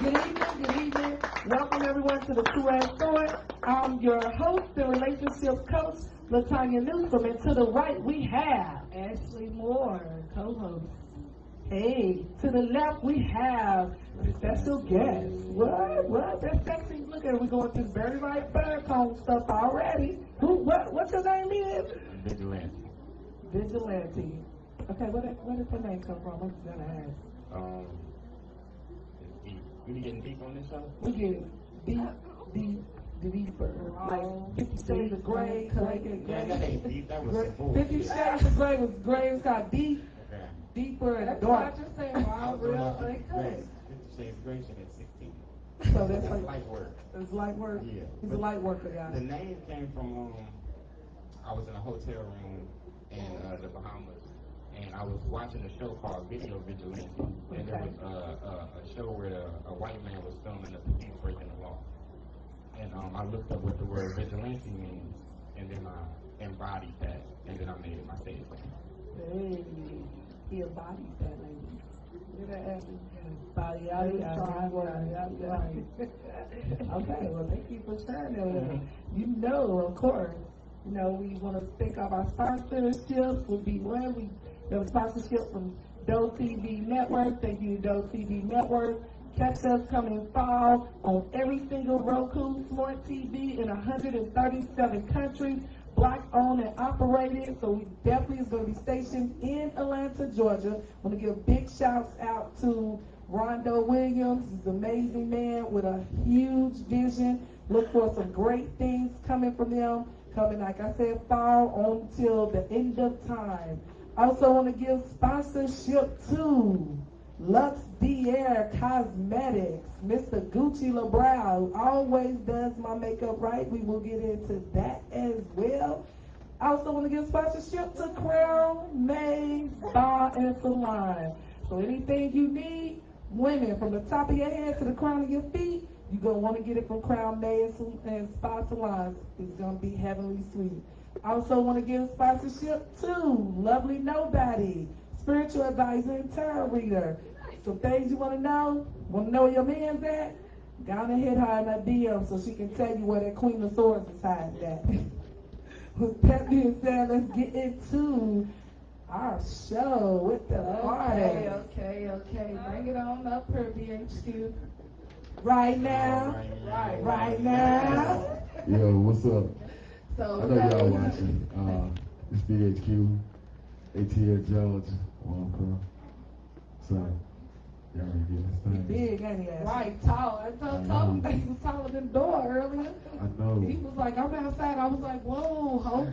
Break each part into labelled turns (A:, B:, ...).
A: Good evening, good evening. Welcome everyone to the 2S Store. I'm your host and relationship coach, La'Tanya Moore-Newsome, and to the right we have Ashley Moore, co-host. Hey, to the left we have a special guest. What? That's sexy. Look at it. We're going to very right baritone stuff already. What's your name is?
B: Vigilante.
A: Vigilante. Okay, where does the name come from? I'm just gonna ask.
B: We getting deep on this show?
A: We get deeper. Like 50 Shades of Grey.
B: That ain't deep. That was some
A: 50 Shades of Grey was gray. It's got deep, deeper, and dark.
C: That's what I just said. Wow, real like
B: 50 Shades of Grey at 16.
A: So that's like
B: light work.
A: It's light work.
B: Yeah.
A: He's a light worker, guys.
B: The name came from I was in a hotel room in the Bahamas, and I was watching a show called Video Vigilante, and there was a show where a white man was filming the police breaking the law, and I looked up what the word vigilante means, and then I embodied that, and then I made it my stage name.
A: Hey, he embodied that, lady. Look at that, Ashley. Body out, Okay, well, thank you for sharing that. You know, of course, you know, we want to thank of our sponsorships. Would be one. We have a sponsorship from DOE TV Network. Thank you, DOE TV Network. Catch us coming fall on every single Roku smart TV in 137 countries, Black owned and operated. So we definitely is going to be stationed in Atlanta, Georgia. I want to give big shouts out to Rondo Williams. He's an amazing man with a huge vision. Look for some great things coming from them. Coming, like I said, fall until the end of time. I also want to give sponsorship to Lux Dier Cosmetics. Mr. Gucci LeBrow always does my makeup right. We will get into that as well. I also want to give sponsorship to Crown May Spa and Salon. So anything you need, women, from the top of your head to the crown of your feet, you're going to want to get it from Crown May and Spa Salons. It's going to be heavenly sweet. I also want to give sponsorship to Lovely Nobody, spiritual advisor and tarot reader. Some things you want to know where your man's at? Go on and hit her in that DM so she can tell you where that Queen of Swords is hiding at. With that being said, let's get into our show with the party.
C: Okay. Bring it on up here, BHQ.
A: Right now. Right now.
D: Yo, what's up?
C: So
D: I know y'all watching. It's BHQ, ATL George, so y'all ready to get this thing?
A: Big, ain't he?
C: right, tall. I told him that he was taller than the door earlier.
D: I know.
C: He was like, I'm outside. I was like, whoa, ho.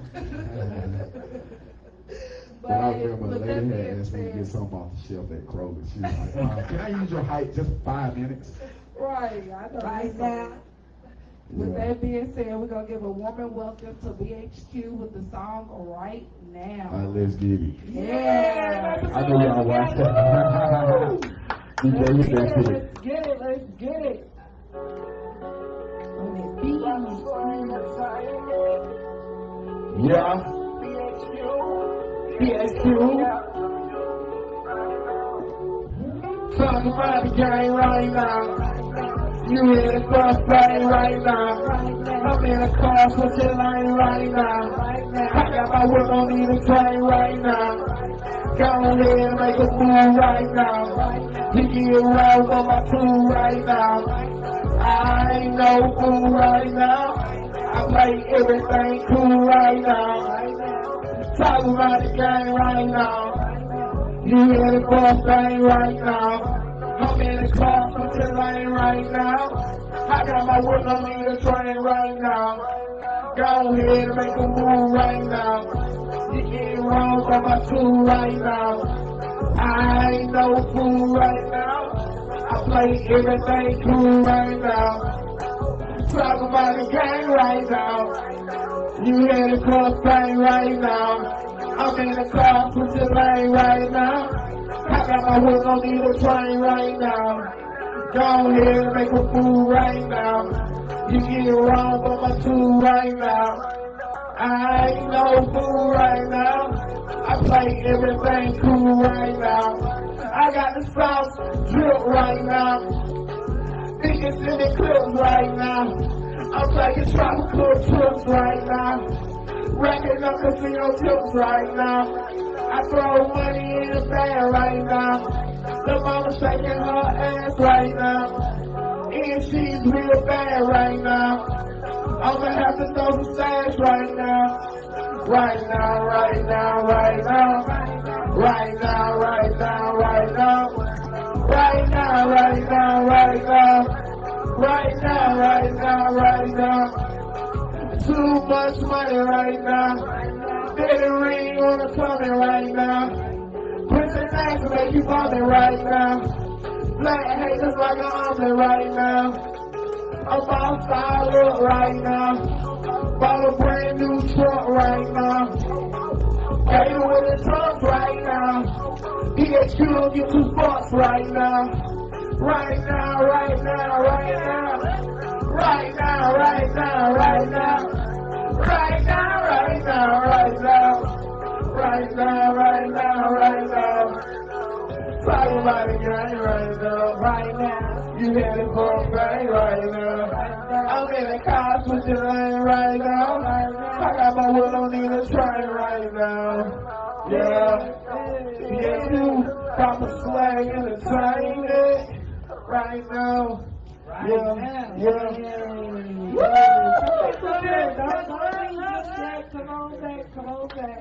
D: But I remember a lady had asked me to get something off the shelf at Kroger. She was like, can I use your height just 5 minutes?
C: Right, I know.
A: Right now.
C: With that being said, we're going to give a warm welcome to BHQ with the song Right Now.
D: All right, let's get it.
A: Yeah.
D: I know y'all watching. DJ, you got it.
A: Let's get it.
D: Yeah.
A: BHQ.
D: Talking about the game right now. You in the first lane right now. I'm in a car, put your lane right now. I got my work on the train right now. Go ahead and make a move right now. You get around on my tool right now. I ain't no fool right now. I play everything cool right now. Talk about the game right now. You in the first lane right now. I'm in the car, put your lane right now. I got my work on the train right now. Go ahead and make a move right now. You get wrong on my tool right now. I ain't no fool right now. I play everything cool right now. Talk about the game right now. You in the cross lane right now. I'm in the car, put your lane right now. I got my work on the train right now. Go ahead and make a move right now. You get wrong on my tool right now. I ain't no fool right now. I play everything cool right now. I got the sauce drip right now. tickets in the clips right now. I'm taking tropical trips right now. Racking up casino tips right now. I throw money in the bag right now. The mama shaking her ass right now. And she's real bad right now. I'ma have to throw some stash right now. Right now, right now, right now. Right now, right now, right now. Right now, right now, right now. Right now, right now, right now. Too much money right now. Baby ring on the tummy right now. Put your ass to make you bumping right now. Black haters like an omelet right now. I'm all style up right now. Bought a brand new truck right now. Gator with the trucks right now. DHQ don't get 2 bucks right now. Right now, right now, right now. Right now, right now, right now. Right now, right now, right now. Right now, right now, right now. Talk about it, gang, right now. Right now. You headed for a bang right now. I'm in the car switching lane right now. I got my wood on in the train right now. Yeah. Yeah, you got the slang entertainment right now. Yeah, yeah.
C: Come on back.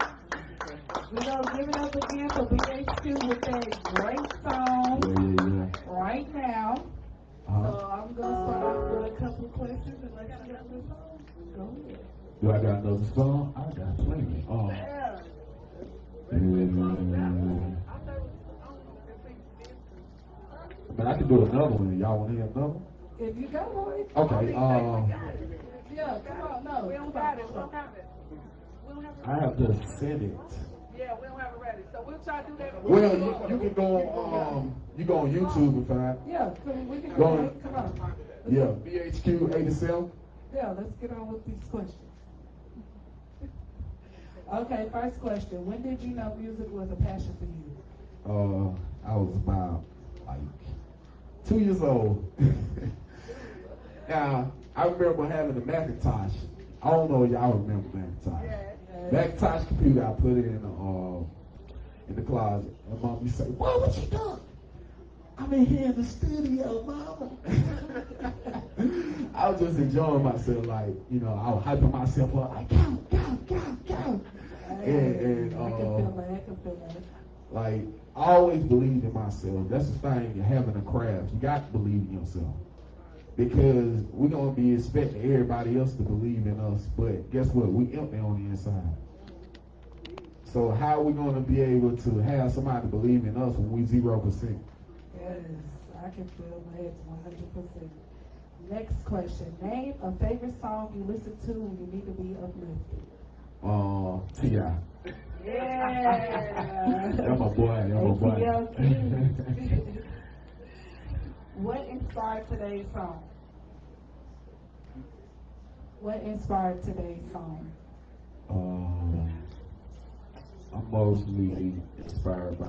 C: You know, give it up again for BHQ with that great song right now. So I'm going to start off with a couple of questions and let you get the song. Go ahead.
D: Do I got another song? I got plenty. But I can do another one. Y'all want to hear another one?
C: If you got one.
D: Okay.
C: Yeah, come on. No, we don't got it.
D: I have to send it.
C: Yeah, we don't have it ready. So we'll try to do that.
D: Well, you can go on. You go on YouTube and find.
C: Yeah, we can
D: Go on.
C: Come on.
D: Yeah, BHQ 87.
C: Yeah, let's get on with these questions. Okay, first question. When did you know music was a passion for you?
D: I was about like 2 years old. Now I remember having a Macintosh. I don't know if y'all remember Macintosh. Macintosh computer. I put it in the closet. And mom used to say, "Boy, what you doing?" I'm in here in the studio, mama. I was just enjoying myself, like, you know, I was hyping myself up, like, go. And
C: I can feel that.
D: like, I always believed in myself. That's the thing, having a craft. You got to believe in yourself. Because we're going to be expecting everybody else to believe in us, but guess what? We empty on the inside. So how are we going to be able to have somebody believe in us when we 0%?
C: Yes, I can feel that 100%. Next question. Name a favorite song you listen to when you need to be uplifted.
D: T.I.
C: Yeah.
D: That's my boy.
C: What inspired today's song?
D: I'm mostly inspired by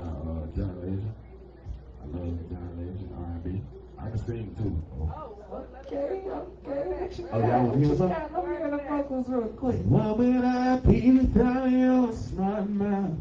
D: John Legend. I love John Legend, R&B. I can sing too.
C: Okay.
D: Oh, y'all want to hear something?
C: Let me hear the vocals real quick.
D: What would I be without your smart mouth?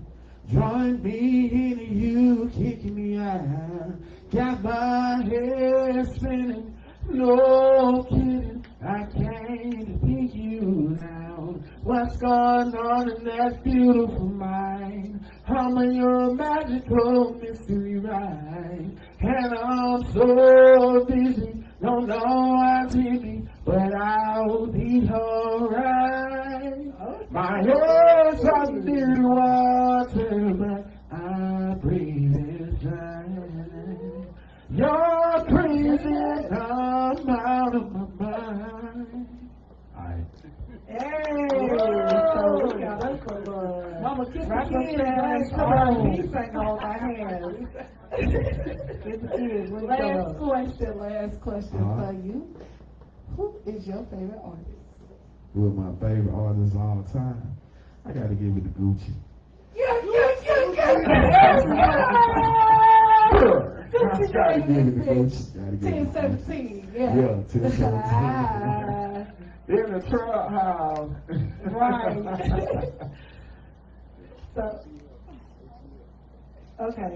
D: Drawing me into you, kicking me out. Got my head spinning, no kidding. I can't pick you down. What's going on in that beautiful mind? I'm in your magical mystery ride. And I'm so busy, don't know what's in me, but I'll be alright. My head's under water, but I breathe it fine. You're crazy and I'm out of my mind. Alright.
C: Hey, so we got us a Mama, kiss the kids. He sang on my hands. Kiss the kids. Last question for you. Who is your favorite artist?
D: Who is my favorite artist of all time? I gotta give it to Gucci.
C: Yeah.
D: Gotta give it to Coach.
A: 10-17, yeah.
D: Yeah, 10-17. In the truck house.
A: Right. So, okay.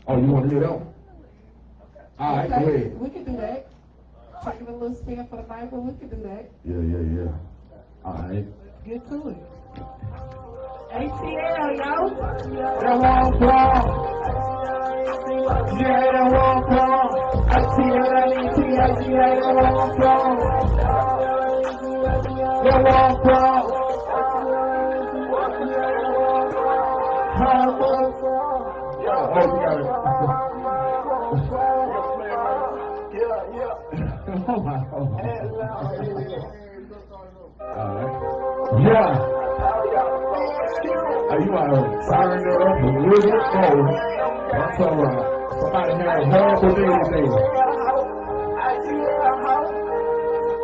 D: Oh, you want to hear that one? All right, go ahead.
A: We can do that. Taking a little spin for the night, but we can do that.
D: Yeah. All right.
A: Get to it. ATL, yo.
D: That one from. Yeah, that one from. ATL, that one from. That one from. Oh, we got it. Oh my God. Yeah. Are you out of firing it up a little bit more? That's all right. Somebody had a horrible day today.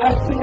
D: I see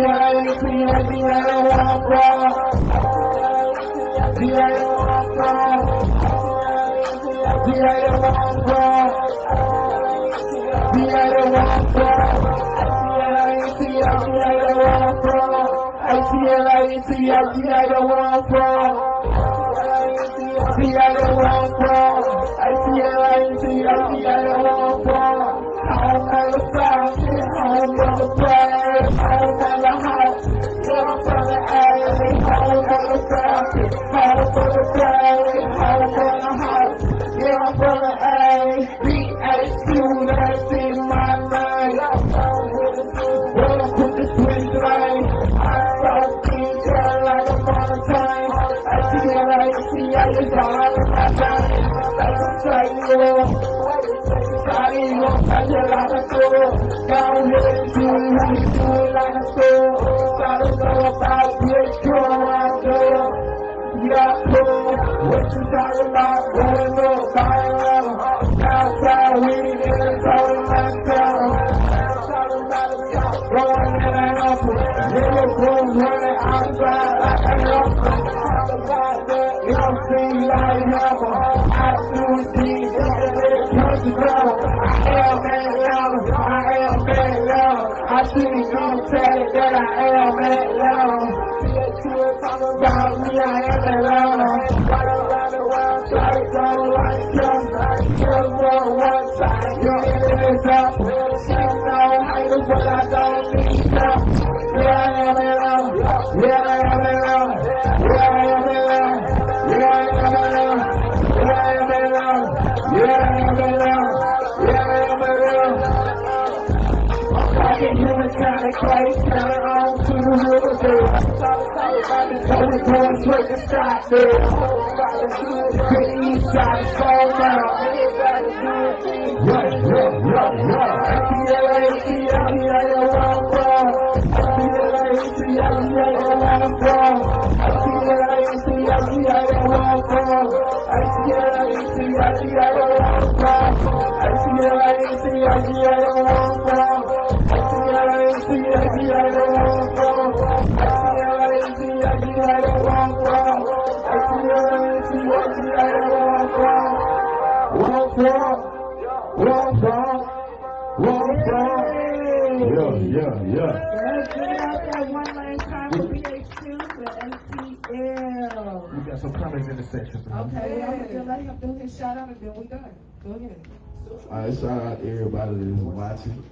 D: shout out to everybody that is watching.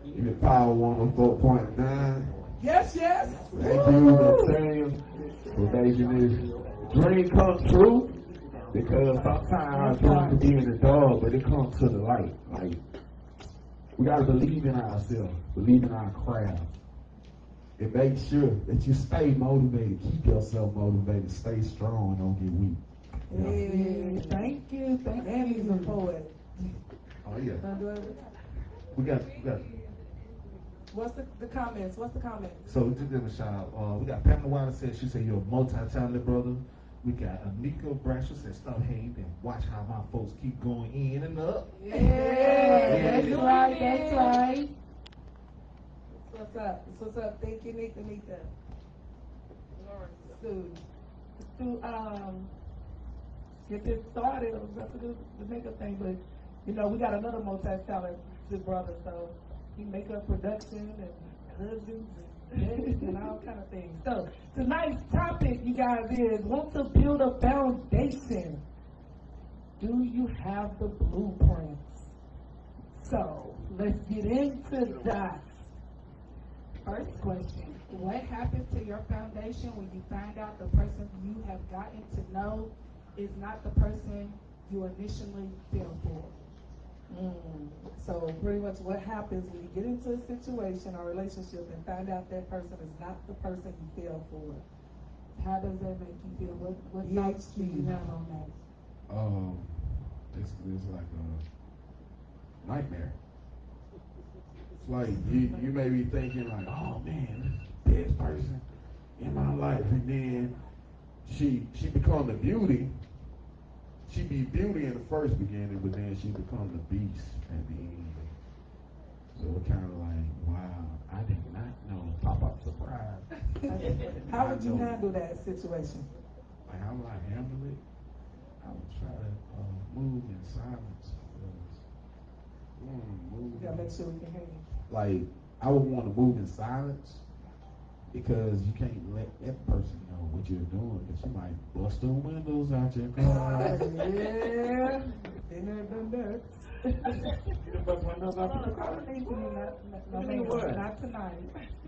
D: You can Power 104.9.
A: Yes.
D: Thank you, La'Tanya, for making this dream come true. Because sometimes our dream can be in the dark, but it comes to the light. Like, we gotta believe in ourselves, believe in our craft, and make sure that you stay motivated, keep yourself motivated, stay strong, don't get weak.
A: Yeah. Thank you. He's a poet.
D: Oh yeah. We got.
A: What's the comments?
D: So we just give a shout out. We got Pamela Wilder said, she said you're a multi-talented brother. We got Anika Brasher said stop hating and watch how my folks keep going in and up.
A: Yeah. That's right. What's up? Thank you, Nika. Stu, get this started. I was about to do the makeup thing, but You know, we got another multi-talented brother, so he make up production and husbands and daddies and all kind of things. So tonight's topic, you guys, is want to build a foundation. Do you have the blueprints? So let's get into that. First question, what happened to your foundation when you find out the person you have gotten to know is not the person you initially fell for? So pretty much what happens when you get into a situation or relationship and find out that person is not the person you fell for? How does that make you feel? What thoughts do you have on that?
D: It's like a nightmare. It's like you may be thinking like, oh man, this is the best person in my life, and then she become the beauty. She be beauty in the first beginning, but then she become the beast at the end. So it's kind of like, wow, I did not know. Pop-up surprise.
A: How would you handle that situation?
D: Like, how would I handle it? I would try to move in silence.
A: You gotta make sure we can hear you.
D: Like, I would want to move in silence because you can't let that person know what you're doing, because you might bust the windows out your car.
A: Yeah, been there, done that.
B: You done bust windows out your car?
A: No, ma'am, not tonight.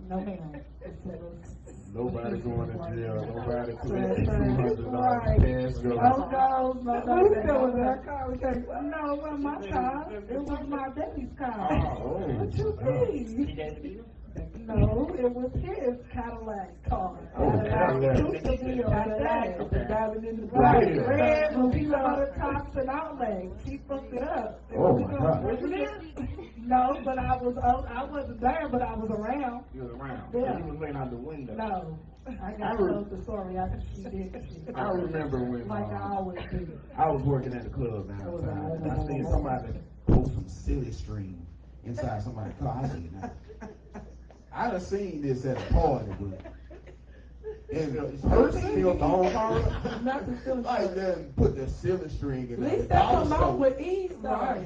A: No, ma'am.
D: Nobody going to jail. Nobody collecting $200 cash.
A: No, it wasn't my car. It was my daddy's car.
D: Oh,
A: What you mean?
B: He gave it to you?
A: No, it was his Cadillac car.
D: Cadillac.
A: Driving in the
D: Right.
A: red when we saw the tops and outlays. He fucked it up.
D: Oh, my God.
A: Wasn't it? No, but I wasn't there, but I was around.
B: You was around.
A: Yeah.
B: You was laying out the window.
A: No. I got to know the story. She did.
D: I remember when
A: Like I always do.
D: I was working at the club downtown, and I seen somebody post some silly string inside somebody's car. I said, nah. I done seen this at a party, but and the person filled the whole car up.
A: Not the silly
D: Like
A: string.
D: then put the silly string in
A: At
D: there.
A: least that come out with ease, though.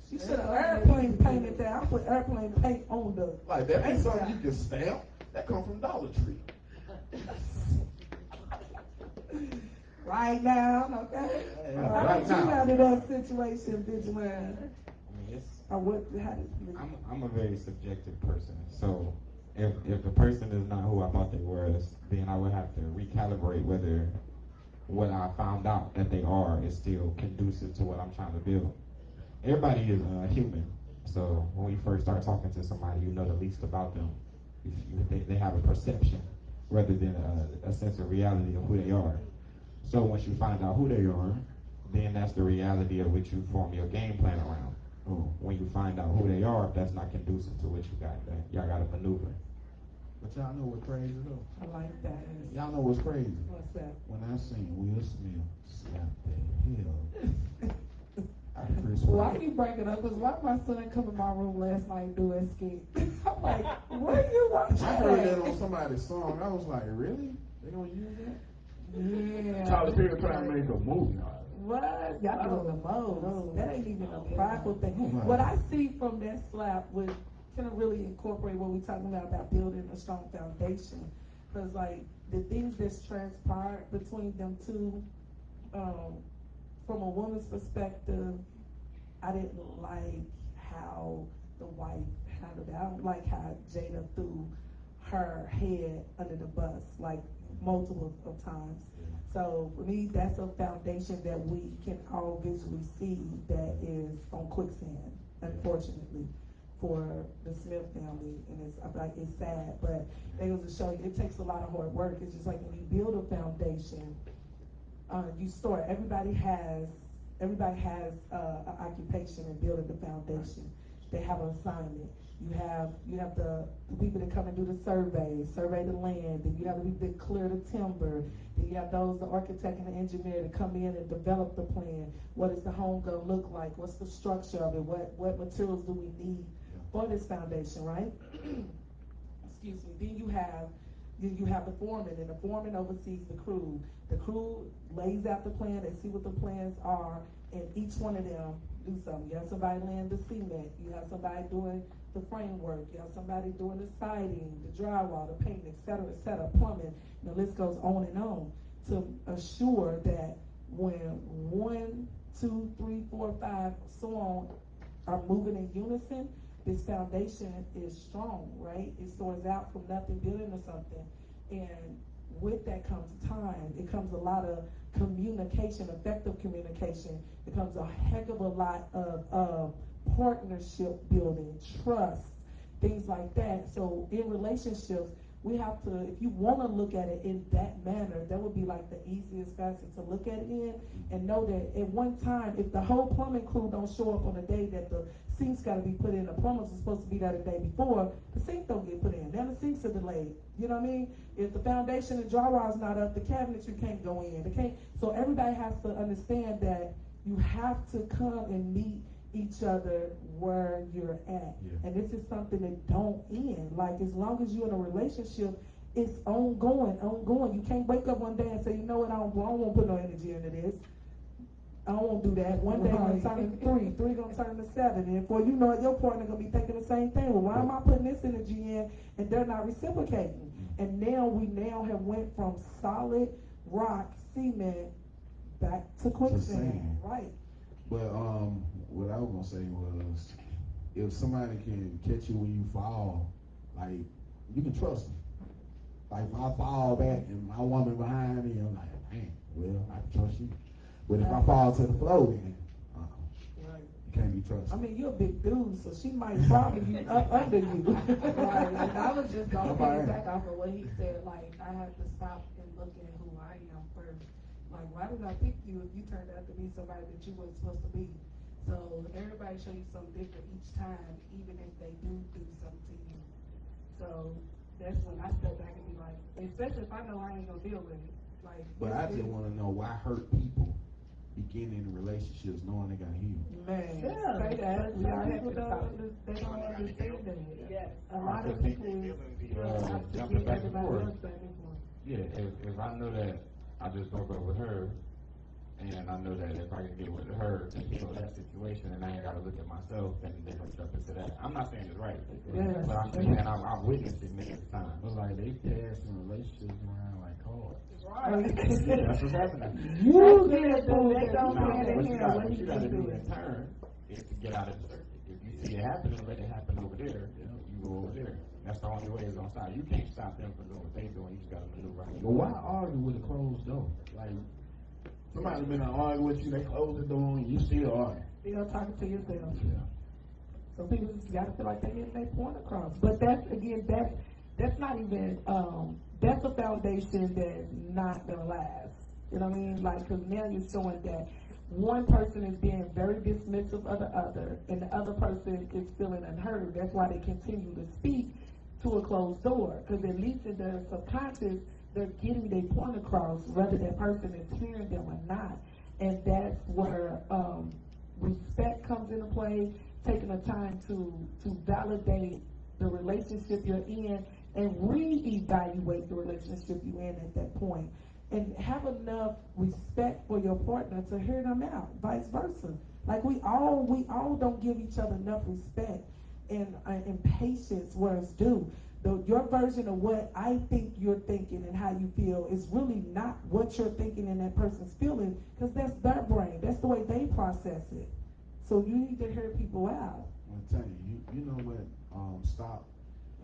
A: She should have airplane painted that. I put airplane paint on the.
D: Like that ain't something you can stamp. That come from Dollar Tree.
A: Right now, okay? How
D: Right
A: did you
D: now.
A: handle that situation, did you, man?
B: I mean, it's,
A: Or what, how did you?
B: I'm a very subjective person, so if the person is not who I thought they was, then I would have to recalibrate whether what I found out that they are is still conducive to what I'm trying to build. Everybody is human, so when you first start talking to somebody, you know the least about them. They have a perception rather than a sense of reality of who they are. So once you find out who they are, then that's the reality of which you form your game plan around. When you find out who they are, if that's not conducive to what you got, then y'all got to maneuver.
D: But y'all know what's crazy though?
A: I like that.
D: Y'all know what's crazy?
A: What's that?
D: When I seen Will Smith slap the hell out of Chris
A: Why
D: Rock.
A: you bring it up? Because why my son come in my room last night and do a skit? I'm like, where you watching
D: I heard that on somebody's song. I was like, really? They gonna use that?
A: Yeah.
D: Tyler Perry trying to make a movie.
A: What? Y'all on the most. That ain't even a prideful thing. What I see from that slap was kind of really incorporate what we're talking about building a strong foundation. Because, like, the things that's transpired between them two, from a woman's perspective, I didn't like how the wife handled it. I don't like how Jada threw her head under the bus, like, multiple of times. So for me, that's a foundation that we can all visually see that is on quicksand, unfortunately, for the Smith family. And it's, I feel like it's sad, but it goes to show you it takes a lot of hard work. It's just like when you build a foundation, you start. Everybody has an occupation in building the foundation. They have an assignment. You have the people that come and do the survey the land, then you have the people that clear the timber, then you have those, the architect and the engineer that come in and develop the plan. What is the home gonna look like? What's the structure of it? What materials do we need for this foundation, right? Excuse me. Then you have the foreman, and the foreman oversees the crew. The crew lays out the plan, they see what the plans are, and each one of them do something. You have somebody laying the cement, you have somebody doing the framework, you have somebody doing the siding, the drywall, the paint, et cetera, plumbing. The list goes on and on to assure that when 1, 2, 3, 4, 5, so on are moving in unison, this foundation is strong, right? It stores out from nothing, building or something. And with that comes time. It comes a lot of communication, effective communication. It comes a heck of a lot of partnership building, trust, things like that. So in relationships, we have to, if you want to look at it in that manner, that would be like the easiest facet to look at it in, and know that at one time, if the whole plumbing crew don't show up on the day that the sinks got to be put in, the plumbers are supposed to be there the day before, the sink don't get put in. Then the sinks are delayed. You know what I mean? If the foundation and drywall is not up, the cabinetry can't go in. They can't. So everybody has to understand that you have to come and meet each other where you're at. Yeah. And this is something that don't end. Like, as long as you're in a relationship, it's ongoing. You can't wake up one day and say, you know what, I don't want to put no energy into this. I don't want to do that. One day gonna turn into 3 gonna turn into 7, and before you know it, your partner gonna be thinking the same thing. Well, why am I putting this energy in and they're not reciprocating? And now we have went from solid rock cement back to quicksand, right?
D: But what I was gonna say was, if somebody can catch you when you fall, like, you can trust them. Like, if I fall back and my woman behind me, I'm like, man, well, I can trust you. But if I fall to the floor, then you can't be trusted.
A: I mean, you're a big dude, so she might follow you up under you.
C: Right. And I was just going to piggyback off of what he said. Like, I had to stop and look at who I am first. Like, why did I pick you if you turned out to be somebody that you weren't supposed to be? So everybody show you something different each time, even if they do something to you. So that's when I step back and be like, especially if I know I ain't gonna deal with it. Like,
D: but I just want to know why hurt people beginning relationships knowing they got healed.
A: Man,
C: yeah,
A: say that.
C: Some people they don't understand that.
A: Yes.
C: A lot of people have to
B: jumping
C: get
B: back and
C: everybody
B: forth.
C: else back and forth.
B: Yeah, if I know that I just broke up with her, and I know that if I can get with her to heal that situation, and I ain't got to look at myself and then jump into that. I'm not saying it's right, but I'm saying I've witnessed it many times.
D: But like, they passing relationships around like cards.
B: Right. Yeah, that's what's happening.
C: You get it, boo. They don't
B: Now,
C: care
B: what
C: to
B: you
C: hear what
B: got to
C: you
B: do
C: do.
B: in turn is to get out of the circuit. If you see it happening, let it happen over there. You go over there. That's the only way it's gonna stop. You can't stop them from doing what they doing. You just gotta maneuver out.
D: But why argue with a closed door? Like, somebody's been arguing with you, they close the door, and you still argue.
A: Still talking to yourself.
D: Yeah.
A: So people just gotta feel like they're getting their point across. But that's not even that's a foundation that's not gonna last. You know what I mean? Like, because now you're showing that one person is being very dismissive of the other, and the other person is feeling unheard. That's why they continue to speak to a closed door, because at least in their subconscious, they're getting their point across, whether that person is hearing them or not. And that's where respect comes into play, taking the time to validate the relationship you're in and reevaluate the relationship you're in at that point. And have enough respect for your partner to hear them out, vice versa. Like, we all don't give each other enough respect and patience where it's due. Your version of what I think you're thinking and how you feel is really not what you're thinking and that person's feeling, because that's their brain. That's the way they process it. So you need to hear people out.
D: I'm telling you, you know what stop,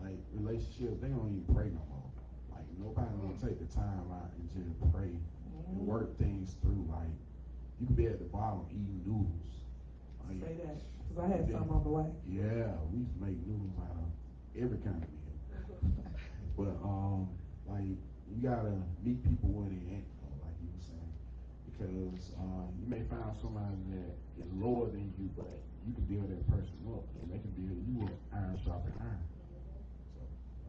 D: like, relationships, they don't even pray no more. Like, nobody gonna take the time out and just pray and work things through. Like, you could be at the bottom eating noodles. Like,
A: say that, because I had some on the way.
D: Yeah, we used to make noodles out of every kind of meal. But like, you gotta meet people where they at, though, like you were saying, because you may find somebody that is lower than you, but you can build that person up, and they can build you up, iron sharpens iron.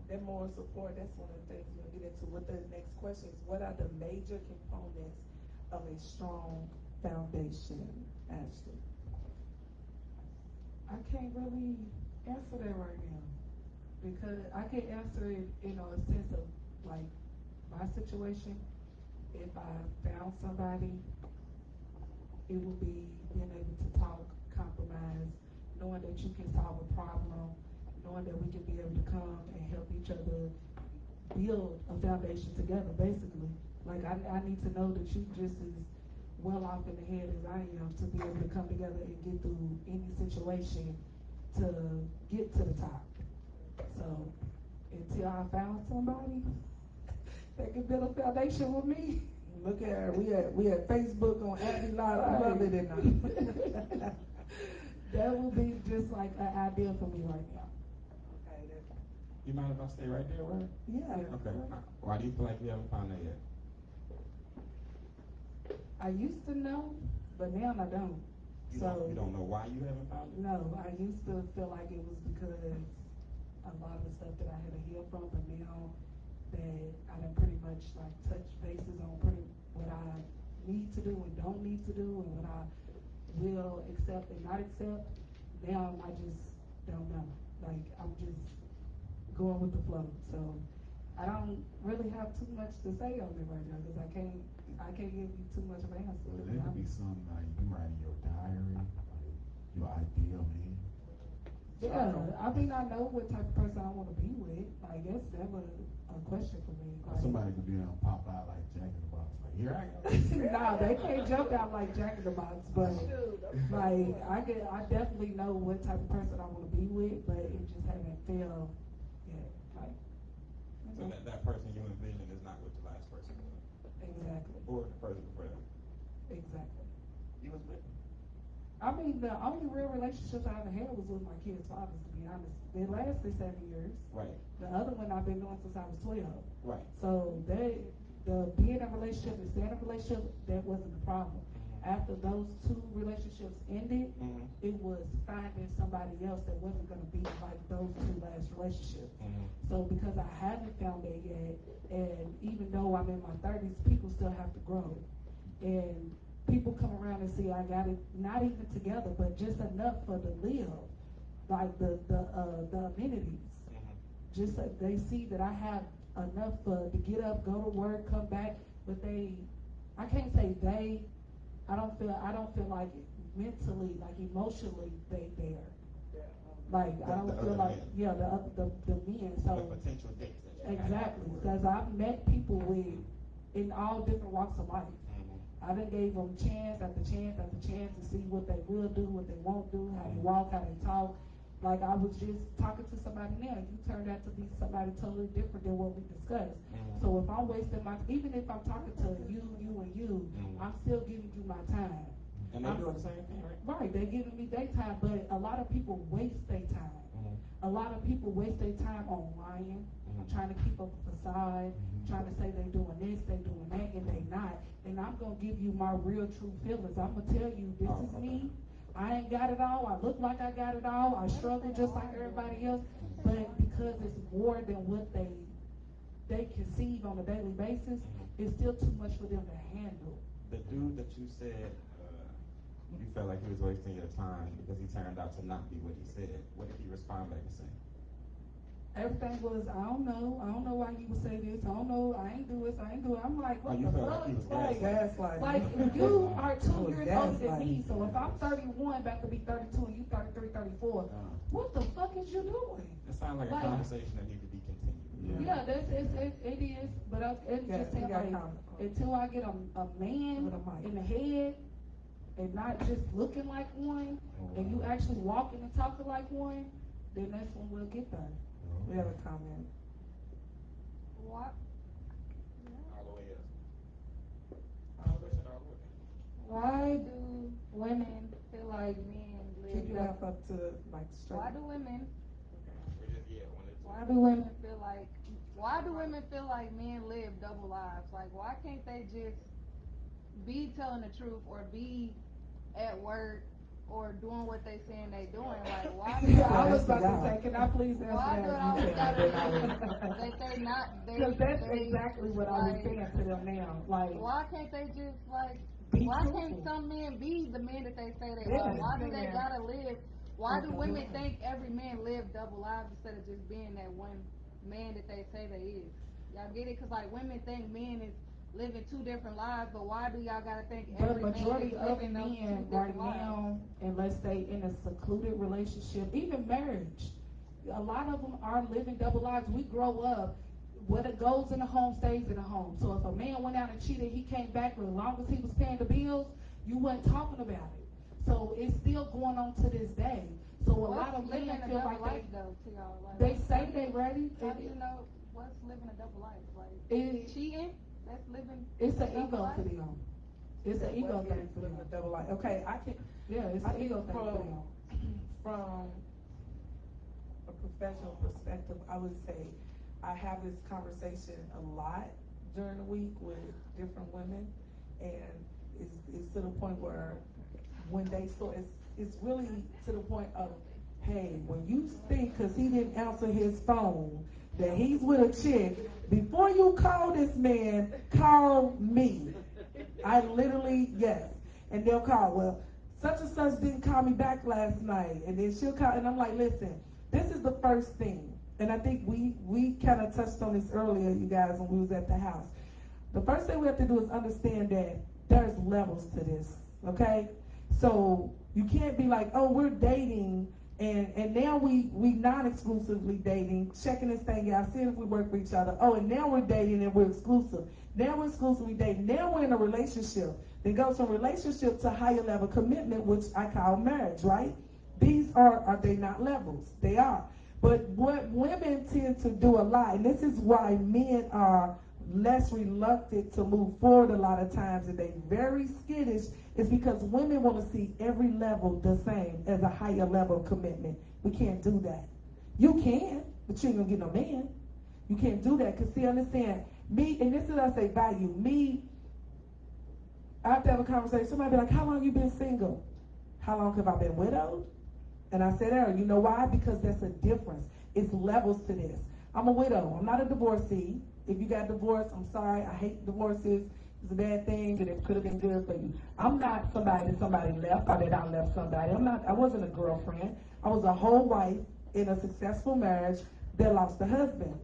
D: So
A: That moral support, that's one of the things we're going to get into. What the next question is, what are the major components of a strong foundation, Ashley?
C: I can't really answer that right now, because I can't answer it in a sense of, like, my situation. If I found somebody
A: it will be being able to talk, compromise, knowing that you can solve a problem, knowing that we can be able to come and help each other build a foundation together, basically. Like, I need to know that you just as well off in the head as I am to be able to come together and get through any situation to get to the top. So, until I found somebody that can build a foundation with me.
C: Look at her. We had Facebook on Abby Live. I love it in there.
A: That would be just like an idea for me right now.
C: Okay,
B: You mind if I stay right there, right?
A: Yeah.
B: Okay. Why do you feel like you haven't found that yet?
A: I used to know, but now I don't.
B: You don't know why you haven't found it?
A: No, I used to feel like it was because a lot of the stuff that I had to heal from, but now that I done pretty much like touch bases on what I need to do and don't need to do and what I will accept and not accept, now I just don't know. Like, I'm just going with the flow. So I don't really have too much to say on it right now because I can't give you too much of an answer.
D: Well, there could be something like you writing your diary, like your ideal man.
A: Yeah, I mean, I know what type of person I want to be with. I guess that was a question for me. Like,
D: Somebody could be on pop out like Jack in the Box. Like, here I go.
A: nah, they can't jump out like Jack in the Box, but like I definitely know what type of person I want to be with, but it just haven't felt yet. Like,
B: So that person you envision is not what the last person was.
A: exactly.
B: Or the person before that.
A: Exactly.
B: You was with.
A: I mean, the only real relationships I ever had was with my kids' fathers, to be honest. They lasted 7 years.
B: Right.
A: The other one I've been doing since I was 12.
B: Right.
A: So the being in a relationship and staying in a relationship, that wasn't the problem. After those two relationships ended, it was finding somebody else that wasn't going to be like those two last relationships. So because I haven't found that yet, and even though I'm in my 30s, people still have to grow. And people come around and see I got it not even together, but just enough for to live, like the amenities. Just that they see that I have enough to get up, go to work, come back, but I can't say they. I don't feel like it mentally, like emotionally, they there. Like I don't feel like the men. So
B: the potential dates.
A: Exactly, because I've met people in all different walks of life. I done gave them chance after chance after chance to see what they will do, what they won't do, how they walk, how they talk. Like I was just talking to somebody now, you turned out to be somebody totally different than what we discussed. So if I'm wasting even if I'm talking to you, and you, I'm still giving you my time.
B: And they're doing the same thing, right?
A: Right, they're giving me their time, but a lot of people waste their time. A lot of people waste their time on lying, trying to keep up a facade, trying to say they're doing this, they're doing that, and they not. And I'm going to give you my real true feelings. I'm going to tell you, this is me. I ain't got it all. I look like I got it all. I struggle just like everybody else. But because it's more than what they conceive on a daily basis, it's still too much for them to handle.
B: The dude that you said you felt like he was wasting your time because he turned out to not be what he said, what did he respond back and say?
A: Everything was, I don't know why you would say this, I don't know, I ain't do this, I ain't do it. I'm like, what
B: you
A: the
B: felt
A: fuck?
B: like he was
C: gaslighting.
A: Like, you are 2 years older than me, so if I'm 31, about to be 32, and you 33, 34, what the fuck is you doing?
B: It sounds like a conversation that needs to be continued.
A: Yeah, it is, but it's just saying, like, until I get a man in the head, and not just looking like one, and you actually walking and talking like one, then that's when we'll get there.
C: We have a comment.
E: What?
B: All the way up.
E: Why do women feel like men live?
C: Keep your laugh up to like straight.
E: Why do women?
B: Why
E: Why do women feel like? Why do women feel like men live double lives? Like, why can't they just be telling the truth or be at work or doing what they saying they doing? Like, why?
A: I was about to say, can I please answer
E: Why do
A: that?
E: I always gotta that they not?
A: Because that's exactly what I was saying to them now. Like,
E: why can't they just like?
A: Be
E: Why
A: truthful.
E: can't some men be the men that they say they are? Why do they gotta live? Why do women think every man live double lives instead of just being that one man that they say they is? Y'all get it? Because like women think men is living two different lives, but why do y'all gotta think
A: But
E: every
A: majority
E: man is
A: of
E: living those two
A: men
E: different
A: right
E: lives?
A: now, and let's say in a secluded relationship, even marriage, a lot of them are living double lives. We grow up, what it goes in the home stays in the home. So if a man went out and cheated, he came back, as long as he was paying the bills, you wasn't talking about it. So it's still going on to this day. So a lot of
E: living
A: men
E: a
A: feel
E: double
A: like
E: life though to y'all? Like,
A: they say they ready.
E: How do you know what's living a double life? Like cheating? That's living.
A: It's an
E: double
A: ego
E: life?
A: to them. It's an ego thing for them.
C: Double life. Okay, I can.
A: Yeah, it's
C: I
A: an
C: think
A: ego thing for them.
C: from a professional perspective, I would say I have this conversation a lot during the week with different women, and it's to the point where when they it's really to the point of, hey, when you think because he didn't answer his phone that he's with a chick, before you call this man, call me. I literally, yes. And they'll call, well, such and such didn't call me back last night. And then she'll call, and I'm like, listen, this is the first thing. And I think we kind of touched on this earlier, you guys, when we was at the house. The first thing we have to do is understand that there's levels to this, okay? So you can't be like, oh, we're dating, and now we non-exclusively dating, checking this thing out, seeing if we work for each other. Oh, and now we're dating and we're exclusive. Now we're exclusively dating. Now we're in a relationship. Then goes from relationship to higher level commitment, which I call marriage, right? These are they not levels? They are. But what women tend to do a lot, and this is why men are less reluctant to move forward a lot of times, and they very skittish, is because women want to see every level the same as a higher level of commitment. We can't do that. You can, but you ain't gonna get no man. You can't do that, because see, understand, me, and this is what I say value, me, I have to have a conversation, somebody be like, how long you been single? How long have I been widowed? And I said, you know why? Because that's a difference. It's levels to this. I'm a widow. I'm not a divorcee. If you got divorced, I'm sorry. I hate divorces. It's a bad thing, and it could have been good for you. I'm not somebody that somebody left or that I left somebody. I wasn't a girlfriend. I was a whole wife in a successful marriage that lost a husband.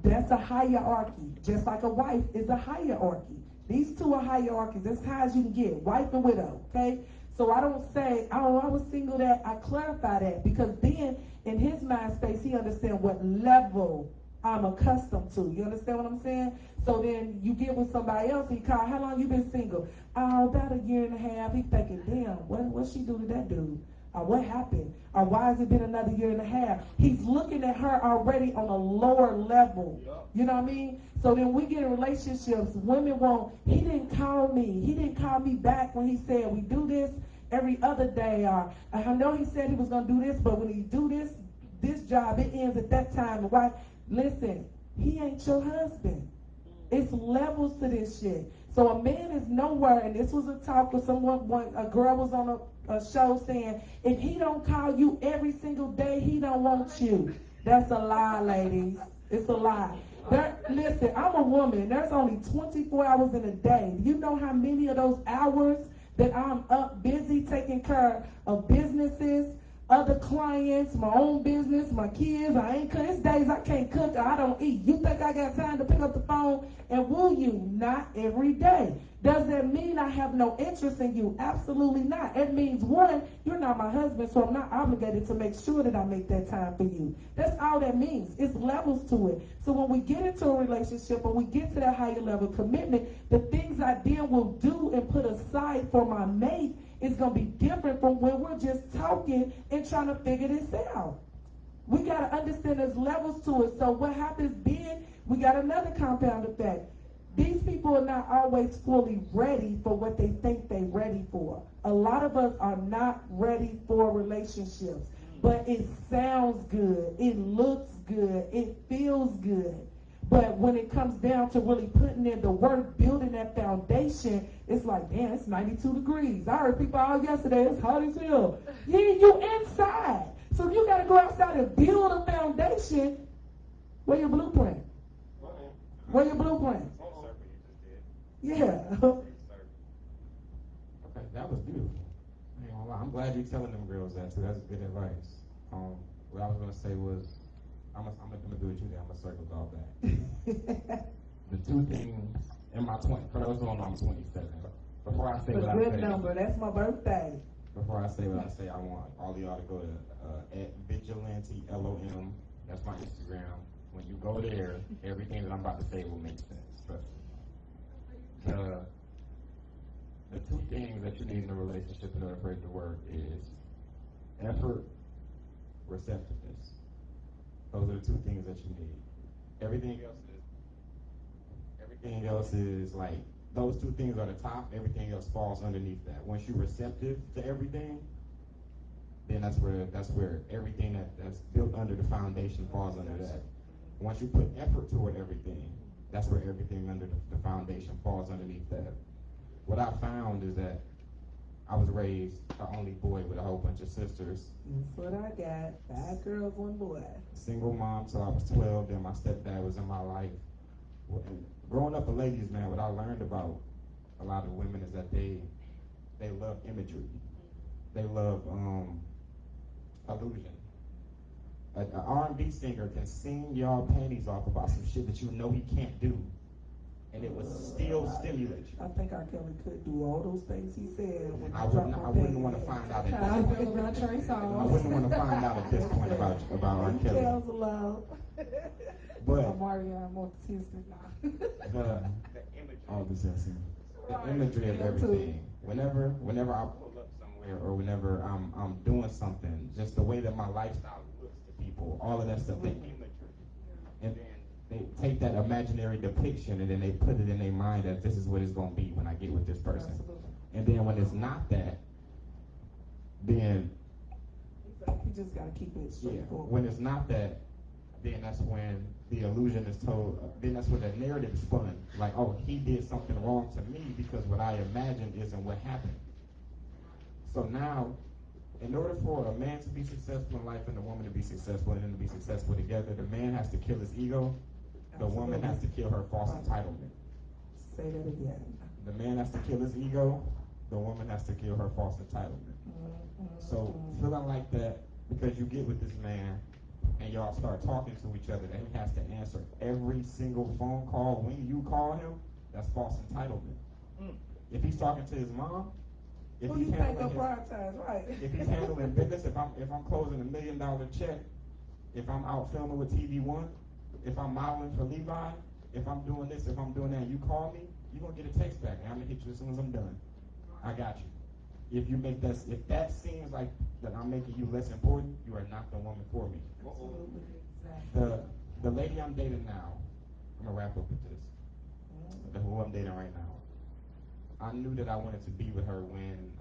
C: That's a hierarchy. Just like a wife is a hierarchy. These two are hierarchies. That's high as you can get, wife and widow, okay? So I don't say, oh, I was single that. I clarify that, because then in his mind space, he understands what level I'm accustomed to. You understand what I'm saying? So then you get with somebody else, he call, how long you been single? Oh, about a year and a half. He thinking, damn, what she do to that dude? Or what happened? Or why has it been another year and a half? He's looking at her already on a lower level. You know what I mean? So then we get in relationships, women won't, he didn't call me. He didn't call me back when he said we do this every other day. Or I know he said he was going to do this, but when he do this job, it ends at that time. And why? Listen, he ain't your husband. It's levels to this shit. So a man is nowhere, and this was a talk with someone, a girl was on a show saying, if he don't call you every single day, he don't want you. That's a lie, ladies. It's a lie. Listen, I'm a woman. There's only 24 hours in a day. Do you know how many of those hours that I'm up busy taking care of businesses, other clients, my own business, my kids? I ain't cook. It's days I can't cook or I don't eat. You think I got time to pick up the phone and woo you? Not every day. Does that mean I have no interest in you? Absolutely not. It means, one, you're not my husband, so I'm not obligated to make sure that I make that time for you. That's all that means. It's levels to it. So when we get into a relationship or we get to that higher level of commitment, the things I then will do and put aside for my mate is going to be different from when we're just talking and trying to figure this out. We got to understand there's levels to it. So what happens then, we got another compound effect. These people are not always fully ready for what they think they're ready for. A lot of us are not ready for relationships, but it sounds good, it looks good, it feels good. But when it comes down to really putting in the work, building that foundation, it's like, damn, it's 92 degrees. I heard people all yesterday, it's hot as hell. Yeah, you inside. So if you got to go outside and build a foundation, where your blueprint? Where your blueprint? Yeah.
B: Okay, that was beautiful. I ain't gonna lie. I'm glad you're telling them girls that too. That's good advice. What I was gonna say was, I'm gonna do it too. I'm gonna circle all back. The two things in my For those who don't know, I'm 27. Before I say
A: It's
B: what
A: a
B: I
A: good
B: say,
A: number. That's my birthday.
B: before I say what I say, I want all of y'all to go to at Vigilante LOM. That's my Instagram. When you go there, everything that I'm about to say will make sense. Trust me. The two things that you need in a relationship in order for it to work is effort, receptiveness. Those are the two things that you need. Everything else is like, those two things are the top, everything else falls underneath that. Once you're receptive to everything, then that's where everything that's built under the foundation falls under that. Once you put effort toward everything, that's where everything under the foundation falls underneath that. What I found is that I was raised the only boy with a whole bunch of sisters.
A: That's what I got. 5 girls, 1 boy.
B: Single mom till I was 12, then my stepdad was in my life. Growing up a ladies' man, what I learned about a lot of women is that they love imagery. They love illusion. An R&B singer can sing y'all panties off about some shit that you know he can't do, and it will still stimulate you.
A: I think R. Kelly could do all those things he said. When
B: I wouldn't want to find out at this
C: I
B: point.
C: feel about Trey
B: I
C: Songz.
B: wouldn't want to find out at this point about R. Kelly.
A: Tells a lot.
B: But
C: Mario Morticia.
B: the imagery of everything. Whenever I pull up somewhere or whenever I'm doing something, just the way that my lifestyle looks to people, all of that stuff, the imagery. And then they take that imaginary depiction and then they put it in their mind that this is what it's going to be when I get with this person.
A: Absolutely.
B: And then when it's not that, then
A: You just got to keep it straightforward.
B: when it's not that, then that's when the illusion is told. Then that's when the narrative is spun. Like, oh, he did something wrong to me because what I imagined isn't what happened. So now, in order for a man to be successful in life and a woman to be successful and then to be successful together, the man has to kill his ego. The woman has to kill her false entitlement.
A: Say that again.
B: The man has to kill his ego. The woman has to kill her false entitlement. So feeling like that because you get with this man and y'all start talking to each other, that he has to answer every single phone call when you call him, that's false entitlement. If he's talking to his mom, if
A: Who
B: he's
A: you think
B: handling
A: of prioritize, right?
B: if he's handling business, if I'm closing $1 million check, if I'm out filming with TV One, if I'm modeling for Levi, if I'm doing this, if I'm doing that, and you call me, you're gonna get a text back. And I'm gonna hit you as soon as I'm done. I got you. If that seems like that I'm making you less important, you are not the woman for me.
A: Absolutely. Exactly.
B: The lady I'm dating now, I'm gonna wrap up with this. Who I'm dating right now. I knew that I wanted to be with her when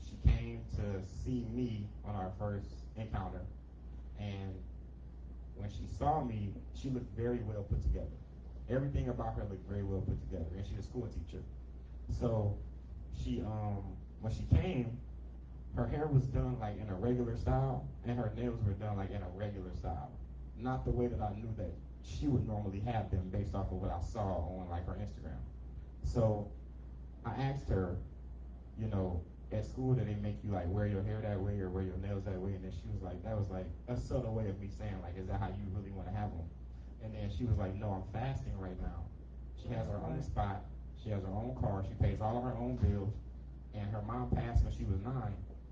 B: she came to see me on our first encounter, and when she saw me, she looked very well put together. Everything about her looked very well put together, and she's a school teacher. So she, when she came, her hair was done like in a regular style, and her nails were done like in a regular style. Not the way that I knew that she would normally have them based off of what I saw on like her Instagram. So I asked her, you know, at school, did they make you like wear your hair that way or wear your nails that way? And then she was like, that was like a subtle way of me saying like, is that how you really want to have them? And then she was like, no, I'm fasting right now. She has her own spot. She has her own car. She pays all of her own bills. And her mom passed when she was 9.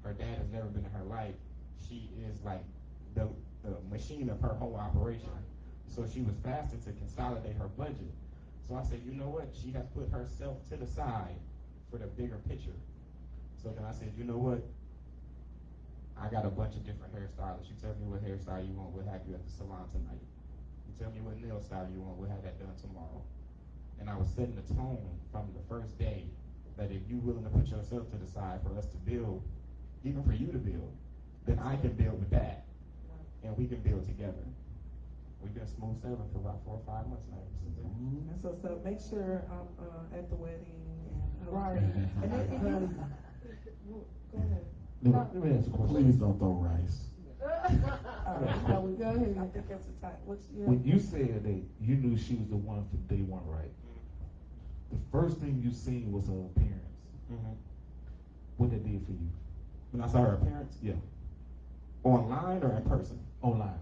B: Her dad has never been in her life. She is like the machine of her whole operation. So she was fasting to consolidate her budget. So I said, you know what? She has put herself to the side for the bigger picture. So then I said, you know what? I got a bunch of different hairstylists. You tell me what hairstyle you want, we'll have you at the salon tonight. You tell me what nail style you want, we'll have that done tomorrow. And I was setting the tone from the first day that if you're willing to put yourself to the side for us to build, even for you to build, then I can build with that. And we can build together. We've been smooth sailing for about 4 or 5 months now.
A: And so make sure I'm at the wedding. And,
C: Right.
A: And then, go ahead.
D: Let me ask you a question. Please don't throw rice.
A: All right, so we go ahead. I think that's the time.
D: When you said that you knew she was the one from day one, right? The first thing you seen was her appearance. What that did for you?
B: When I saw her appearance?
D: Yeah.
B: Online or in person?
D: Online.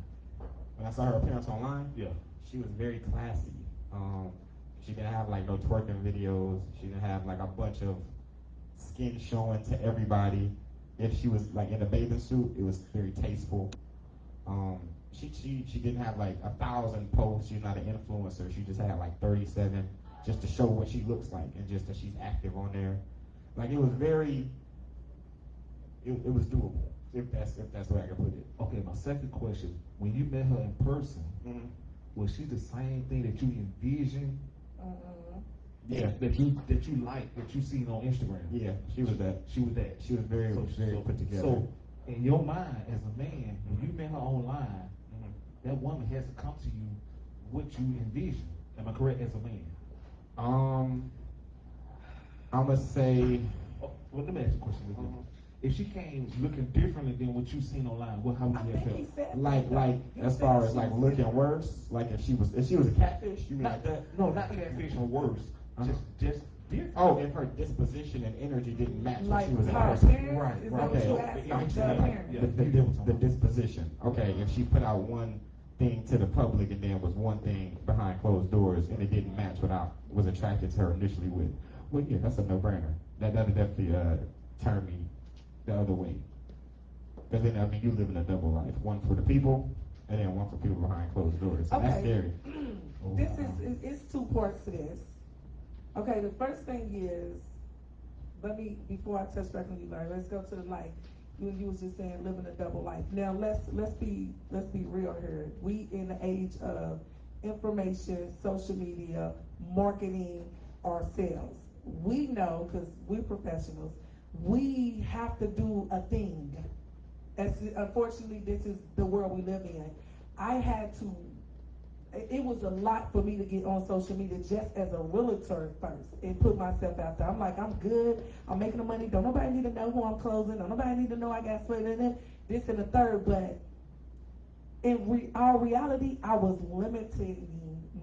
B: When I saw her appearance online?
D: Yeah.
B: She was very classy. She didn't have like no twerking videos. She didn't have like a bunch of skin showing to everybody. If she was like in a bathing suit, it was very tasteful. She didn't have like 1,000 posts. She's not an influencer. She just had like 37, just to show what she looks like and just that she's active on there. Like it was very, it was doable. If that's the way I can put it.
D: Okay, my second question: when you met her in person, was she the same thing that you envisioned?
B: Yeah.
D: That you liked, that you seen on Instagram?
B: Yeah, she was that. She was very put together.
D: So, in your mind, as a man, when you met her online, that woman has to come to you what you envision. Am I correct, as a man?
B: I'm gonna say.
D: Well, let me ask you a question. If she came looking differently than what you seen online, how would you have felt?
B: Like as far as like looking worse, like if she was a catfish, you mean
D: Not
B: like that?
D: No, not catfish or worse. Just different.
B: Oh, if her disposition and energy didn't match
A: Like
B: what she was in
A: her
B: person.
A: appearance?
D: Right,
A: Is
D: right.
A: that what
B: Okay.
A: you asked? The appearance.
B: The disposition. Okay, if she put out one thing to the public and then was one thing behind closed doors and it didn't match what I was attracted to her initially with, well, yeah, that's a no-brainer. That'll definitely turn me the other way. Because then, I mean, you live in a double life. One for the people, and then one for people behind closed doors. So that's scary.
A: It's two parts to this. Okay, the first thing is, before I touch back on you, Larry, let's go to the life. You was just saying living a double life. Now let's be real here. We in the age of information, social media, marketing ourselves. We know, because we're professionals, we have to do a thing. Unfortunately, this is the world we live in. It was a lot for me to get on social media just as a realtor first and put myself out there. I'm like, I'm good. I'm making the money. Don't nobody need to know who I'm closing. Don't nobody need to know I got split in it. This and the third. But in our reality, I was limiting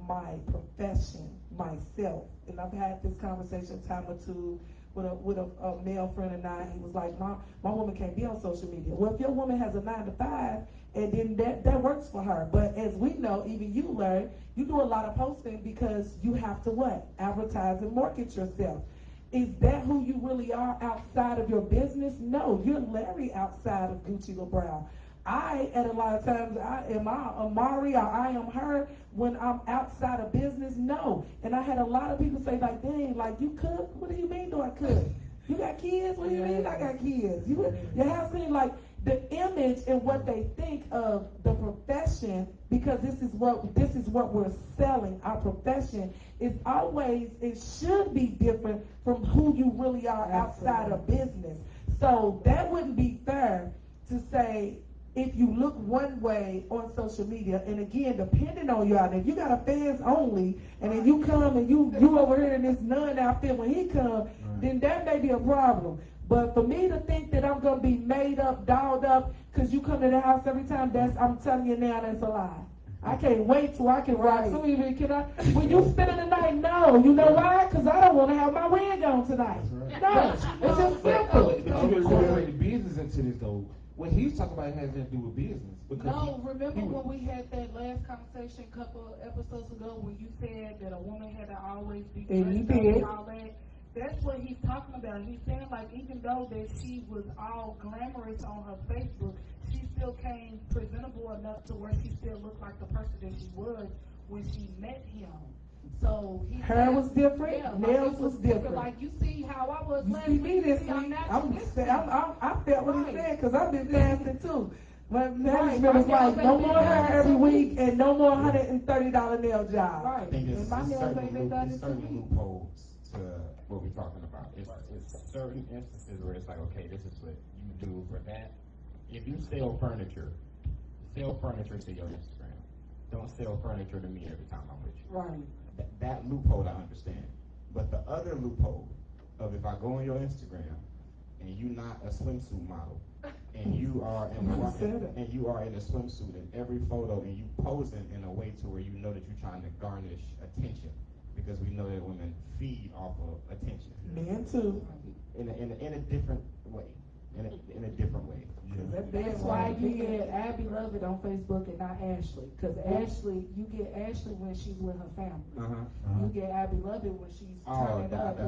A: my profession, myself. And I've had this conversation a time or two with a male friend of mine. He was like, my woman can't be on social media. Well, if your woman has a 9 to 5, and then that works for her. But as we know, even you, Larry, you do a lot of posting because you have to what? Advertise and market yourself. Is that who you really are outside of your business? No, you're Larry outside of Gucci LeBrown. At a lot of times, am I Amari or I am her when I'm outside of business? No. And I had a lot of people say, like, dang, like, you cook? What do you mean do I cook? You got kids? What do you mean I got kids? Your house seems like the image and what they think of the profession, because this is what we're selling. Our profession is always, it should be different from who you really are outside of business. So that wouldn't be fair to say, if you look one way on social media, and again, depending on you out there, if you got a fans only, and then you come and you over here in this nun outfit when he come, then that may be a problem. But for me to think that I'm gonna be made up, dolled up, because you come to the house every time, I'm telling you now, that's a lie. I can't wait till I can rock. Some of you, when you spending the night, no. You know why? Because I don't want to have my wig on tonight. No, it's just simple.
D: But you incorporated business into this, though. What he's talking about has nothing to do with business.
C: No, remember when we had that last conversation a couple of episodes ago when you said that a woman had to always be dressed up and all that? That's what he's talking about. He's saying, like, even though that she was all glamorous on her Facebook, she still came presentable enough to where she still looked like the person that she was when she met him. So
A: hair was different,
C: yeah,
A: nails was different.
C: Like, you see how I was
A: You
C: last
A: see
C: week.
A: me this week. I felt what he said, because I've been fasting too. But management was like, no more hair every week and no more $130 nail job.
B: I think it's certain loopholes to what we're talking about. It's certain instances where it's like, okay, this is what you do for that. If you sell furniture to your Instagram. Don't sell furniture to me every time I'm with you.
A: Right.
B: That loophole I understand. But the other loophole of if I go on your Instagram and you're not a swimsuit model, and you are in a swimsuit in every photo, and you posing in a way to where you know that you're trying to garnish attention, because we know that women feed off of attention.
A: Men too.
B: In a different way. in a different way.
A: That's why you get Abby Lovett on Facebook and not Ashley. Because Ashley, you get Ashley when she's with her family. You get Abby Lovett when she's turning up.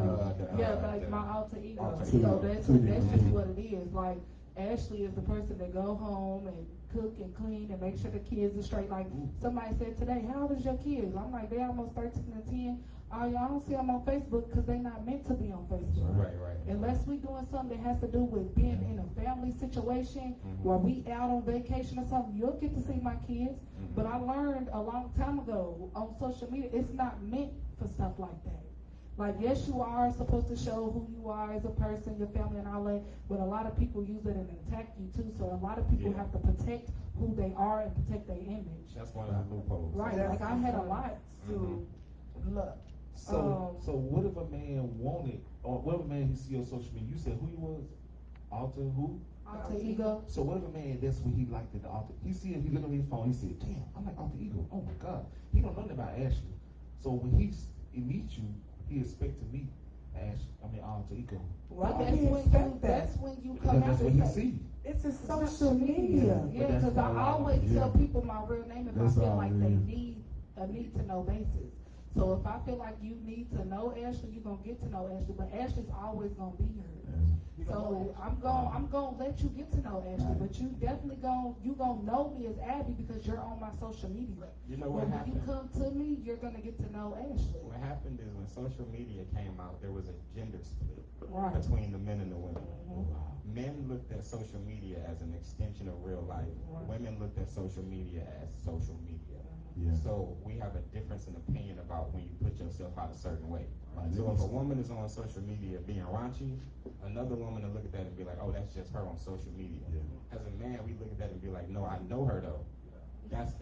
A: Like my alter ego. So that's just what it is. Like, Ashley is the person that go home and cook and clean and make sure the kids are straight. Like, somebody said today, how old is your kids? I'm like, they're almost 13 and 10. Oh, y'all don't see them on Facebook because they're not meant to be on Facebook.
B: Right.
A: Unless we doing something that has to do with being in a family situation where we out on vacation or something, you'll get to see my kids. But I learned a long time ago on social media, it's not meant for stuff like that. Like, yes, you are supposed to show who you are as a person, your family and all that, but a lot of people use it and attack you too. So a lot of people have to protect who they are and protect their image.
B: That's one of the loopholes.
A: Right, like I had a lot to look.
D: So what if a man wanted, or what if a man he see on social media? You said who he was? Alter who?
A: Alter ego.
D: So what if a man, that's what he liked at the alter? He see it, he look on his phone, he said, damn, I like alter ego. Oh my God. He don't know nothing about Ashley. So when he meets you, he expect to meet alter ego.
A: Well, that's when you come out.
D: That's what he see.
C: It's a social media.
A: Yeah, because I always tell people my real name if I feel like they need a need to know basis. So if I feel like you need to know Ashley, you're gonna get to know Ashley, but Ashley's always gonna be here. So I'm gonna let you get to know Ashley, but you definitely gonna know me as Abby because you're on my social media.
B: You know what happened?
A: When you come to me, you're gonna get to know Ashley.
B: What happened is when social media came out, there was a gender split between the men and the women. Men looked at social media as an extension of real life. Women looked at social media as social media. So we have a difference in opinion about when you put yourself out a certain way. So if a woman is on social media being raunchy, another woman will look at that and be like, oh, that's just her on social media. As a man, we look at that and be like, no, I know her though. That's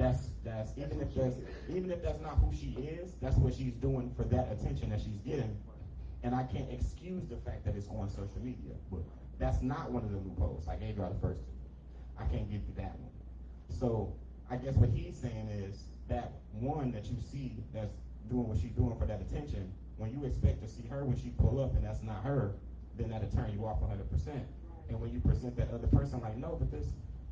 B: even if that's not who she is, that's what she's doing for that attention that she's getting. And I can't excuse the fact that it's on social media. But that's not one of the loopholes. I gave y'all the first two. I can't give you that one. So I guess what he's saying is that one that you see that's doing what she's doing for that attention, when you expect to see her when she pull up and that's not her, then that'll turn you off 100%. And when you present that other person like, no, but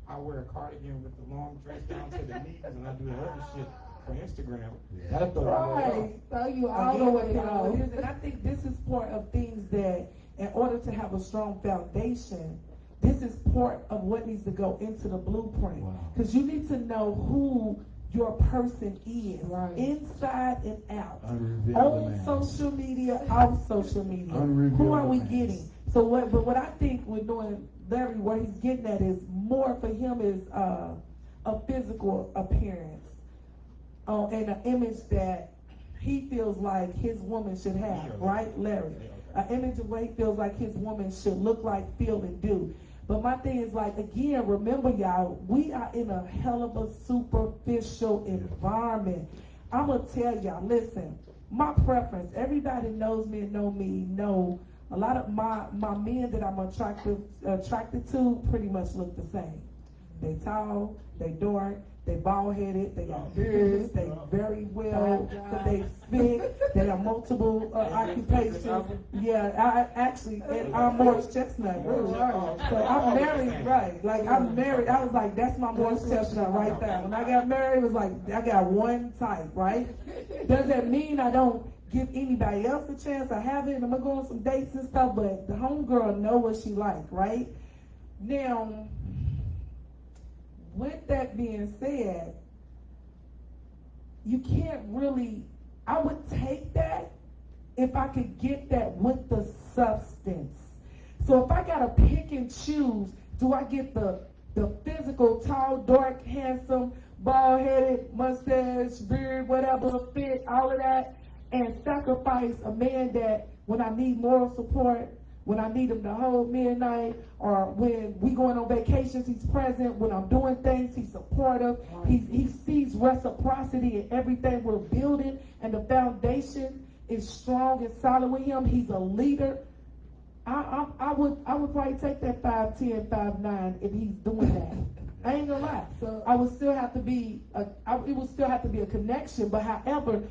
B: I wear a cardigan with the long dress down to the knees and I do the other shit for Instagram, that'll throw you off.
A: So you all the way off.
C: And I think this is part of things that, in order to have a strong foundation, this is part of what needs to go into the blueprint. Because you need to know who your person is, inside and out, on social media, off social media. Who are we getting? So what I think we're doing, Larry, where he's getting at is more for him is a physical appearance and an image that he feels like his woman should have, right, Larry? An image of what he feels like his woman should look like, feel, and do. But my thing is, like, again, remember, y'all, we are in a hell of a superficial environment. I'm going to tell y'all, listen, my preference, everybody knows me and know a lot of my men that I'm attracted to pretty much look the same. They tall, they dark, they bald-headed, they got beards, they very well, they speak, they have multiple occupations. Yeah, and I'm Morris Chestnut, really. So I'm married, right? Like, I'm married. I was like, that's my Morris Chestnut right there. When I got married, it was like, I got one type, right? Does that mean I don't give anybody else a chance? I have it, and I'm gonna go on some dates and stuff, but the homegirl know what she like, right? Now, with that being said, you can't really, I would take that if I could get that with the substance. So if I gotta pick and choose, do I get the physical, tall, dark, handsome, bald-headed, mustache, beard, whatever, fit, all of that, and sacrifice a man that when I need moral support, when I need him to hold me at night, or when we going on vacations, he's present. When I'm doing things, he's supportive. He sees reciprocity in everything we're building, and the foundation is strong and solid with him. He's a leader. I would probably take that 5'10", 5'9" if he's doing that. I ain't gonna lie. So I would still have to be it would still have to be a connection. But however,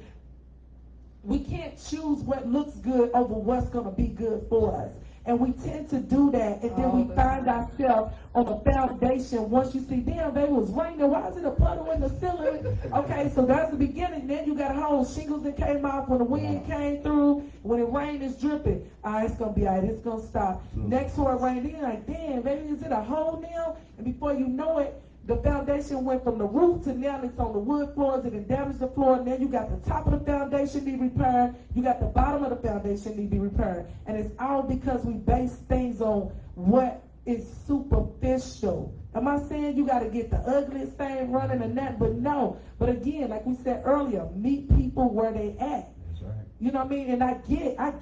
C: we can't choose what looks good over what's gonna be good for us.
A: And we tend to do that, and then we find ourselves on a foundation. Once you see, damn, baby, it was raining. Why is it a puddle in the ceiling? Okay, so that's the beginning. Then you got a whole shingles that came off when the wind came through. When it rained, it's dripping. All right, it's going to be all right. It's going to stop. Next hurricane, then you're like, damn, baby, is it a hole now? And before you know it, the foundation went from the roof to now it's on the wood floors. It can damage the floor. Now you got the top of the foundation need repaired. You got the bottom of the foundation need to be repaired. And it's all because we base things on what is superficial. Am I saying you got to get the ugliest thing running and that? But no. But again, like we said earlier, meet people where they at.
D: That's right.
A: You know what I mean? And I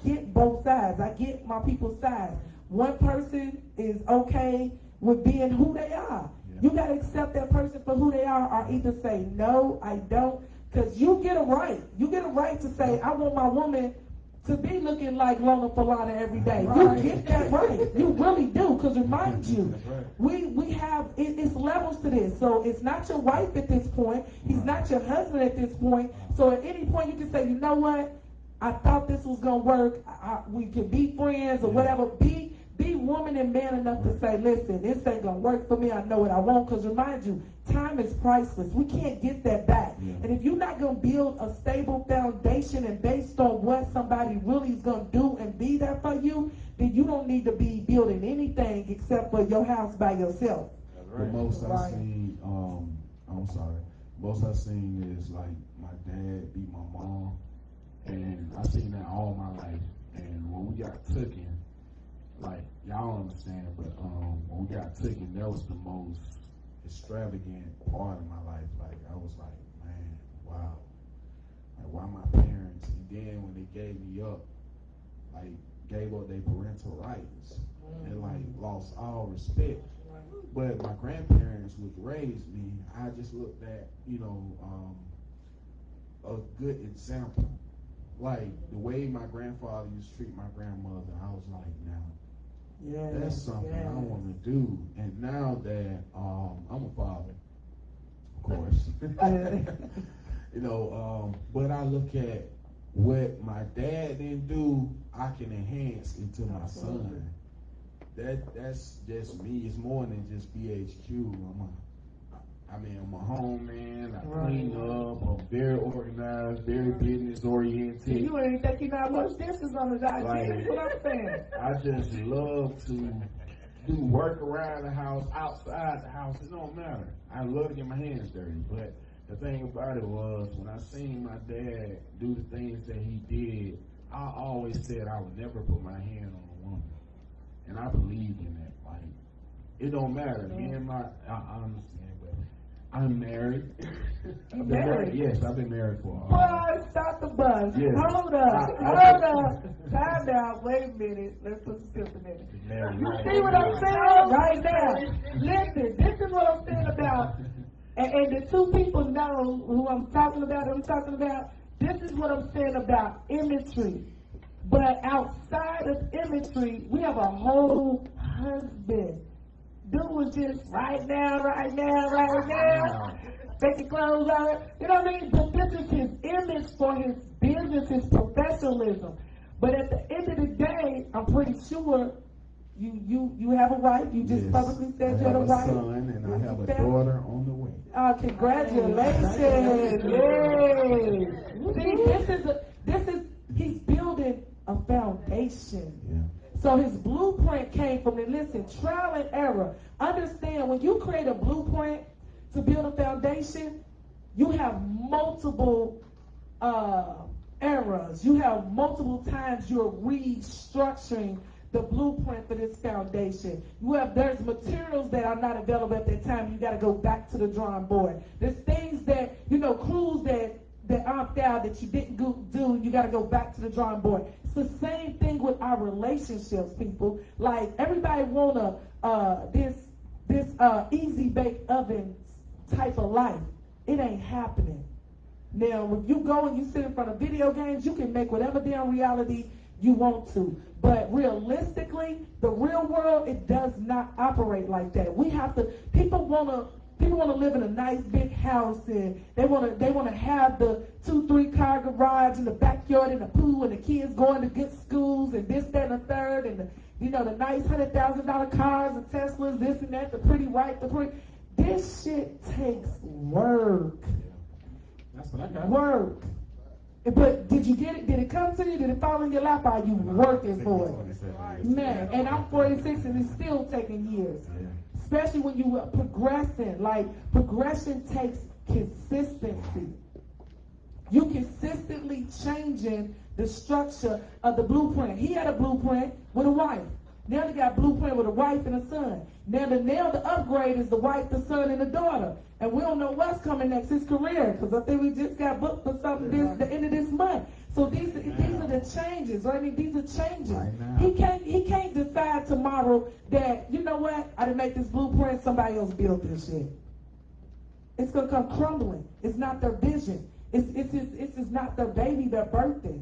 A: get both sides. I get my people's side. One person is okay with being who they are. You got to accept that person for who they are, or either say, no, I don't, because you get a right. You get a right to say, I want my woman to be looking like Lona Falana every day. Right. You get that right. You really do, because remind you, we have, it's levels to this. So it's not your wife at this point. He's not your husband at this point. So at any point you can say, you know what, I thought this was going to work. We can be friends or whatever. Be woman and man enough to say, listen, this ain't going to work for me. I know what I want. Because remind you, time is priceless. We can't get that back. Yeah. And if you're not going to build a stable foundation and based on what somebody really is going to do and be there for you, then you don't need to be building anything except for your house by yourself.
D: The most I've seen, most I've seen is like my dad beat my mom. And I've seen that all my life. And when we got taken, like, y'all don't understand, but when we got taken, that was the most extravagant part of my life. Like, I was like, man, wow. Like, why my parents, and then when they gave me up, like, gave up their parental rights, and, like, lost all respect. But my grandparents, which raised me, I just looked at, you know, a good example. Like, the way my grandfather used to treat my grandmother, I was like, now, that's something I want to do. And now that I'm a father, of course, you know, but I look at what my dad didn't do, I can enhance into my son. That's just me. It's more than just BHQ. I'm a home man. I clean up. I'm very organized, very business oriented.
A: You ain't taking out much dishes on the dog.
D: Like,
A: That's what I'm saying.
D: I just love to do work around the house, outside the house. It don't matter. I love to get my hands dirty. But the thing about it was, when I seen my dad do the things that he did, I always said I would never put my hand on a woman. And I believe in that. Like, it don't matter. Me and I understand. I'm married. I've been married? Yes, I've been married for a while.
A: Boy, stop the bus.
D: Yes.
A: Hold up. Time out. Wait a minute. Let's put some sense in it. You see what I'm saying? Right now. Listen, this is what I'm saying about, and the two people know who I'm talking about, this is what I'm saying about imagery. But outside of imagery, we have a whole husband. Dude was just right now. Take your clothes out. You know what I mean? But this is his image for his business, his professionalism. But at the end of the day, I'm pretty sure you have a wife. You just publicly said you have a wife.
D: I have a son and I have a daughter on the way.
A: Congratulations! Yay! See, he's building a foundation.
D: Yeah.
A: So his blueprint came from it. Listen, trial and error. Understand, when you create a blueprint to build a foundation, you have multiple errors. You have multiple times you're restructuring the blueprint for this foundation. There's materials that are not available at that time. You got to go back to the drawing board. There's things that, crews that aren't there that you didn't do. You got to go back to the drawing board. It's the same thing with our relationships, people. Like, everybody want this easy bake oven type of life. It ain't happening. Now, when you go and you sit in front of video games, you can make whatever damn reality you want to. But realistically, the real world, it does not operate like that. People want to live in a nice big house, and they want to have the 2-3 car garage in the backyard and the pool, and the kids going to good schools and this, that, and the third, and the you know, the nice $100,000 cars, the Teslas, this and that, the pretty wife, this shit takes work.
D: That's what I got.
A: Work. But did you get it? Did it come to you? Did it fall in your lap? Are you working for it? Man, and I'm 46 and it's still taking years. Especially when you are progressing. Like, progression takes consistency. You consistently changing the structure of the blueprint. He had a blueprint with a wife. Now they got a blueprint with a wife and a son. Now the upgrade is the wife, the son, and the daughter. And we don't know what's coming next, his career, because I think we just got booked for something the end of this month. So these are the changes, right? I mean, these are changes. Right, he can't decide tomorrow that, you know what, I didn't make this blueprint, somebody else built this shit. It's gonna come crumbling. It's not their vision. It's not their baby, their birthday.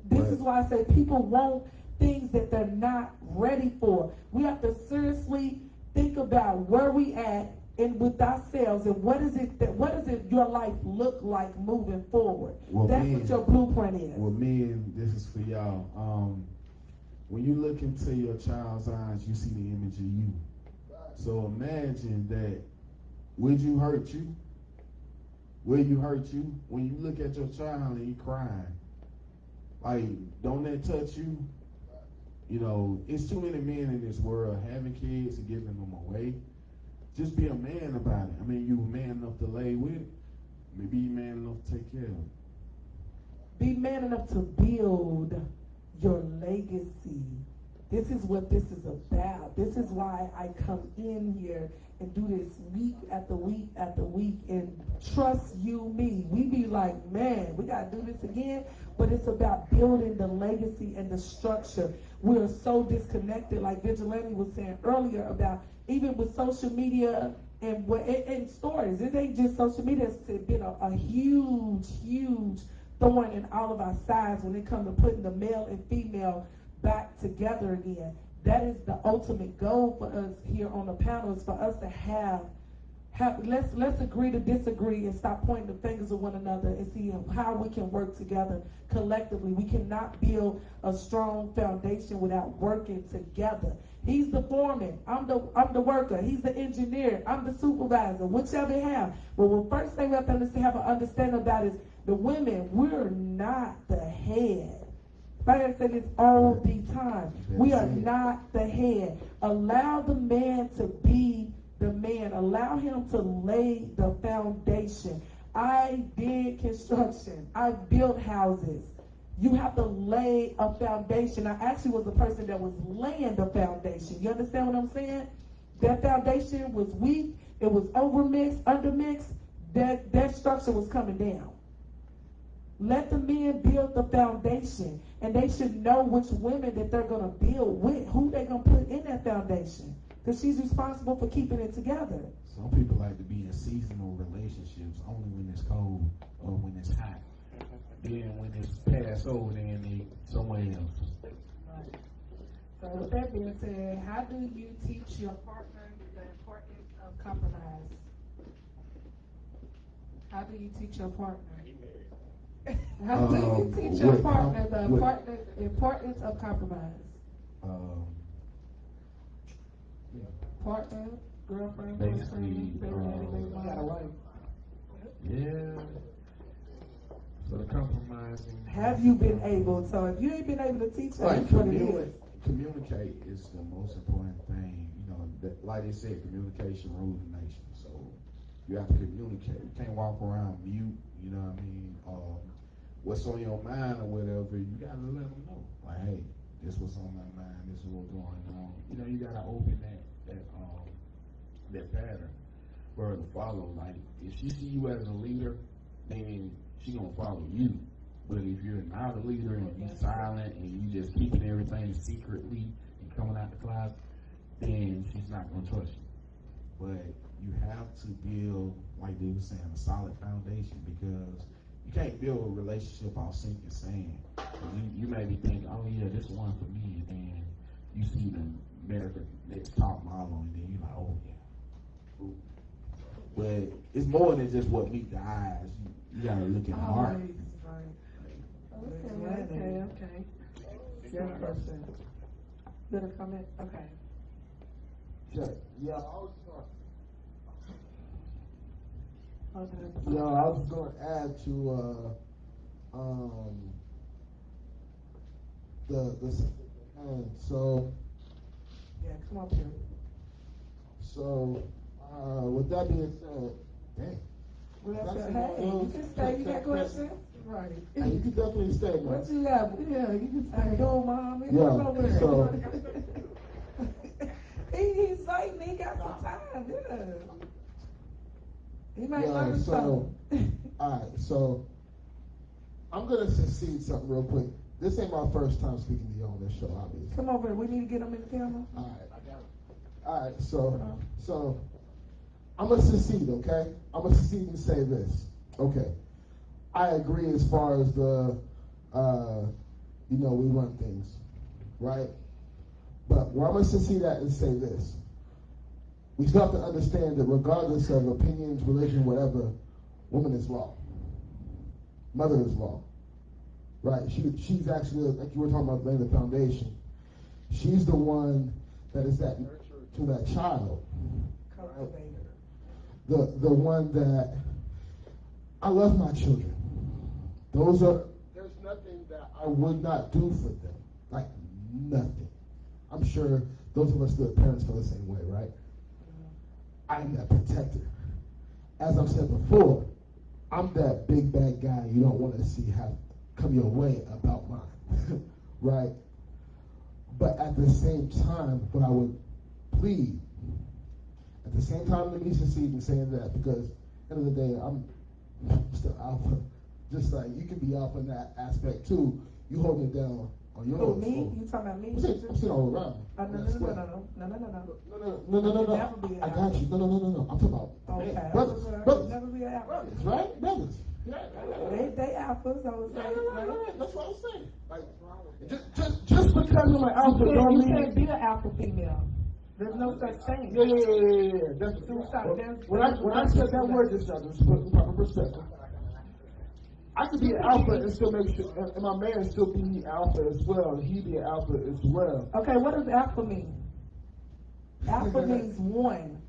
A: This is why I say people want things that they're not ready for. We have to seriously think about where we at and with ourselves and what does it your life look like moving forward. Well, that's what your blueprint is.
D: Well, men, this is for y'all. When you look into your child's eyes, you see the image of you. So imagine that. Would you hurt you? Will you hurt you? When you look at your child and you crying, like, don't that touch you? You know, it's too many men in this world having kids and giving them away. Just be a man about it. I mean, you a man enough to lay with it. Maybe you man enough to take care of it.
A: Be man enough to build your legacy. This is what this is about. This is why I come in here and do this week after week after week, and trust you me. We be like, man, we got to do this again, but it's about building the legacy and the structure. We are so disconnected, like Vigilante was saying earlier, about even with social media and stories. It ain't just social media. It's been a huge, huge thorn in all of our sides when it comes to putting the male and female back together again. That is the ultimate goal for us here on the panel, is for us to have let's agree to disagree and stop pointing the fingers at one another and see how we can work together collectively. We cannot build a strong foundation without working together. He's the foreman. I'm the worker. He's the engineer. I'm the supervisor. Whichever you have. Well, the first thing we have to have an understanding about is the women. We're not the head. I say this all the time. We are not the head. Allow the man to be the man. Allow him to lay the foundation. I did construction. I built houses. You have to lay a foundation. I actually was the person that was laying the foundation. You understand what I'm saying? That foundation was weak. It was overmixed, undermixed. That structure was coming down. Let the men build the foundation, and they should know which women that they're going to build with, who they're going to put in that foundation, because she's responsible for keeping it together.
D: Some people like to be in seasonal relationships only when it's cold or when it's hot. Then when it's past over, then they somewhere else.
A: Right. So with that being said, how do you teach your partner the importance of compromise? How do you teach your partner? How do you teach your partner the importance of compromise? Partner, girlfriend, boyfriend, baby daddy, baby mama. Got a wife.
D: Yeah. So the compromising.
A: Have you been able? So if you ain't been able to teach her, that's what it is.
D: Communicate is the most important thing. You know, like they said, communication rules the nation. So you have to communicate. You can't walk around mute. You know what I mean? What's on your mind or whatever, you gotta let them know. Like, hey, this was on my mind. This is what's going on. You know, you gotta open that pattern for her to follow. Like, if she see you as a leader, then she gonna follow you. But if you're not a leader and you're silent and you just keeping everything secretly and coming out the closet, then she's not gonna trust you. But you have to build, like they were saying, a solid foundation, because you can't build a relationship off sinking sand. You may be thinking, oh yeah, this one for me, and then you see the American Next Top Model, and then you're like, oh yeah. Ooh. But it's more than just what meets the eyes. You gotta look in the heart.
A: Okay. Your question. Did it come in? Okay.
D: Check. Yeah, I was
A: Okay.
D: going to add to the and so
A: Yeah, come up here.
D: so with that being said, dang.
A: Well, hey, you can stay. You got questions? Right.
D: Hey, you can definitely stay, man.
A: What you got? Yeah, you can stay. Go, Mom.
D: Yeah,
A: Over there.
D: so-
A: He's like, he got some time. Yeah. He might learn
D: so
A: something.
D: all right, so I'm gonna succeed something real quick. This ain't my first time speaking to you on this show, obviously.
A: Come over. We need to get him in the camera.
D: All right, so I'm gonna succeed, okay? I'm gonna succeed and say this, okay? I agree as far as the, we run things, right? But where I'm gonna succeed at is say this: we still have to understand that regardless of opinions, religion, whatever, woman is law. Mother is law, right? She's actually, like you were talking about, laying the foundation. She's the one that is that nurture to that child.
A: Cultivator.
D: The one that I love my children. There's nothing that I would not do for them. Like nothing. I'm sure those of us that are parents feel the same way, right? I'm that protector. As I've said before, I'm that big bad guy you don't want to see have come your way about mine. Right? But at the same time, what I would plead, at the same time, let me succeed in saying that, because at the end of the day, I'm still alpha. Just like you can be alpha in that aspect too. You hold it down on yours.
A: Who, me? You talking about me?
D: I'm saying all around.
A: No.
D: No. I got you. No. I'm talking about
A: Okay.
D: brothers.
A: Never be an alpha.
D: Brothers, right? Brothers. Yeah.
A: They alphas, I would say.
D: Right. That's what I'm saying. Like, just because I'm an alpha don't
A: You
D: mean
A: can't be an alpha female. There's no such thing.
D: Yeah. That's when I said that word just now, just put in proper perspective. I could be an alpha and still make sure, and my man still be alpha as well, and he be an alpha as well.
A: Okay, what does alpha mean? Alpha means one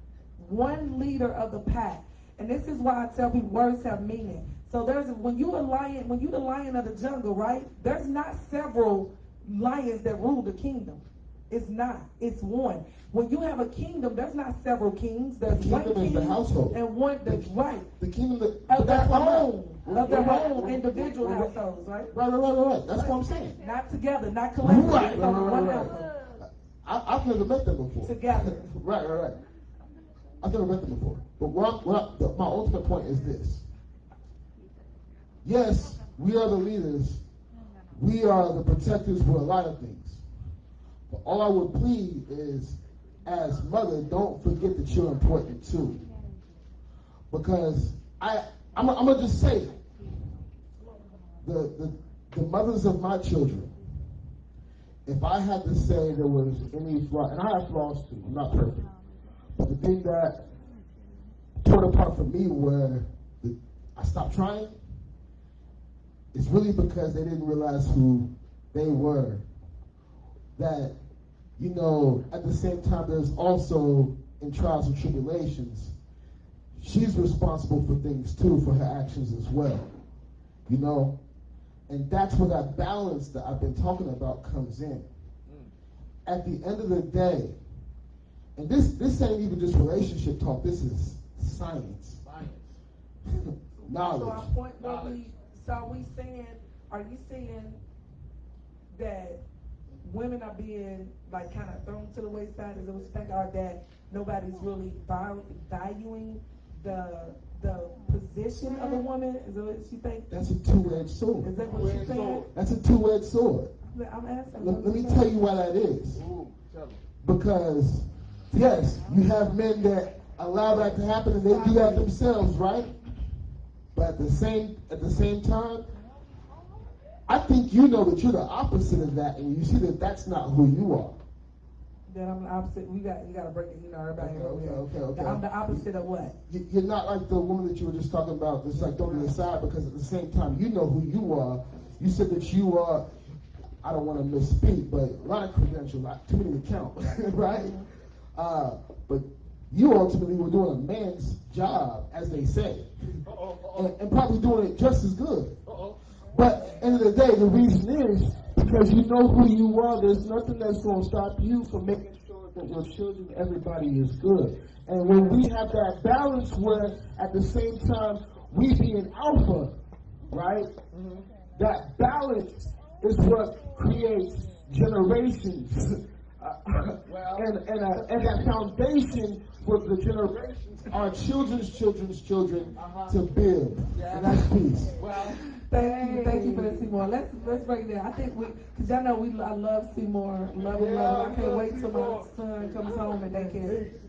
A: leader of the pack, and this is why I tell people words have meaning. So when you the lion of the jungle, right? There's not several lions that rule the kingdom. It's not. It's one. When you have a kingdom, there's not several kings. There's one king
D: is the household.
A: and one that's right.
D: The kingdom
A: Of their own individual households, right?
D: Right. That's what I'm saying.
A: Not together, not collectively.
D: Right.
A: One household.
D: I've never met them before.
A: Together.
D: Right. I've never met them before. But my ultimate point is this. Yes, we are the leaders. We are the protectors for a lot of things. But all I would plead is, as mother, don't forget that you're important too. Because I'm gonna just say, the mothers of my children, if I had to say there was any flaw, and I have flaws too, I'm not perfect, but the thing that tore it apart for me where I stopped trying, it's really because they didn't realize who they were. That, at the same time, there's also, in trials and tribulations, she's responsible for things too, for her actions as well. And that's where that balance that I've been talking about comes in. At the end of the day, and this ain't even just relationship talk, this is science. Knowledge.
A: So our point, are you saying that women are being like kind of thrown to the wayside as a respect, or that nobody's really valuing the position of a woman? Is that what you think?
D: That's a two-edged sword.
A: Is that what you think?
D: That's a two-edged sword.
A: I'm asking.
D: Let me tell you why that is. Because, yes, you have men that allow that to happen and they do that themselves, right? But at the same time, I think you know that you're the opposite of that, and you see that that's not who you are.
A: Then I'm the opposite. You got to break it. Everybody.
D: Okay.
A: I'm the opposite of what?
D: You're not like the woman that you were just talking about. That's like throwing it aside, because at the same time, you know who you are. You said that you are. I don't want to misspeak, but a lot of credentials, too many to count, right? But you ultimately were doing a man's job, as they say, and probably doing it just as good. But at the end of the day, the reason is because you know who you are. There's nothing that's going to stop you from making sure that your children, everybody is good. And when we have that balance where at the same time we being alpha, right? That balance is what creates generations. And that foundation for the generations, our children's children to build. And that's peace.
A: Well, thank you for that, Seymour. Let's break it down. I think because y'all know I love Seymour, love him. I can't wait till my son comes home and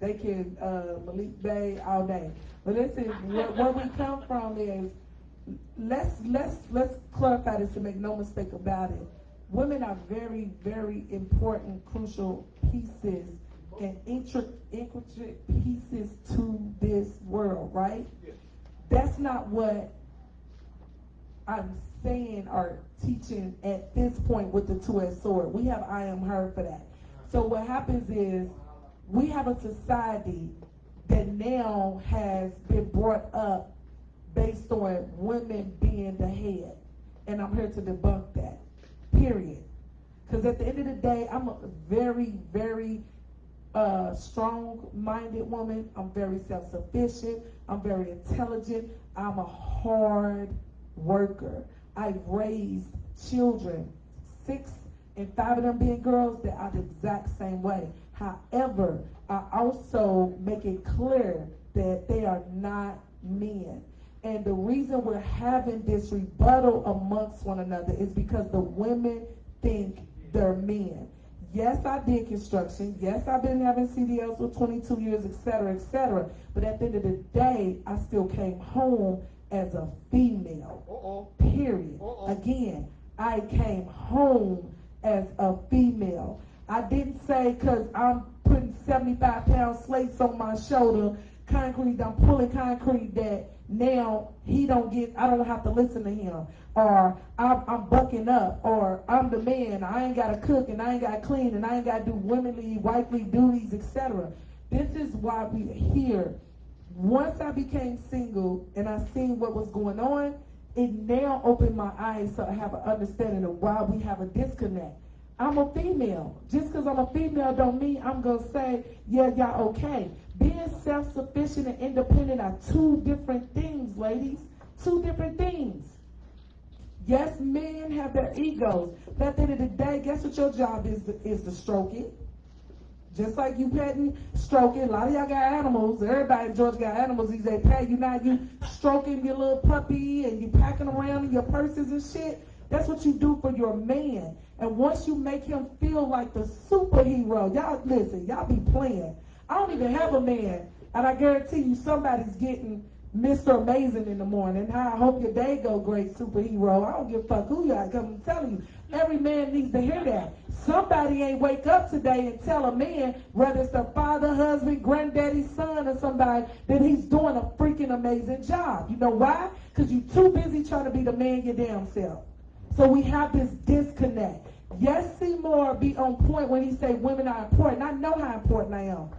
A: they can Malik Bay all day. But listen, where we come from is let's clarify this to make no mistake about it. Women are very, very important, crucial pieces and intricate pieces to this world, right? That's not what I'm saying or teaching at this point with the two-edged sword. We have I am her for that. So what happens is we have a society that now has been brought up based on women being the head. And I'm here to debunk that, period. Because at the end of the day, I'm a very, very strong-minded woman. I'm very self-sufficient. I'm very intelligent. I'm a hard worker. I've raised children, 6 and 5 of them being girls, that are the exact same way. However, I also make it clear that they are not men. And the reason we're having this rebuttal amongst one another is because the women think they're men. Yes, I did construction. Yes, I've been having CDLs for 22 years, et cetera, et cetera. But at the end of the day, I still came home as a female. Period. Again, I came home as a female. I didn't say because I'm putting 75-pound slates on my shoulder, concrete, I'm pulling concrete, that now I don't have to listen to him, or I'm bucking up, or I'm the man, I ain't got to cook, and I ain't got to clean, and I ain't got to do womanly, wifely duties, etc. This is why we're here. Once I became single and I seen what was going on, it now opened my eyes so I have an understanding of why we have a disconnect. I'm a female. Just because I'm a female don't mean I'm going to say, yeah, y'all okay. Being self-sufficient and independent are two different things, ladies. Two different things. Yes, men have their egos. But at the end of the day, guess what your job is to stroke it. Just like you petting, stroking. A lot of y'all got animals. Everybody in Georgia got animals these days. Pat, you stroking your little puppy and you packing around in your purses and shit. That's what you do for your man. And once you make him feel like the superhero, y'all listen, y'all be playing. I don't even have a man, and I guarantee you somebody's getting Mr. Amazing in the morning. I hope your day go great, superhero. I don't give a fuck who you are. I'm telling you, every man needs to hear that. Somebody ain't wake up today and tell a man, whether it's their father, husband, granddaddy, son, or somebody, that he's doing a freaking amazing job. You know why? Because you're too busy trying to be the man your damn self. So we have this disconnect. Yes, Seymour be on point when he say women are important. I know how important I am.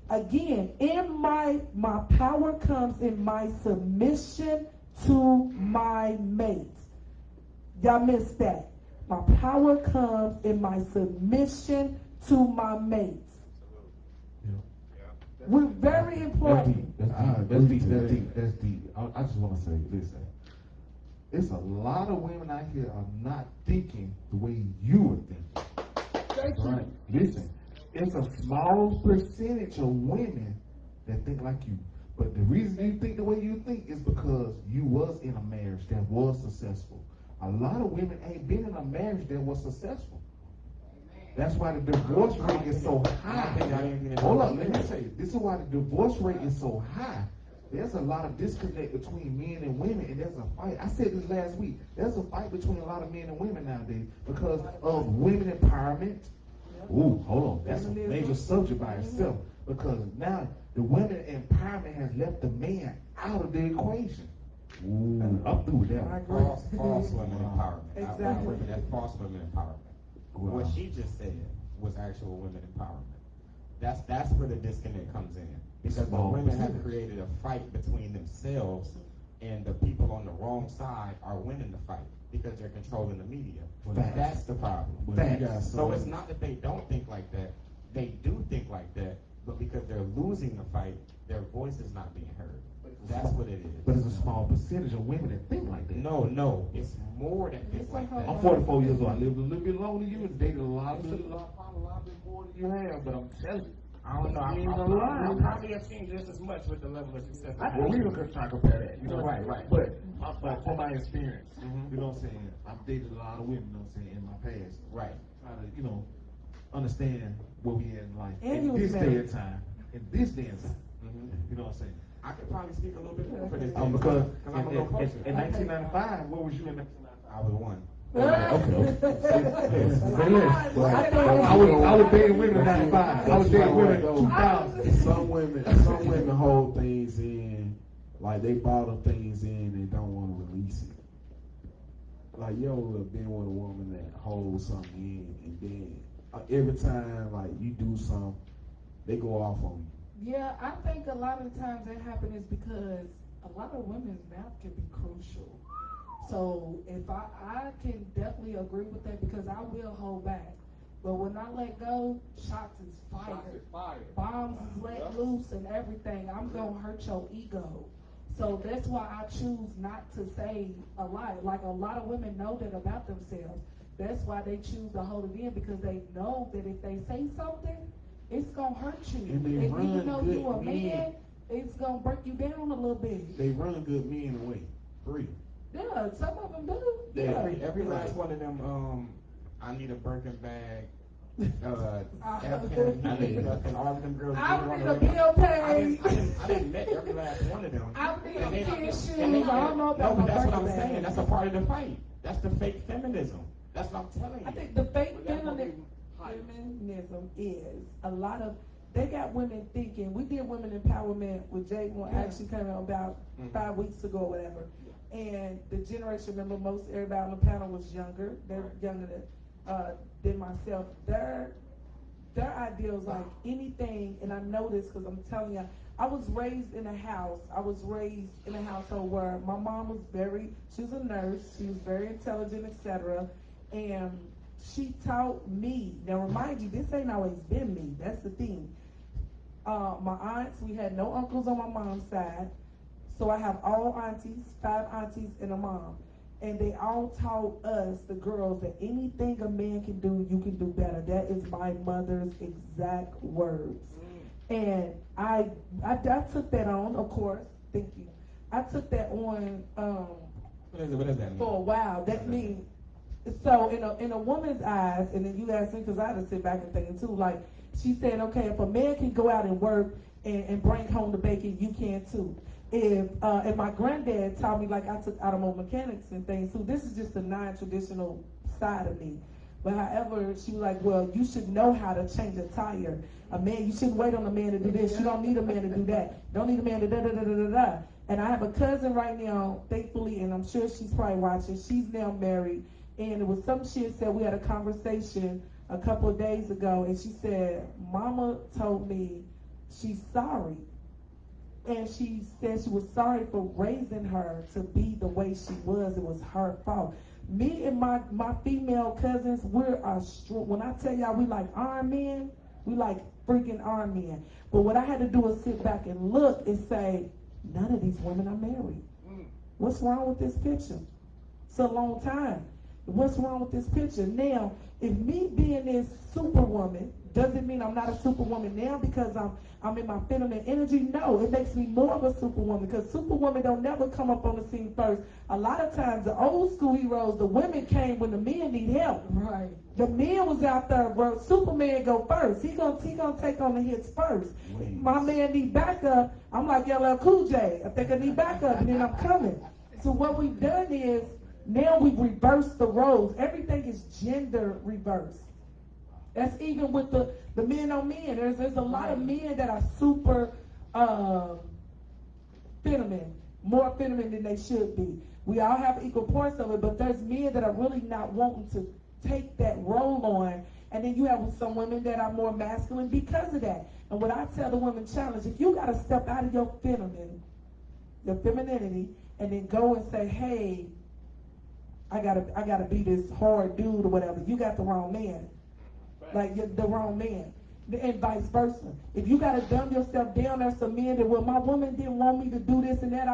A: Again, in my power comes in my submission to my mates. Y'all missed that. My power comes in my submission to my mates. We're very important.
F: That's deep. I just want to say, listen. It's a lot of women out here are not thinking the way you are thinking. Right? Listen, it's a small percentage of women that think like you. But the reason you think the way you think is because you was in a marriage that was successful. A lot of women ain't been in a marriage that was successful. That's why the divorce rate is so high. Hold on, let me say it. This is why the divorce rate is so high. There's a lot of disconnect between men and women, and there's a fight. I said this last week. There's a fight between a lot of men and women nowadays because of women empowerment. Ooh, hold on. That's a major subject by itself because now the women empowerment has left the man out of the equation. Ooh, I'm through with that.
B: False women empowerment.
A: Exactly.
B: That's false women empowerment. What she just said was actual women empowerment. That's where the disconnect comes in. Because the women have created a fight between themselves, and the people on the wrong side are winning the fight because they're controlling the media. That's the problem. So it's not that they don't think like that. They do think like that, but because they're losing the fight, their voice is not being heard. That's what it is.
F: But it's a small percentage of women that think like that.
B: No, it's more that think like that.
F: I'm 44 years old. I lived a little bit longer than you and dated a lot bit more than you have, but I'm telling you.
B: I don't know. I probably have seen just as much with the level of success.
F: Well, we don't try to compare that. You know,
B: right.
F: But from my experience, you know what I'm saying? I've dated a lot of women, you know what I'm saying, in my past.
B: Right.
F: Try to, you know, understand where we are in life.
A: And
F: in this day and time. In this day and time. You know what I'm saying?
B: I could probably speak a little bit more for this.
F: Because
B: I'm a little closer.
F: in 1995, where was you in 1995?
B: I was one.
F: Okay. I was dating women in 95. I was dating women in 2000.
D: Some women hold things in, like they bottle things in, they don't want to release it. Like you ever been with a woman that holds something in, and then every time like you do something, they go off on you.
A: Yeah, I think a lot of the times that happens is because a lot of women's mouth can be crucial. So if I can definitely agree with that because I will hold back. But when I let go, shots is fired. Bombs is let loose and everything. I'm going to hurt your ego. So that's why I choose not to say a lot. Like a lot of women know that about themselves. That's why they choose to hold it in because they know that if they say something, it's going to hurt you.
D: And they run
A: even though
D: good
A: you're a man,
D: men.
A: it's going to break you down a little bit.
D: They run good men away. For real.
A: Yeah, some of them do. Yeah.
B: Every last one of them, I need a Birkin bag. And all of them girls.
A: I need a bill paid.
B: I didn't met every last one of them.
A: I need tissues. I
B: don't
A: know
B: no, but that's what I'm
A: bag.
B: saying. That's a part of the fight. That's the fake feminism. That's what I'm telling you.
A: I think the fake feminism is a lot of. They got women thinking. We did women empowerment with Jay Moore. Actually, came out about 5 weeks ago or whatever. And the generation, remember, most everybody on the panel was younger. They're younger than myself. Their ideals like anything, and I know this because I'm telling you, I was raised in a household where my mom was she was a nurse, she was very intelligent, etc. And she taught me, now remind you, this ain't always been me, that's the thing. My aunts, we had no uncles on my mom's side. So I have all aunties, 5 aunties and a mom. And they all taught us, the girls, that anything a man can do, you can do better. That is my mother's exact words. And I took that on, of course. Thank you. I took that on
B: What does that mean?
A: For a while. That means, so in a woman's eyes, and then you ask me, because I had to sit back and think too, like, she said, okay, if a man can go out and work and bring home the bacon, you can too. And my granddad taught me, like I took automobile mechanics and things too. This is just a non-traditional side of me. But however, she was like, well, you should know how to change a tire. A man, you shouldn't wait on a man to do this. You don't need a man to do that. Don't need a man to da-da-da-da-da-da. And I have a cousin right now, thankfully, and I'm sure she's probably watching. She's now married. And it was something she had said. We had a conversation a couple of days ago. And she said, Mama told me she's sorry. And she said she was sorry for raising her to be the way she was. It was her fault. Me and my female cousins, when I tell y'all we like Iron Men, we like freaking Iron Men. But what I had to do is sit back and look and say, none of these women are married. What's wrong with this picture? It's a long time. What's wrong with this picture? Now, if me being this superwoman doesn't mean I'm not a superwoman now because I'm in my feminine energy. No, it makes me more of a superwoman because superwoman don't never come up on the scene first. A lot of times the old school heroes, the women came when the men need help. Right. The men was out there where Superman go first. He gonna take on the hits first. My man need backup. I'm like LL Cool J. I think I need backup and then I'm coming. So what we've done is now we've reversed the roles. Everything is gender reversed. That's even with the men on men. There's a lot of men that are super feminine, more feminine than they should be. We all have equal parts of it, but there's men that are really not wanting to take that role on, and then you have some women that are more masculine because of that. And what I tell the women challenge, if you got to step out of your femininity, and then go and say, hey, I gotta be this hard dude or whatever, you got the wrong man. Like, you're the wrong man. And vice versa. If you gotta dumb yourself down, there's some men that, well, my woman didn't want me to do this and that,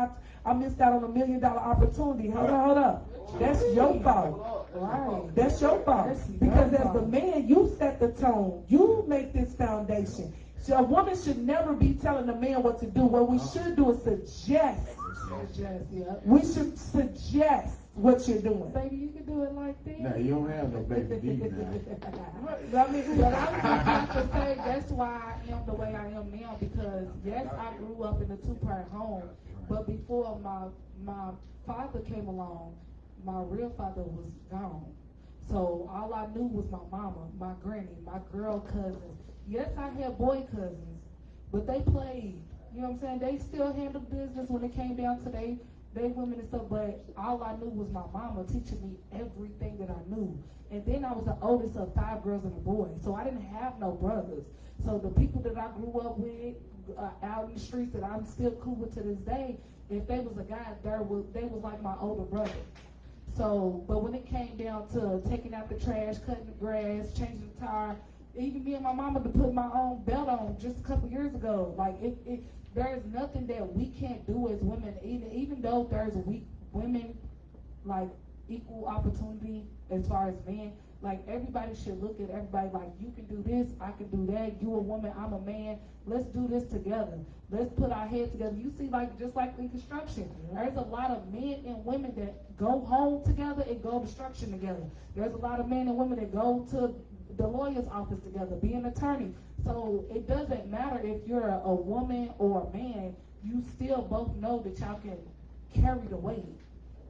A: I missed out on $1 million opportunity. Hold up. That's your fault. Right. That's your fault. Because as the man, you set the tone. You make this foundation. So a woman should never be telling a man what to do. What we should do is suggest. We should suggest what you're doing.
C: Baby, you can do it like this.
D: No, you don't have no baby D now.
C: But I was just about to say, that's why I am the way I am now, because yes, I grew up in a two-parent home, but before my father came along, my real father was gone. So all I knew was my mama, my granny, my girl cousins. Yes, I had boy cousins, but they played. You know what I'm saying? They still handled business when it came down to they women and stuff, but all I knew was my mama teaching me everything that I knew. And then I was the oldest of 5 girls and a boy, so I didn't have no brothers. So the people that I grew up with out in the streets that I'm still cool with to this day, if they was a guy, they was like my older brother. So, but when it came down to taking out the trash, cutting the grass, changing the tire, even me and my mama to put my own belt on just a couple years ago, like there's nothing that we can't do as women, even though there's weak women, like equal opportunity as far as men. Like, everybody should look at everybody like, you can do this, I can do that, you a woman, I'm a man, let's do this together. Let's put our heads together. You see, like, just like in construction, there's a lot of men and women that go home together and go to construction together. There's a lot of men and women that go to the lawyer's office together, be an attorney. So it doesn't matter if you're a woman or a man, you still both know that y'all can carry the weight.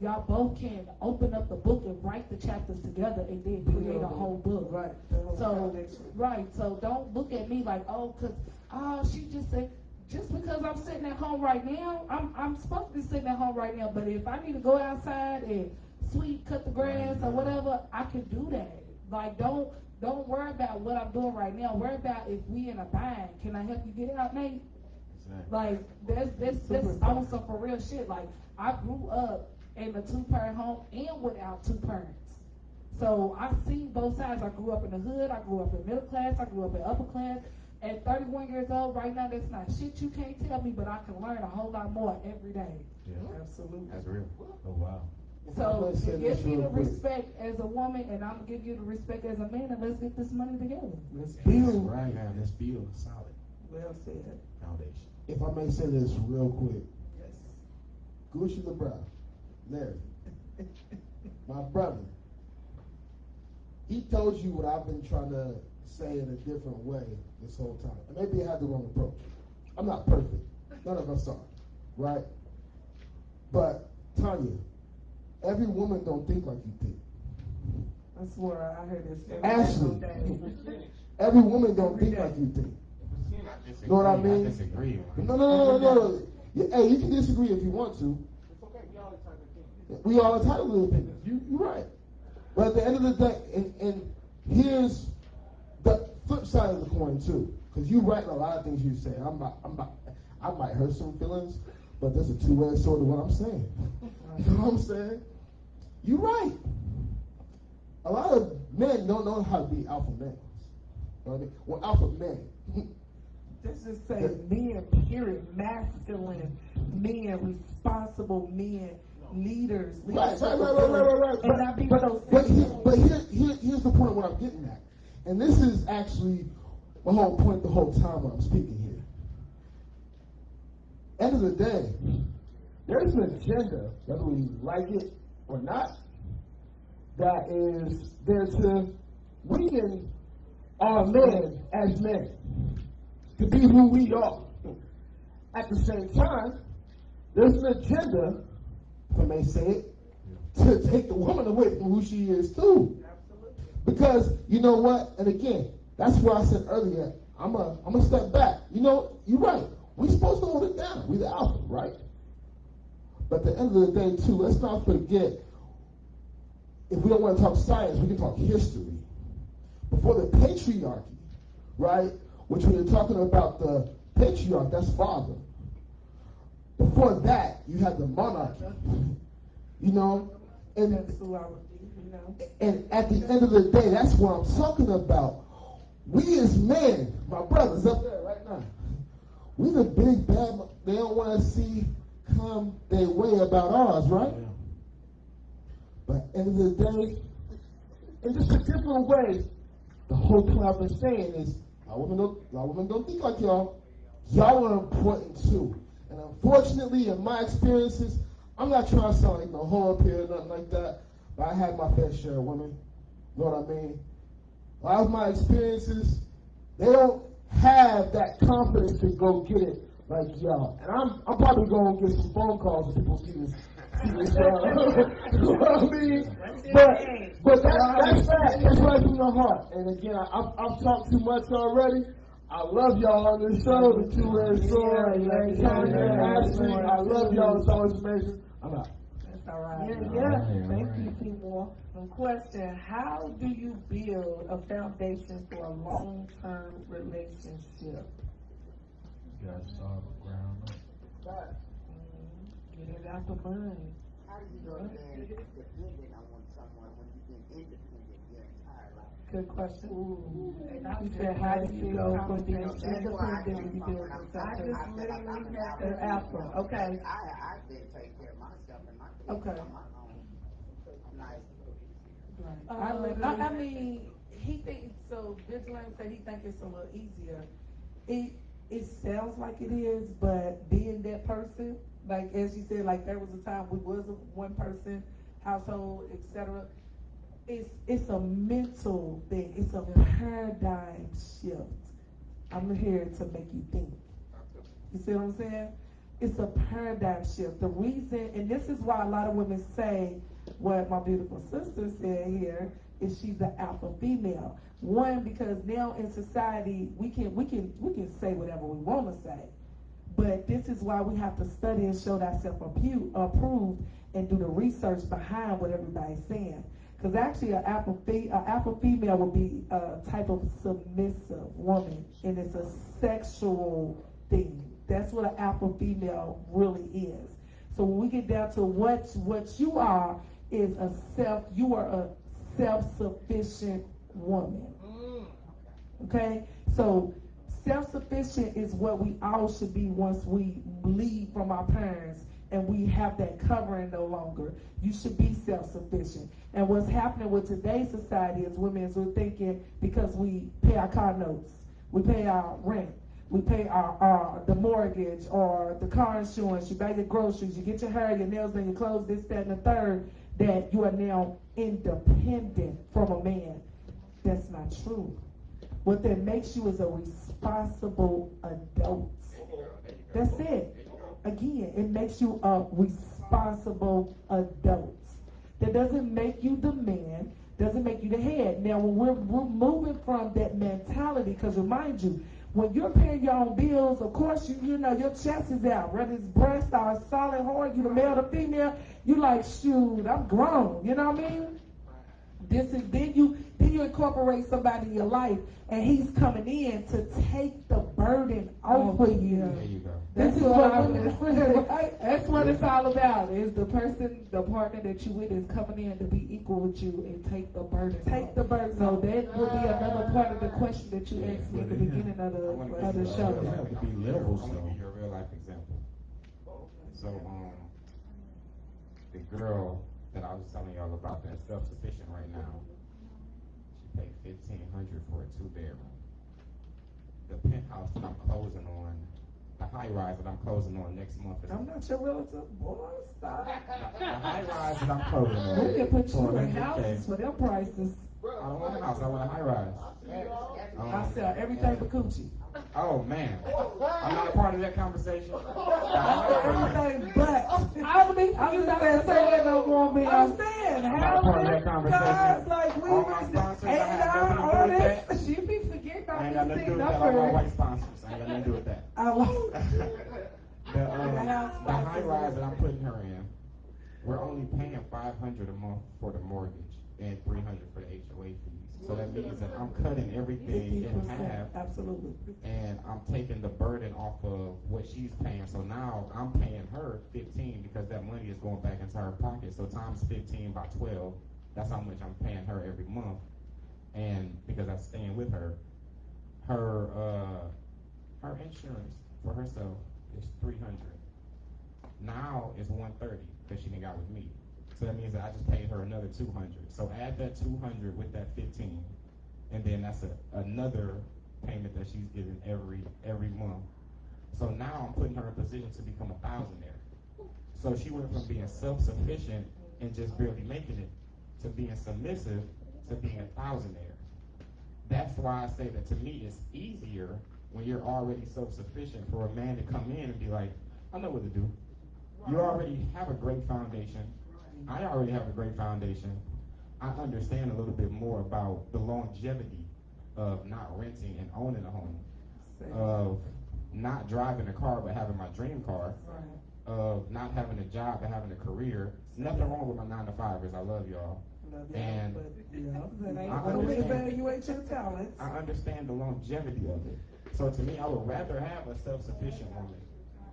C: Y'all both can open up the book and write the chapters together and then create a whole book.
A: Right.
C: So don't look at me like, she just said, just because I'm sitting at home right now, I'm supposed to be sitting at home right now, but if I need to go outside and sweep, cut the grass or whatever, I can do that. Like, don't worry about what I'm doing right now. Worry about if we in a bind. Can I help you get out, Nate? Exactly. Like, that's on some for real shit. Like, I grew up in a two-parent home and without two parents. So I've seen both sides. I grew up in the hood. I grew up in middle class. I grew up in upper class. At 31 years old, right now, that's not shit you can't tell me, but I can learn a whole lot more every day.
F: Yeah, absolutely.
B: That's real.
F: Oh, wow.
C: So give me the respect as a woman, and I'm gonna give you the respect as a man, and let's get this money together.
A: Let's build.
B: Right now, let's build a solid
A: Well said.
B: foundation.
D: If I may say this real quick.
A: Yes.
D: Gucci LeBron, Larry, my brother, he told you what I've been trying to say in a different way this whole time. And maybe I had the wrong approach. I'm not perfect. None of us are, right? But, Tanya, every woman don't think like you think.
A: I swear I heard this.
D: Ashley, every woman don't think like you think. You know what I mean?
B: I disagree.
D: No. Hey, you can disagree if you want to.
B: It's okay.
D: We all entitled to opinions. You're right. But at the end of the day, and here's the flip side of the coin too, because you right in a lot of things you say. I might hurt some feelings, but there's a two-edged sword to what I'm saying. You know what I'm saying? You're right. A lot of men don't know how to be alpha males. You know what I mean? Well, alpha men.
A: Let's just say men, period, masculine men, responsible men, leaders.
D: Right.
A: And not be so simple.
D: But here's the point what I'm getting at. And this is actually my whole point the whole time when I'm speaking here. End of the day, there's an agenda, whether we like it or not, that is there to weaken our men as men, to be who we are. At the same time, there's an agenda, if I may say it, to take the woman away from who she is too.
A: Absolutely.
D: Because you know what? And again, that's why I said earlier, I'm a step back. You know, you're right. We're supposed to hold it down. We're the alpha, right? But at the end of the day, too, let's not forget, if we don't want to talk science, we can talk history. Before the patriarchy, right, which we were talking about the patriarch, that's father. Before that, you had the monarchy, you know, and at the end of the day, that's what I'm talking about. We as men, my brothers up there right now, we the big bad, they don't want to see come their way about ours, right? Yeah. But at the end of the day, in just a different way, the whole point I've been saying is, our women don't think like y'all. Y'all are important too. And unfortunately, in my experiences, I'm not trying to sound like no hoe up here or nothing like that, but I had my fair share of women. You know what I mean? A lot of my experiences, they don't have that confidence to go get it like y'all. And I'm probably going to get some phone calls if people see this. You know what I mean? But that's fact. That's right from the heart. And again, I've talked too much already. I love y'all on this show, the two-way story, La'Tanya, Ashley. I love y'all. It's always amazing. I'm out.
A: That's all right. Yeah. Thank you, Timor. Question: how do you build a foundation for a long-term relationship?
F: You gotta start from the ground up.
A: Get it out the mud.
C: How do you go there dependent on someone when you've been independent your entire life?
A: Good question. You said, how do you go from being independent when you build a foundation?
C: I just literally had
A: the alpha. Okay.
C: I've been taking care of myself and my kids on my own. Nice.
A: I mean, he thinks so. Vigilante said he thinks it's a little easier. It sounds like it is, but being that person, like as you said, like there was a time we was a one person household, etc. It's a mental thing. It's a paradigm shift. I'm here to make you think. You see what I'm saying? It's a paradigm shift. The reason, and this is why a lot of women say what my beautiful sister said here, is she's an alpha female. One, because now in society we can say whatever we want to say, but this is why we have to study and show ourselves approved and do the research behind what everybody's saying. Because actually, an alpha female would be a type of submissive woman, and it's a sexual thing. That's what an alpha female really is. So when we get down to what you are is you are a self-sufficient woman. Okay? So self-sufficient is what we all should be once we leave from our parents and we have that covering no longer. You should be self-sufficient. And what's happening with today's society is women are thinking because we pay our car notes, we pay our rent, we pay our the mortgage or the car insurance, you buy your groceries, you get your hair, your nails done, your clothes, this, that, and the third, that you are now independent from a man. That's not true. What that makes you is a responsible adult. That's it. Again, it makes you a responsible adult. That doesn't make you the man, doesn't make you the head. Now, when we're moving from that mentality, because remind you, when you're paying your own bills, of course, you know, your chest is out. Whether it's breast or a solid hard, you the male or female, you like, shoot, I'm grown. You know what I mean? Then you incorporate somebody in your life, and he's coming in to take the burden off of you.
B: There you go.
A: That's what it's all about. Is the partner that you with is coming in to be equal with you and take the burden. Take the burden. So that will be another part of the question that you asked me at the beginning of the show.
F: There have to be levels,
B: I want to
F: though.
B: give you a real life example. So, the girl that I was telling y'all about that's self-sufficient right now, she paid $1,500 for a 2-bedroom. The penthouse that I'm closing on, the high-rise that I'm closing on next month is...
A: I'm not your relative, boy. Stop.
B: The high-rise that I'm closing on...
A: We can put you
B: for
A: in
B: 100K.
A: houses for them prices.
B: I don't want a house, I want a high-rise.
A: I sell everything but coochie.
B: Oh, man. I'm not a part of that conversation.
A: Everything but. I'm not going to say that no more, man. I'm saying,
B: I'm not a part of that conversation.
A: Like we
B: All my sponsors, I have nothing to do with that.
A: She be forgetting
B: I ain't
A: about
B: got nothing
A: these
B: to do
A: things.
B: with that. All my white sponsors. I ain't got nothing to do with that. The high rise that I'm putting her in, we're only paying $500 a month for the mortgage. and $300 for the HOA fees. So that means that I'm cutting everything in half.
A: Absolutely.
B: And I'm taking the burden off of what she's paying. So now I'm paying her 15 because that money is going back into her pocket. So times 15 by 12, that's how much I'm paying her every month. And because I'm staying with her, her insurance for herself is $300. Now it's $130 because she didn't got with me. So that means that I just paid her another $200. So add that $200 with that 15, and then that's another payment that she's getting every month. So now I'm putting her in a position to become a thousandaire. So she went from being self-sufficient and just barely making it to being submissive to being a thousandaire. That's why I say that to me it's easier when you're already self-sufficient for a man to come in and be like, I know what to do. You already have a great foundation. I already have a great foundation. I understand a little bit more about the longevity of not renting and owning a home, of not driving a car but having my dream car, of not having a job but having a career. Nothing wrong with my 9-to-5ers. I love y'all. And I understand the longevity of it. So to me, I would rather have a self-sufficient woman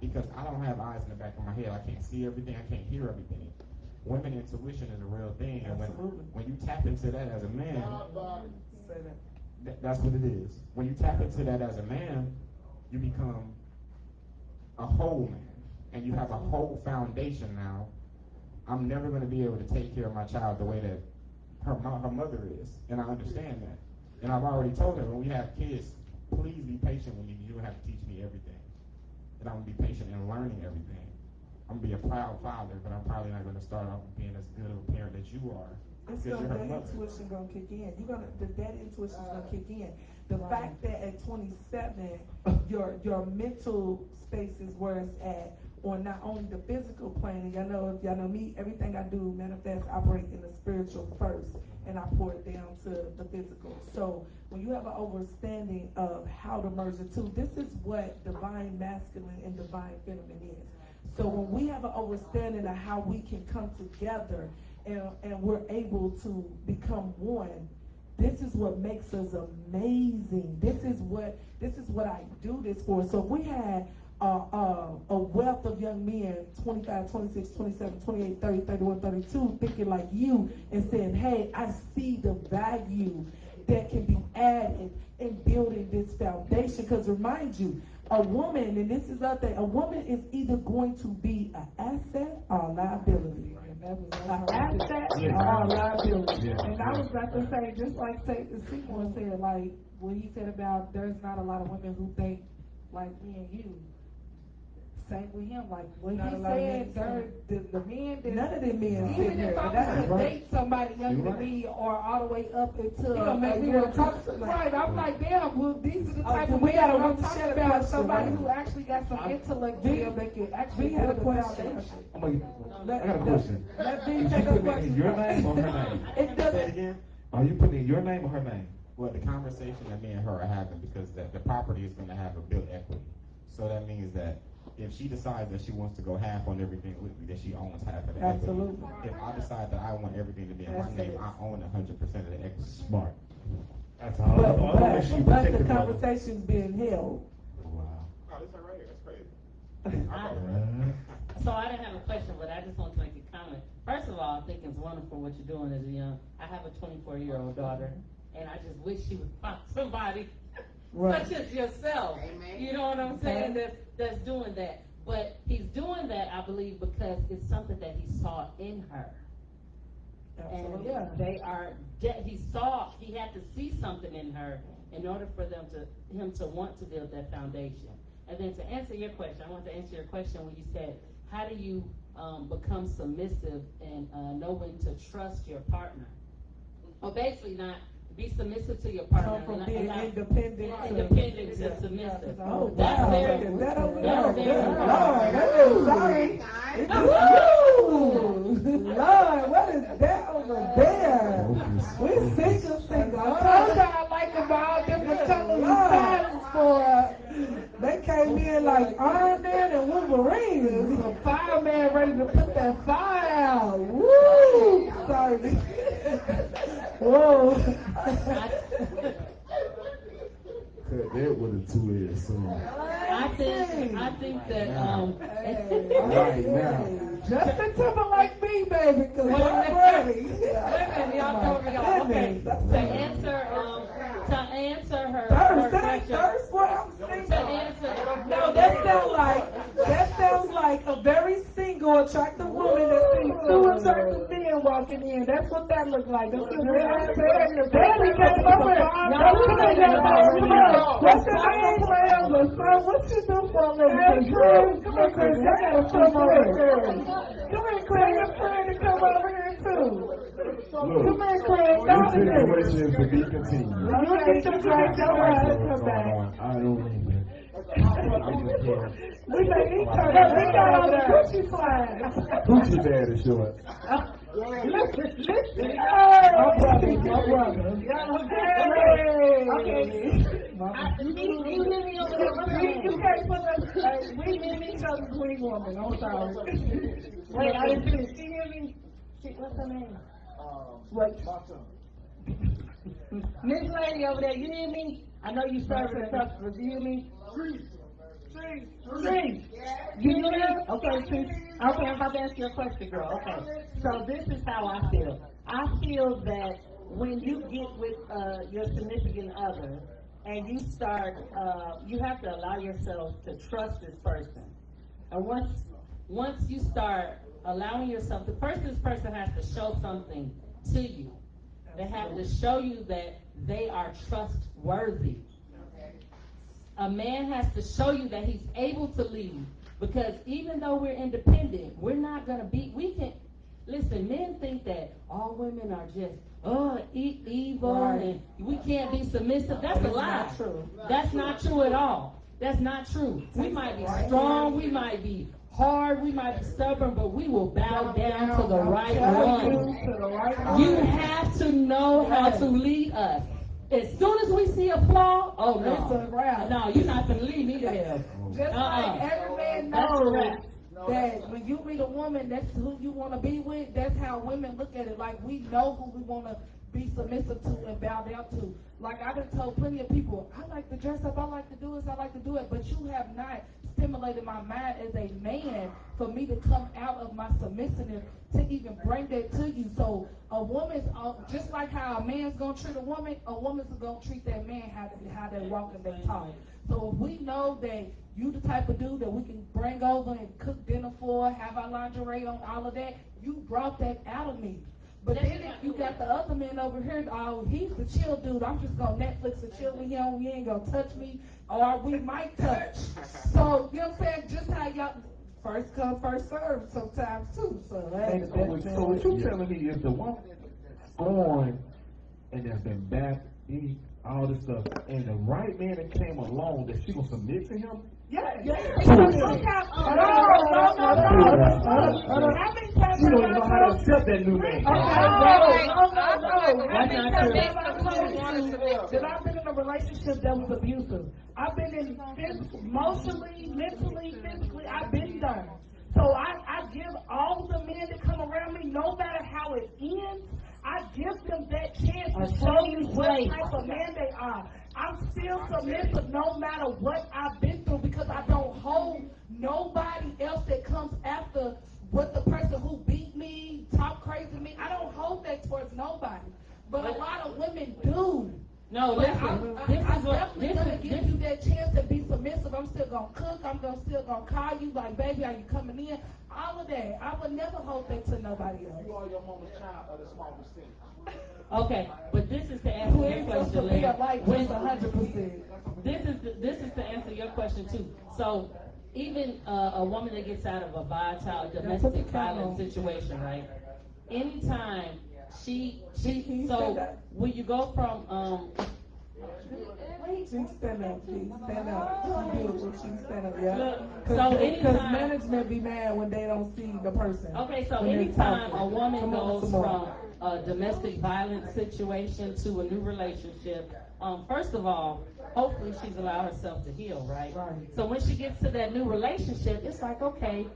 B: because I don't have eyes in the back of my head. I can't see everything. I can't hear everything. Women intuition is a real thing, and when you tap into that as a man, that's what it is. When you tap into that as a man, you become a whole man, and you have a whole foundation now. I'm never going to be able to take care of my child the way that her mother is, and I understand that. And I've already told her, when we have kids, please be patient with me. You don't have to teach me everything, and I'm going to be patient in learning everything. I'm going to be a proud father, but I'm probably not going to start off being as good of a parent as you are.
A: It's gonna, that intuition going to kick in. That intuition is going to kick in. The fact that at 27, your mental space is where it's at, on not only the physical plane, and y'all know me, everything I do manifest, operate in the spiritual first, and I pour it down to the physical. So when you have an understanding of how to merge the two, this is what divine masculine and divine feminine is. So when we have an understanding of how we can come together and we're able to become one, this is what makes us amazing. This is what I do this for. So if we had a wealth of young men, 25, 26, 27, 28, 30, 31, 32, thinking like you and saying, hey, I see the value that can be added in building this foundation. Because remind you, a woman, and this is the thing, a woman is either going to be an asset or a liability. An asset or a liability.
C: And I was about to say, just like Seymour said, like what he said about there's not a lot of women who think like me and you. Same with him, like what he said, the men that
A: none of them men
C: even if I was to date somebody younger than me or all the way up until right, I'm like, damn, well these are the type of men I'm talking about, somebody who actually got some intellect to them that can actually build a foundation.
F: I got a question.
A: Let
F: Is
A: me
F: you
A: take a
F: putting in
A: question.
F: your name or her name?
A: It doesn't.
B: Say it again.
F: Are you putting in your name or her name?
B: Well, the conversation that me and her are having, because the property is going to have a built equity. So that means that if she decides that she wants to go half on everything with me, then she owns half of the
A: Absolutely.
B: equity. If I decide that I want everything to be in my name, I own 100% of the equity.
F: Smart. That's all.
A: But the conversation's being held.
F: Wow.
B: Oh, this one right here, that's crazy.
G: So I didn't have a question, but I just want to make a comment. First of all, I think it's wonderful what you're doing as a young. I have a 24-year-old daughter, and I just wish she would find somebody such as yourself. Amen. You know what I'm saying? That's doing that. But he's doing that, I believe, because it's something that he saw in her.
A: Absolutely.
G: And they are. He had to see something in her in order for him to want to build that foundation. And then to answer your question, I want to answer your question when you said, how do you become submissive and know when to trust your partner? Well, basically not be submissive to your partner.
A: Come from being independent
G: to submissive.
A: Oh,
G: That's
A: wow.
G: very,
A: Is that over
G: that's
A: there?
G: very
A: Lord,
G: important.
A: sorry. Lord, what is that over there? We single.
C: I like them all different colors and sizes for
A: They came in like Iron Man and Wolverine.
C: a fireman ready to put that fire out.
A: Woo! Sorry. Whoa.
F: Cut that with a two-edged sword.
G: I think that
F: Right now.
A: Justin Timberlake me, baby, because I'm ready.
G: Wait a minute, y'all told me y'all. Okay, to answer her question.
A: Thirst, what I'm saying.
G: To answer.
A: No, that sounds like a very single, attractive woman that sees two attractive men walking in. That's what that looks like. That's what I'm saying. Daddy came over. What's your name? What you do for a living? Come on, Chris. I gotta come over here. Come here, Craig. Your friend to come over here too. Come here, Craig.
F: This situation is to be continued.
A: You get your drink. Your ass come back.
F: I don't need that. I'm just kidding.
A: We make each other. We got on the Gucci flags.
F: Gucci bad is short.
A: Listen. My brother. Okay. You can't put us. We need each other's queen woman. I'm sorry. Wait, I didn't finish. She hear me? What's her name? Wait. Miss Lady over there, you hear me? I know you serving customers. You hear me? Tree. You hear me? Okay, Tree. Okay, I'm about to ask you a question, girl. Okay. So this is how I feel. I feel that when you get with your significant other and you start, you have to allow yourself to trust this person. And once you start allowing yourself, this person has to show something to you. They have to show you that they are trustworthy. A man has to show you that he's able to lead. Because even though we're independent, we're not going to be, listen, men think that all women are just, evil, right, and we can't be submissive. That's a lie. Not true. That's not true at all. That's not true. We might be strong, we might be hard, we might be stubborn, but we will bow down to the right one. You have to know how to lead us. As soon as we see a flaw, oh no, no, you're not going to lead me to hell. Just like every man knows that when you meet a woman, that's who you want to be with. That's how women look at it. Like, we know who we want to be submissive to and bow down to. Like, I've been told plenty of people, I like to dress up, I like to do this, I like to do it, but you have not stimulated my mind as a man for me to come out of my submissiveness to even bring that to you. So a woman's, just like how a man's going to treat a woman's going to treat that man how they walk and they talk. So if we know that you the type of dude that we can bring over and cook dinner for, have our lingerie on, all of that, you brought that out of me. But then if you got the other man over here, oh, he's the chill dude, I'm just going to Netflix and chill with him, he ain't going to touch me, or we might touch. So, you know what I'm saying, just how y'all, first come, first serve sometimes too. So
F: what you telling me is the woman that's born and that's been back, all this stuff, and the right man that came along, that she gonna submit to him?
A: Yeah.
F: You don't know how to accept that new man.
A: I've been in a relationship that was abusive. I've been in emotionally, mentally, physically, I've been done. So I give all the men that come around me, no matter how it ends, I give them that chance to show you what type of man they are. I'm still submissive no matter what I've been through, because I don't hold nobody else that comes after what the person who beat me, talk crazy to me. I don't hold that towards nobody. But a lot of women do.
G: No,
A: listen, I'm definitely going to give you that chance to be submissive. I'm still going to cook. I'm still going to call you like, baby, are you coming in? All of that. I would never hold that to nobody else.
D: You are your mama's child of the small percentage.
G: Okay, but this is to answer your question, Lynn.
A: 100%.
G: This is to answer your question too. So even a woman that gets out of a volatile domestic violence situation, right? Anytime so when you go from
A: She stand up. She's beautiful. She stand up. Yeah.
G: So
A: because management be mad when they don't see the person.
G: Okay, so anytime a woman goes from a domestic violence situation to a new relationship, first of all, hopefully she's allowed herself to heal, right? So when she gets to that new relationship, it's like, okay,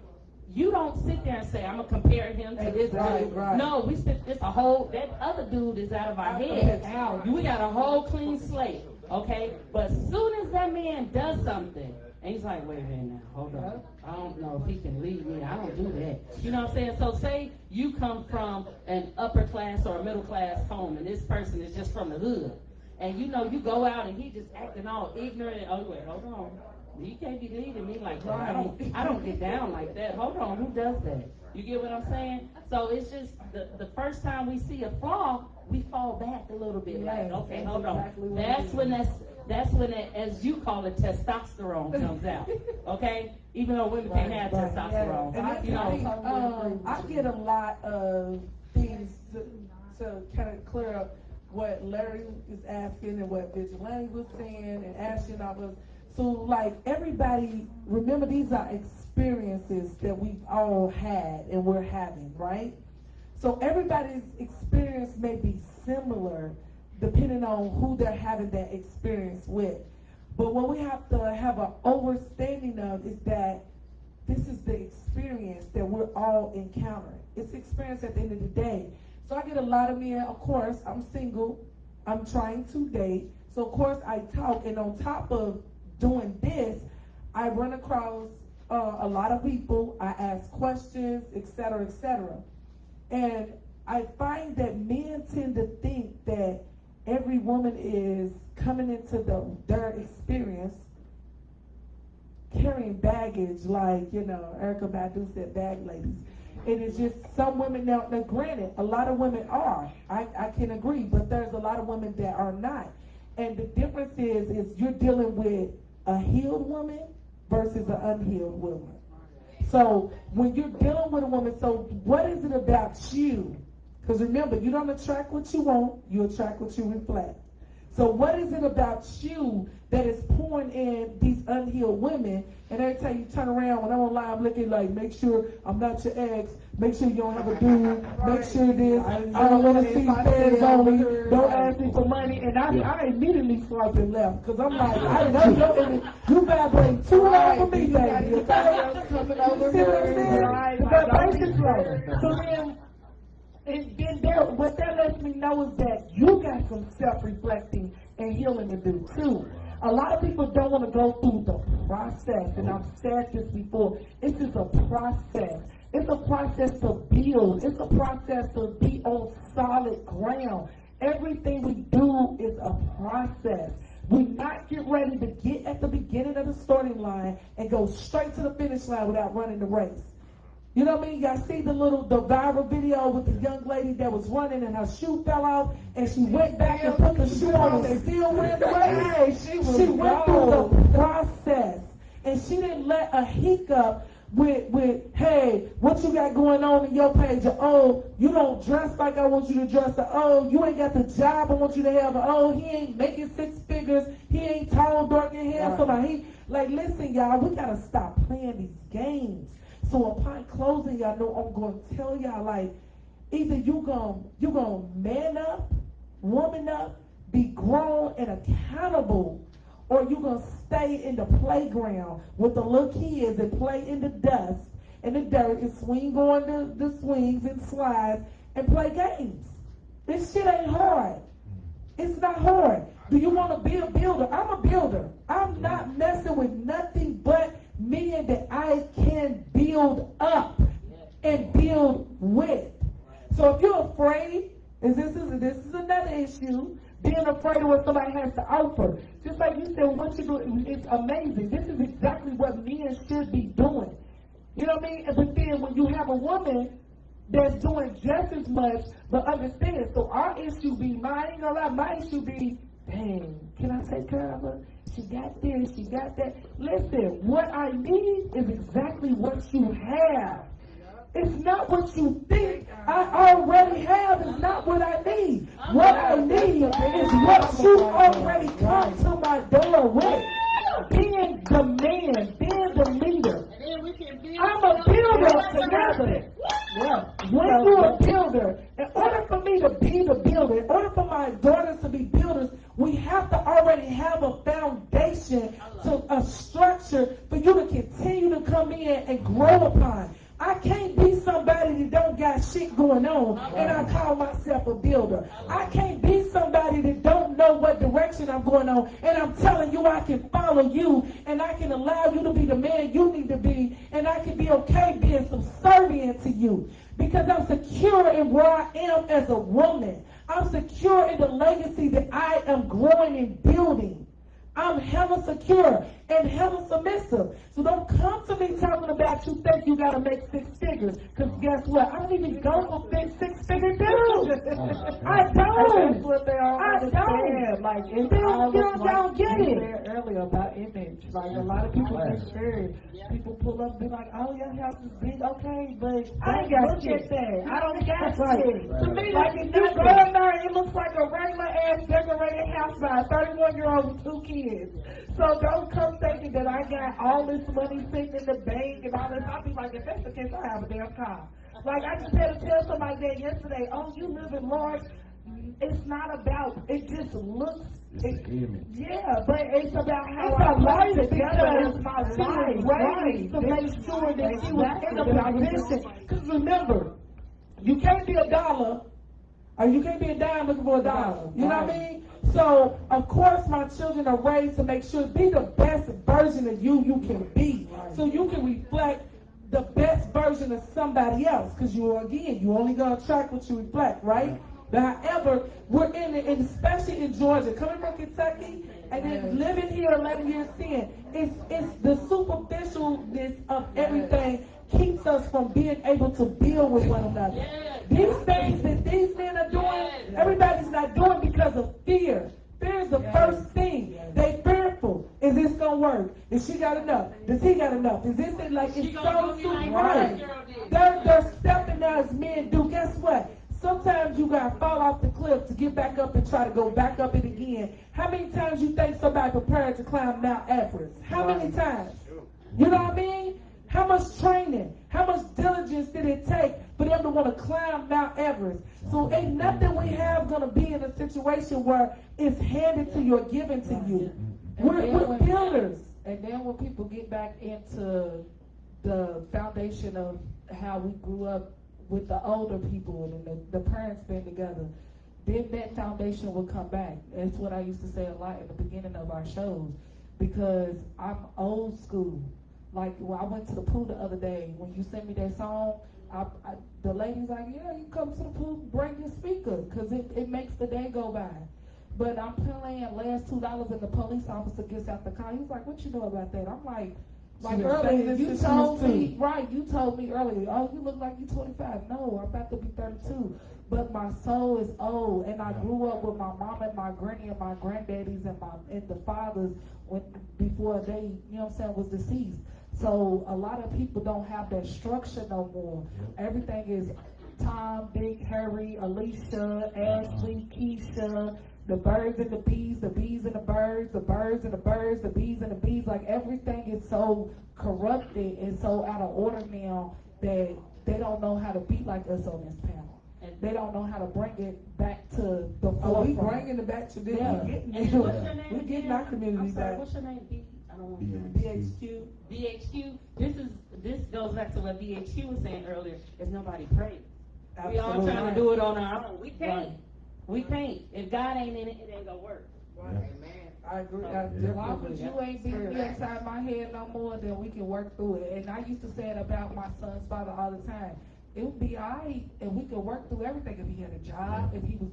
G: you don't sit there and say, I'm going to compare him to this dude.
A: Right.
G: No, we sit, it's a whole, that other dude is out of our head. We got a whole clean slate, okay? But as soon as that man does something, and he's like, wait a minute now, hold on. I don't know if he can lead me. I don't do that. You know what I'm saying? So say you come from an upper class or a middle class home, and this person is just from the hood. And you know, you go out and he just acting all ignorant. And, oh, wait, hold on. You can't be leading me like that. I don't get down like that. Hold on, who does that? You get what I'm saying? So it's just the first time we see a flaw, we fall back a little bit. Like, okay, hold on. That's when that, as you call it, testosterone comes out. Okay? Even though women can't have testosterone.
A: And I get a lot of things to kind of clear up what Larry is asking and what Vigilante was saying and asking of us. So, like, everybody, remember, these are experiences that we've all had and we're having, right? So everybody's experience may be similar depending on who they're having that experience with. But what we have to have an understanding of is that this is the experience that we're all encountering. It's experience at the end of the day. So I get a lot of men, of course, I'm single, I'm trying to date. So, of course, I talk, and on top of doing this, I run across a lot of people. I ask questions, etc., etc. And I find that men tend to think that every woman is coming into their experience carrying baggage, like, Erica Badu said, bag ladies. It is just some women, now granted, a lot of women are. I can agree, but there's a lot of women that are not. And the difference is you're dealing with a healed woman versus an unhealed woman. So when you're dealing with a woman, so what is it about you? Because remember, you don't attract what you want, you attract what you reflect. So what is it about you that is pouring in these unhealed women? And every time you turn around, when I'm on live looking like, make sure I'm not your ex, make sure you don't have a dude, make sure this, I don't want to see fans only, don't ask me for money. And I immediately swiping left, because I'm like, I know you vibrate too loud for me, baby. Okay?
C: Coming over here.
A: So then, what that lets me know is that you got some self-reflecting and healing to do too. A lot of people don't want to go through the process, and I've said this before. It's just a process. It's a process to build. It's a process to be on solid ground. Everything we do is a process. We not get ready to get at the beginning of the starting line and go straight to the finish line without running the race. You know what I mean? Y'all see the viral video with the young lady that was running and her shoe fell off and she went back and put the shoe on and still ran the race? She went through the process, and she didn't let a hiccup with hey, what you got going on in your page? Or, oh, you don't dress like I want you to dress. Or, oh, you ain't got the job I want you to have. Or, oh, he ain't making 6 figures. He ain't tall, dark, and handsome. Like, listen, y'all, we got to stop playing these games. So upon closing, y'all know I'm going to tell y'all, like, either you gonna man up, woman up, be grown and accountable, or you going to stay in the playground with the little kids and play in the dust and the dirt and swing on the swings and slides and play games. This shit ain't hard. It's not hard. Do you want to be a builder? I'm a builder. I'm not messing with nothing but men that I can build up and build with. So if you're afraid, and this is another issue, being afraid of what somebody has to offer. Just like you said, what you do, it's amazing. This is exactly what men should be doing. You know what I mean? But then when you have a woman that's doing just as much, but understand, so our issue be, my issue be, dang, can I take care of her? She got this, she got that. Listen, what I need is exactly what you have. It's not what you think I already have. It's not what I need. What I need is what you already come to my door with. Being the man, being the leader. I'm a builder together. When you're a builder, in order for me to be the builder, in order for my daughters to be builders, we have to already have a foundation, a structure for you to continue to come in and grow upon.
C: got shit going on, and I call myself a builder. I can't be somebody that don't know what direction I'm going on, and I'm telling you I can follow you, and I can allow you to be the man you need to be, and I can be okay being subservient to you, because I'm secure in where I am as a woman. I'm secure in the legacy that I am growing and building. I'm hella secure and hella submissive. So don't come to me talking about you think you gotta make 6 figures. Because guess what? I don't even go for 6-figure dudes. I don't.
A: That's what they all
C: I
A: understand.
C: don't.
A: Like, it's
C: They don't get
A: you
C: it.
A: said earlier about image. Like, a lot of people get scared. People pull up and be like, oh, your house is big, okay, but
C: I ain't got
A: look
C: shit.
A: at that. I don't got
C: Right.
A: shit.
C: To me,
A: Like,
C: that's
A: if you
C: nothing.
A: go in there, it looks like a regular ass decorated house by a 31-year-old with 2 kids. So don't come thinking that I got all this money sitting in the bank and all this. I'll be like, if that's the case, I have a damn car. Like, I just had to tell somebody that yesterday, oh, you live in large. It's not about, it just looks.
F: It's the image.
A: Yeah, but it's about how
C: It's
A: I
C: a life
A: put together.
C: because
A: It's my
C: she
A: life,
C: was raised to make sure that she was in a position. Because remember, you can't be a dollar, or you can't be a dime looking for a dollar. You know what I mean? So, of course, my children are raised to make sure, be the best version of you can be. So you can reflect the best version of somebody else. Because you only going to attract what you reflect, right? But however, we're in it, and especially in Georgia, coming from Kentucky, and then living here 11 years in, it's the superficialness of everything keeps us from being able to build with one another. These things that these men are doing, everybody's not doing because of fear. Fear is the first thing. They fearful. Is this gonna work? Is she got enough? Does he got enough? Is this it? Like, it's so super right. They're stepping out as men do. Guess what? Sometimes you gotta fall off the cliff to get back up and try to go back up it again. How many times you think somebody prepared to climb Mount Everest? How many times? You know what I mean? How much training, how much diligence did it take for them to want to climb Mount Everest? So ain't nothing we have gonna be in a situation where it's handed to you or given to you. We're builders.
A: And then when people get back into the foundation of how we grew up with the older people and the parents being together, then that foundation will come back. That's what I used to say a lot in the beginning of our shows, because I'm old school. Like, when I went to the pool the other day, when you sent me that song, the lady's like, yeah, you come to the pool, bring your speaker, because it makes the day go by. But I'm playing last $2 and the police officer gets out the car. He's like, what you know about that? I'm like earlier, you told me, right, you told me earlier, oh, you look like you're 25. No, I'm about to be 32. But my soul is old, and I grew up with my mom and my granny and my granddaddies and the fathers before they, you know what I'm saying, was deceased. So a lot of people don't have that structure no more. Everything is Tom, Dick, Harry, Alicia, Ashley, Keisha, the birds and the bees and the birds, the birds and the birds, the bees and the bees. Like, everything is so corrupted and so out of order now that they don't know how to be like us on this panel. And they don't know how to bring it back to the forefront.
C: Oh, we bringing it back to this.
A: Yeah.
C: We're getting our community back.
G: What's your name? I don't want
C: BHQ.
G: BHQ. This goes back to what BHQ was saying earlier. There's nobody praying. We all
C: Absolutely.
G: trying to do it on our own. We can't.
C: Right.
G: We can't. If God ain't in it, it ain't gonna work.
C: Right. Amen. I agree.
A: Why would you ain't beat me upside my head no more than we can work through it? And I used to say it about my son's father all the time. It would be all right if we could work through everything. If he had a job, if he was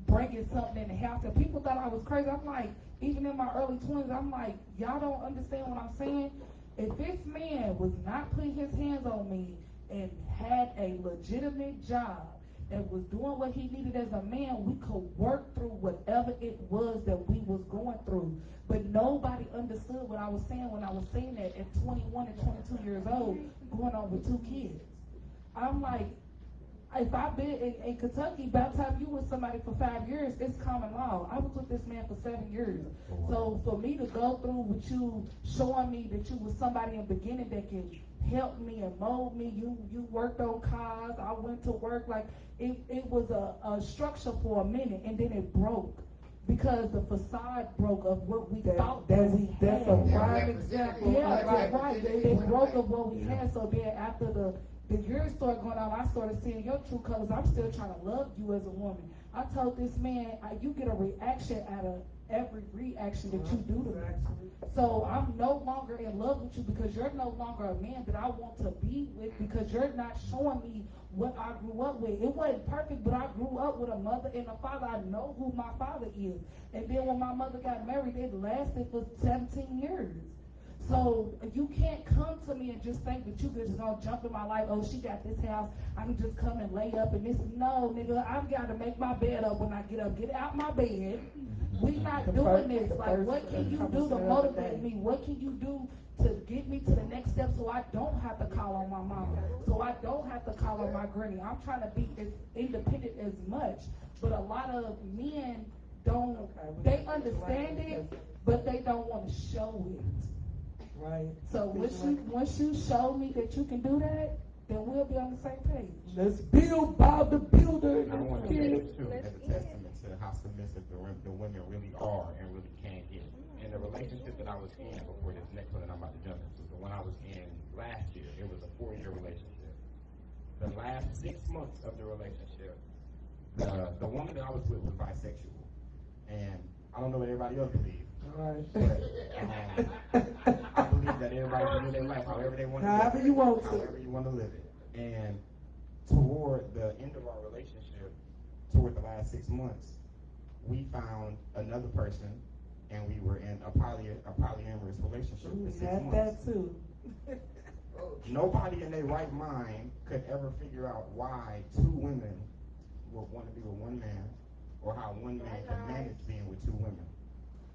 A: bringing something in the house. And people thought I was crazy. I'm like, even in my early 20s, I'm like, y'all don't understand what I'm saying? If this man was not putting his hands on me and had a legitimate job and was doing what he needed as a man, we could work through whatever it was that we was going through. But nobody understood what I was saying when I was saying that at 21 and 22 years old, going on with 2 kids. I'm like, if I've been in Kentucky, by the time you with somebody for 5 years, it's common law. I was with this man for 7 years. So for me to go through with you showing me that you was somebody in the beginning that can help me and mold me, you worked on cars, I went to work, like it was a structure for a minute, and then it broke. Because the facade broke of what we thought that we had.
C: That's a prime example.
A: Yeah, right. They broke of what we had. So then after
C: the years started going on, I started seeing your true colors. I'm still trying to love you as a woman. I told this man, you get a reaction out of every reaction that you do to me. So I'm no longer in love with you because you're no longer a man that I want to be with, because you're not showing me what I grew up with. It wasn't perfect, but I grew up with a mother and a father. I know who my father is. And then when my mother got married, it lasted for 17 years. So you can't come to me and just think that you just gonna jump in my life. Oh, she got this house, I can just come and lay up in this. No, nigga, I've got to make my bed up when I get up. Get out my bed. We not doing this. Like, what can you do to motivate me? What can you do to get me to the next step so I don't have to call on my mama, so I don't have to call on my granny? I'm trying to be as independent as much, but a lot of men don't. They understand it, but they don't want to show it.
A: Right.
C: So once you show me that you can do that, then we'll be on the same page.
A: Let's build Bob the Builder.
B: I want to say this too, as a testament to how submissive the women really are and really can get. In the relationship that I was in before this next one that I'm about to jump into, the one I was in last year, it was a 4-year relationship. The last 6 months of the relationship, the woman that I was with was bisexual. And I don't know what everybody else believes.
A: Right.
B: I believe that everybody can live their life however they want to live it.
A: However you want to.
B: However you want to live it. And toward the end of our relationship, toward the last 6 months, we found another person, and we were in a polyamorous relationship for 6 months.
A: That too.
B: Nobody in their right mind could ever figure out why 2 women would want to be with 1 man, or how 1 man can manage being with 2 women.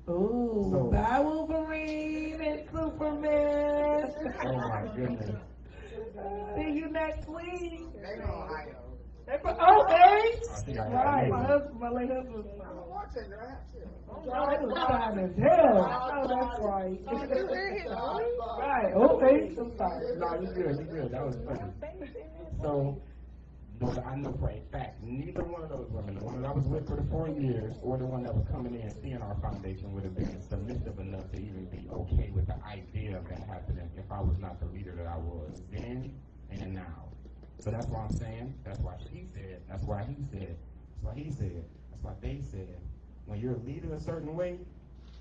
A: Ooh,
B: So,
A: bye Wolverine and Superman.
B: Oh my goodness.
A: See you next week.
D: They know Ohio.
A: Okay.
B: I
A: Right.
B: got
A: My late husband.
D: I'm watching that.
A: I was fine as hell. Oh, that's right. Right. Okay. I'm sorry.
B: No, you good. That was funny. So, I know for a fact, neither one of those women, the one that I was with for the 4 years, or the one that was coming in seeing our foundation, would have been submissive enough to even be okay with the idea of that happening if I was not the leader that I was then and now. So that's why I'm saying, that's why she said, that's why he said, that's why he said, that's why they said, when you're a leader a certain way,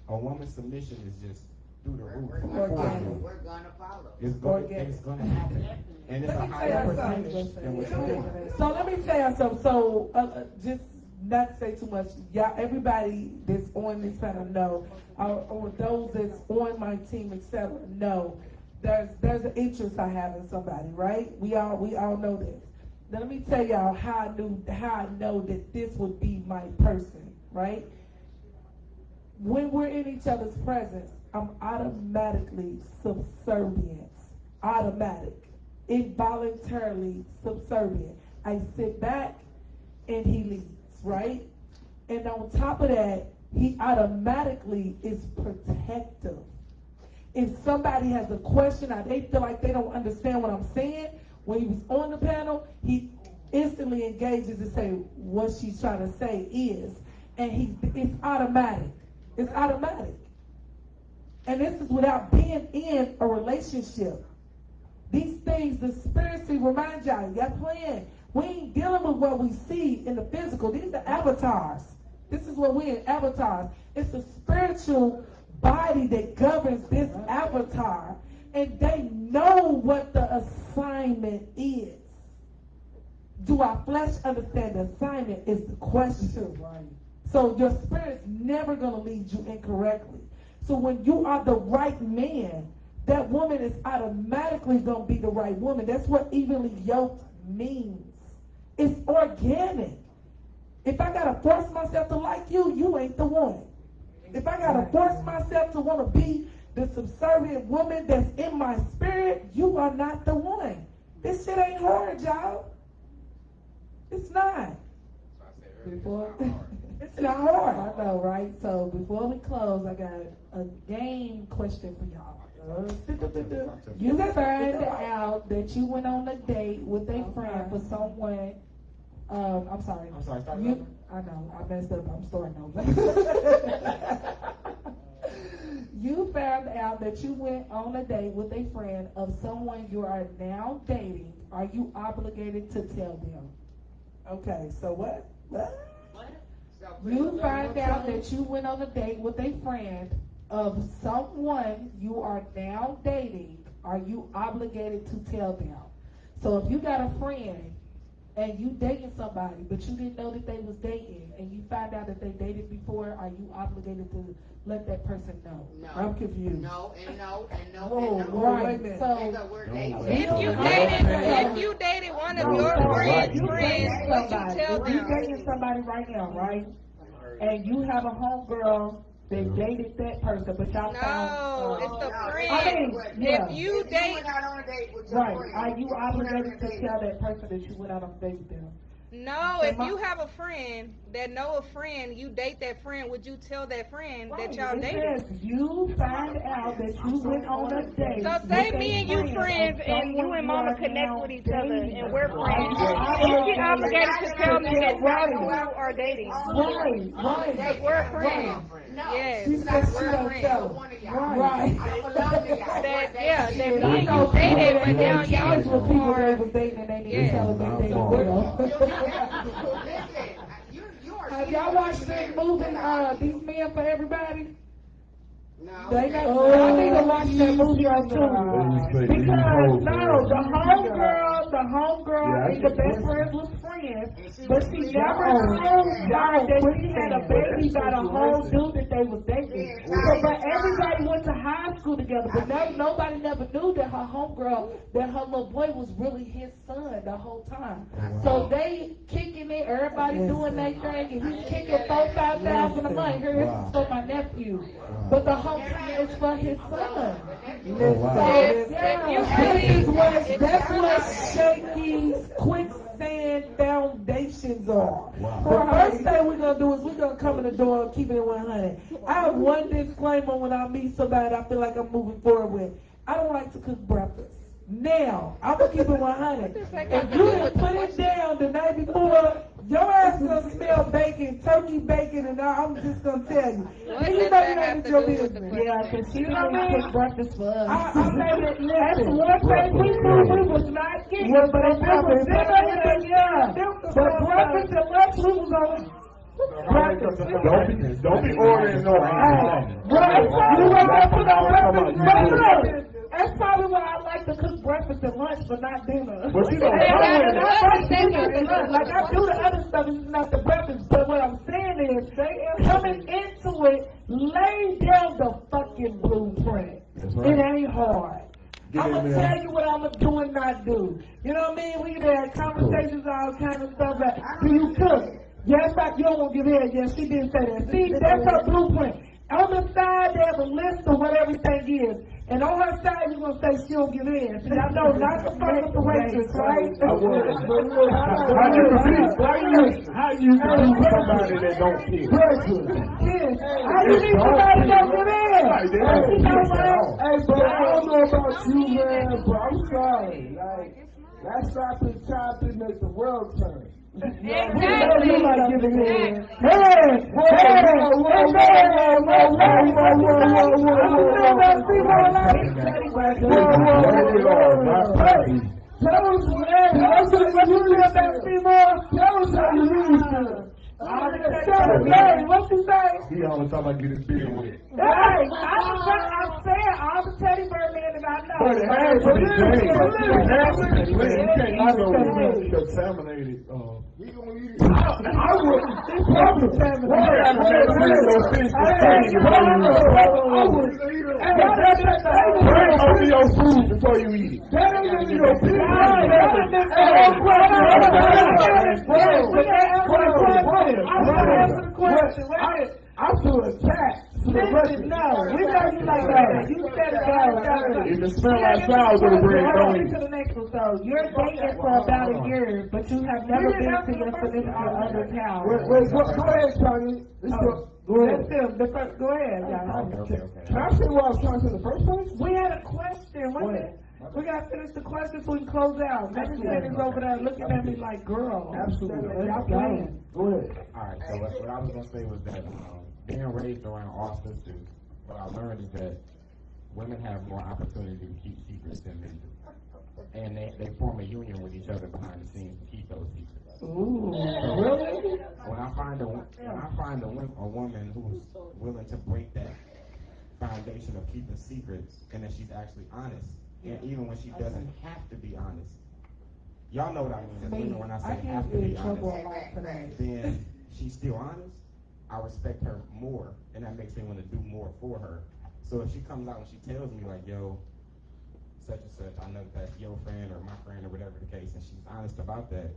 B: a woman's submission is just through the roof.
D: We're gonna follow.
B: It's going to happen. And it's a higher percentage than what you're doing.
A: So let me tell you something. So just not to say too much. Y'all, everybody that's on this panel know, or those that's on my team, etc. know, there's an interest I have in somebody, right? We all know this. Now let me tell y'all how I know that this would be my person, right? When we're in each other's presence, I'm automatically subservient. Automatic. Involuntarily subservient. I sit back and he leads, right? And on top of that, he automatically is protective. If somebody has a question or they feel like they don't understand what I'm saying, when he was on the panel, he instantly engages and say what she's trying to say is. And it's automatic. It's automatic. And this is without being in a relationship. These things, the spiritually remind y'all playing. We ain't dealing with what we see in the physical. These are avatars. This is what we're in, avatars. It's the spiritual body that governs this avatar. And they know what the assignment is. Do our flesh understand the assignment is the question. So your spirit's never going to lead you incorrectly. So when you are the right man, that woman is automatically going to be the right woman. That's what evenly yoked means. It's organic. If I got to force myself to like you, you ain't the one. If I got to force myself to want to be the subservient woman that's in my spirit, you are not the one. This shit ain't hard, y'all. It's not. It's not hard. I know, right? So before we close, I got a game question for y'all. You found out that you went on a date with a friend for someone. I'm sorry.
B: Start over.
A: I know, I messed up. I'm starting over. You found out that you went on a date with a friend of someone you are now dating, are you obligated to tell them? Okay, so what? You find out that you went on a date with a friend of someone you are now dating, are you obligated to tell them? So if you got a friend and you dating somebody, but you didn't know that they was dating, and you find out that they dated before, are you obligated to let that person know?
C: No.
A: I'm confused.
C: No, and no, and no,
A: Whoa,
C: and no.
A: right,
C: And
A: so
C: the word dating.
E: If you dated one of your friends,
A: you dating
E: would you
A: somebody,
E: tell
A: if you
E: them?
A: dating somebody right now, right? And you have a homegirl that dated that person, but y'all
E: No,
A: found,
E: it's the
C: No,
E: friend.
A: I mean, yeah.
E: If you
C: If
E: date,
C: went out on a date with your
A: Right,
C: friend,
A: are you
C: went out on a
A: obligated to
C: date.
A: tell that person that you went out on a date with them?
E: no, if you have a friend that know a friend, you date that friend, would you tell that friend that y'all
A: It
E: dated?
A: says you find out that you went on a date.
E: So
A: with
E: say
A: a
E: me and you
A: friend
E: friends
A: of
E: and you
A: someone
E: and mama
A: are
E: connect
A: now
E: with each other
A: dating.
E: and we're friends.
A: Are
E: Is
A: you
E: she obligated to tell me that
A: Right.
E: you are dating?
A: Right.
E: Because we're friends.
C: No.
E: Yes,
A: She said she
E: we're
A: don't
E: friends.
A: tell.
C: One of y'all.
A: Right.
C: I don't belong to y'all.
E: That,
C: We're
E: yeah,
C: dating.
E: that me and you dated, but now
A: Guys
E: y'all
A: with people that
E: are.
A: was dating and they need to
E: Yeah.
A: tell them they dated
C: You
A: well.
C: are.
A: Have y'all watched this movie, These Men for Everybody?
C: No.
A: They got, I need to watch that movie on too. Because the homegirl and the best friends was friends, but she never told y'all that she had a baby by the whole dude that they was dating. So, but everybody went to high school together, but nobody never knew that her homegirl, that her little boy was really his son the whole time. So they kicking it, everybody doing their thing, and he's kicking $4,000-5,000 a month. Here, this is for my nephew. But the whole thing is for his son. That's what shaky quicksand foundations are. The first thing we're gonna do is we're gonna come in the door and keep it at 100. I have one disclaimer when I meet somebody I feel like I'm moving forward with. I don't like to cook breakfast. Now, I'm gonna keep it 100. If you didn't put it down the night before, your ass gonna smell bacon, turkey bacon, and I'm just gonna tell you.
E: What
A: You
E: does
A: know
E: that
A: you
E: have
A: ain't
E: to
A: your
E: do with
A: business.
E: the
A: Yeah,
E: question?
A: because she didn't cook breakfast for us. I made it, that's one thing we knew we was not getting. But if it was dinner, yeah. But breakfast and lunch, we was on.
F: Don't be ordering no
A: Right. You gonna put on breakfast. That's probably why I like to cook breakfast and lunch, but not dinner.
F: But you don't
A: Like I do the other stuff, it's not the breakfast. But what I'm saying is, coming into it, lay down the fucking blueprint.
F: Right.
A: It ain't hard.
F: Get
A: I'm
F: in
A: gonna
F: there.
A: tell you what I'm gonna do and not do. You know what I mean? We had conversations, all kind of stuff. Like, do you cook? Yes, you don't want to give head. Yes, she did say that. See, that's her blueprint. On the side, there's a list of what everything is. And on her side, you're going to say she don't give in. See, I know not to fuck with the waitress, right?
F: How you somebody that don't care?
A: How you need somebody that don't give in?
D: Hey, bro, I don't know about you, man, but I'm sorry. Like, that shopping makes the world turn.
E: Exactly.
A: What you say?
F: He always talking about getting bigger with it.
A: Hey, I'm saying all the teddy bear men that I know.
F: But it has to be clean. It has to be clean. You can't eat no contaminated.
D: I would.
F: Open your food before you eat it.
D: That ain't even your I feel attacked.
A: Listen, no, we know you like that. You said it all.
F: If it smell like flowers on the bread, don't eat.
A: To the next one. So you're dating for about a year, but you have never been to your significant other's house.
D: Wait, go ahead, Tony. Go ahead.
A: Go ahead, y'all.
D: Can I say what I was trying to say in the first place?
A: We had a question. We got to finish the question so we can close out. Maybe is over there looking at me like, girl.
D: Absolutely.
A: Y'all playing.
D: Go ahead.
B: Alright, so what I was going to say was that being raised around all sisters, what I learned is that women have more opportunity to keep secrets than men do. And they form a union with each other behind the scenes to keep those secrets.
A: Ooh,
B: So
A: really?
B: when I find a woman who's willing to break that foundation of keeping secrets, and that she's actually honest, and even when she doesn't have to be honest, y'all know what I mean as women when I say have to be honest, then she's still honest, I respect her more, and that makes me want to do more for her. So if she comes out and she tells me like, yo, such and such, I know that's your friend or my friend or whatever the case, and she's honest about that,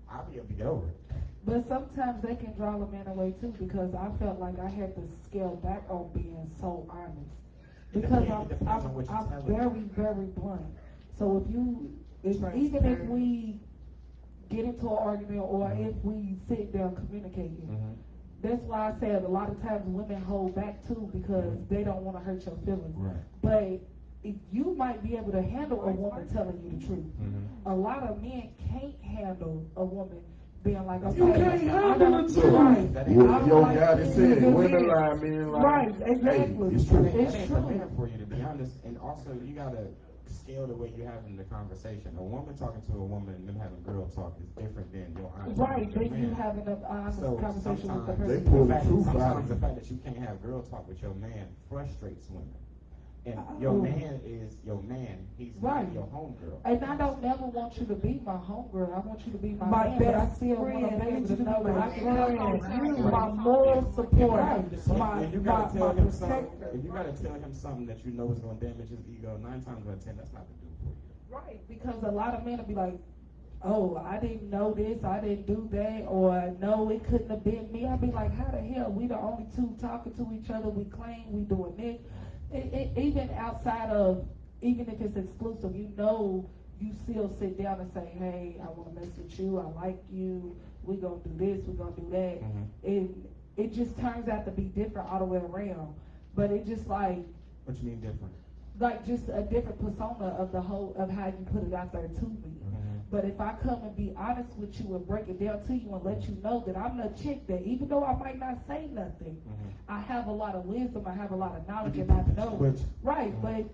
B: I'll be able to get over it.
C: But sometimes they can draw the man away too, because I felt like I had to scale back on being so honest. Because I'm very, very blunt. So even if we get into an argument or if we sit there communicating, that's why I said a lot of times women hold back too, because they don't want to hurt your feelings.
F: Right.
C: But if you might be able to handle a woman telling you the truth. A lot of men can't handle a woman being like, okay,
D: You can't handle the truth.
C: Right.
F: Your guy that said, women lie, men lie.
C: Right, exactly.
F: Hey, it's true.
C: It's
B: That
C: true.
B: ain't fair for you, to be honest. And also, you gotta scale the way you're having the conversation. A woman talking to a woman and them having girl talk is different than your honest.
C: Right, then you having an honest conversation with the person.
F: They pull the truth out.
B: Sometimes the fact that you can't have girl talk with your man frustrates women. And your man is your man. He's not your homegirl.
C: And I don't never want you to be my homegirl. I want you to be my man,
A: best
C: but I still
A: friend.
C: want to be able to know that I can
A: Friend.
C: count on you,
A: Right.
C: my moral support,
B: If you gotta tell
C: my
B: him something,
C: protector.
B: if you gotta tell him something that you know is gonna damage his ego, 9 times out of 10, that's not the dude for you.
C: Right, because a lot of men will be like, oh, I didn't know this, I didn't do that, or no, it couldn't have been me. I'll be like, how the hell? We the only two talking to each other, we claim we doing this. Even outside of, even if it's exclusive, you know, you still sit down and say, hey, I want to mess with you, I like you, we gonna do this, we gonna do that. It just turns out to be different all the way around. But it just like,
B: What you mean different?
C: like just a different persona of the whole, of how you put it out there to me. But if I come and be honest with you and break it down to you and let you know that I'm the chick that even though I might not say nothing, I have a lot of wisdom, I have a lot of knowledge, and I know. Right, but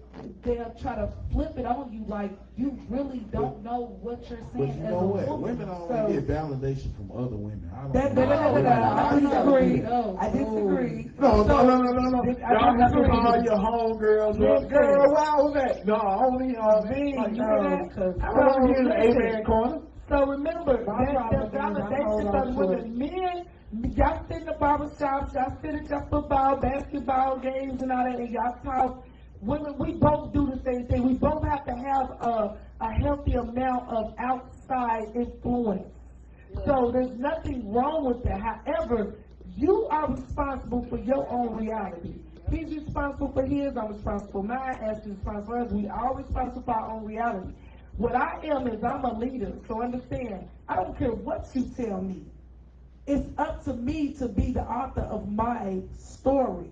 C: they'll try to flip it on you like you really don't know what you're saying.
F: But you
C: as
F: know
C: a
F: what?
C: woman.
F: Women only get validation from other women. I
A: That-
F: don't
A: I disagree.
C: No.
A: I disagree.
F: No.
A: I
F: Y'all have to
A: disagree.
F: call your homegirls up. Girl, where I was at? No, only me.
A: Like,
F: You
A: no,
F: hear
A: because
F: that? I don't hear the A-man corner.
A: So remember,
C: My
A: that
C: problem is I
A: validation
C: hold
A: because
C: on to
A: when men, y'all sit in the barbershops, y'all sit at your football, basketball games and all that, and y'all talk, women, we both do the same thing. We both have to have a healthy amount of outside influence. So there's nothing wrong with that. However, you are responsible for your own reality. He's responsible for his, I'm responsible for mine, Ashley's responsible for us. We all responsible for our own reality. What I am is I'm a leader, so understand, I don't care what you tell me. It's up to me to be the author of my story.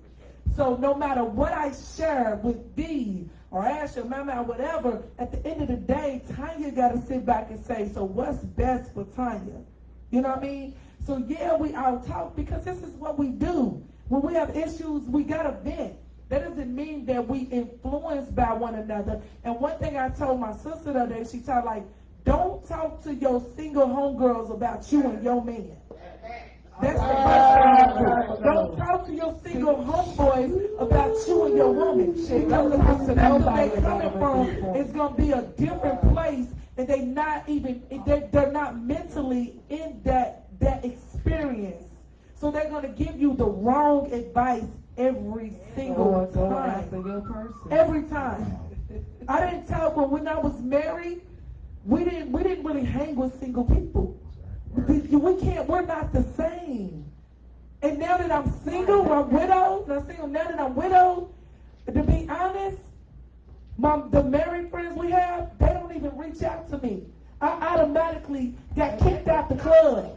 A: So no matter what I share with Dee or Asher, Mama, or whatever, at the end of the day, Tanya got to sit back and say, so what's best for Tanya? You know what I mean? So yeah, we all talk because this is what we do. When we have issues, we got to vent. That doesn't mean that we influenced by one another. And one thing I told my sister the other day, she told like, don't talk to your single homegirls about you and your man. That's the first thing. Don't talk to your single homeboys about you and your woman. Shit, don't listen to nobody. They're coming from, it's gonna be a different place, and they're not mentally in that experience. So they're gonna give you the wrong advice every single time. Every time. I didn't tell, but when I was married, we didn't really hang with single people. We're not the same. And now that I'm single, I'm widowed, now that I'm widowed, to be honest, the married friends we have, they don't even reach out to me. I automatically got kicked out the club.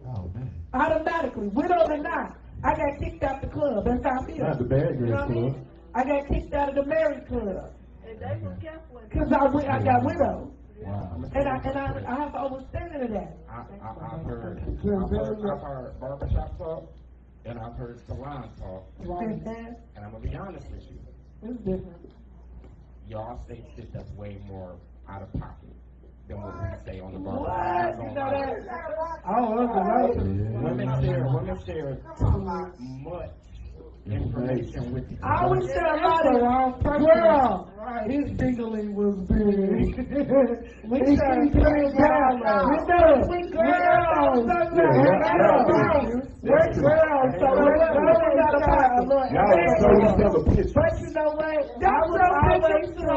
F: Oh, man.
A: Automatically, widowed or not, I got kicked out the club. That's how I feel.
F: Not the bad girls club.
A: I got kicked out of the married club. Because I got widowed.
F: Wow.
A: And I have to understand of that.
B: I've heard barbershop talk, and I've heard salon talk,
A: Right.
B: and I'm gonna be honest with you.
A: It's different.
B: y'all say shit that's way more out of pocket than what we say on the bar.
A: What? You know that? I don't know.
B: Women share too much information with each other.
A: I always share a lot of wrong person. Girl, his dingling was big. We share big girls. We girls. We're girls. So we got a lot. But you know what? That's always so.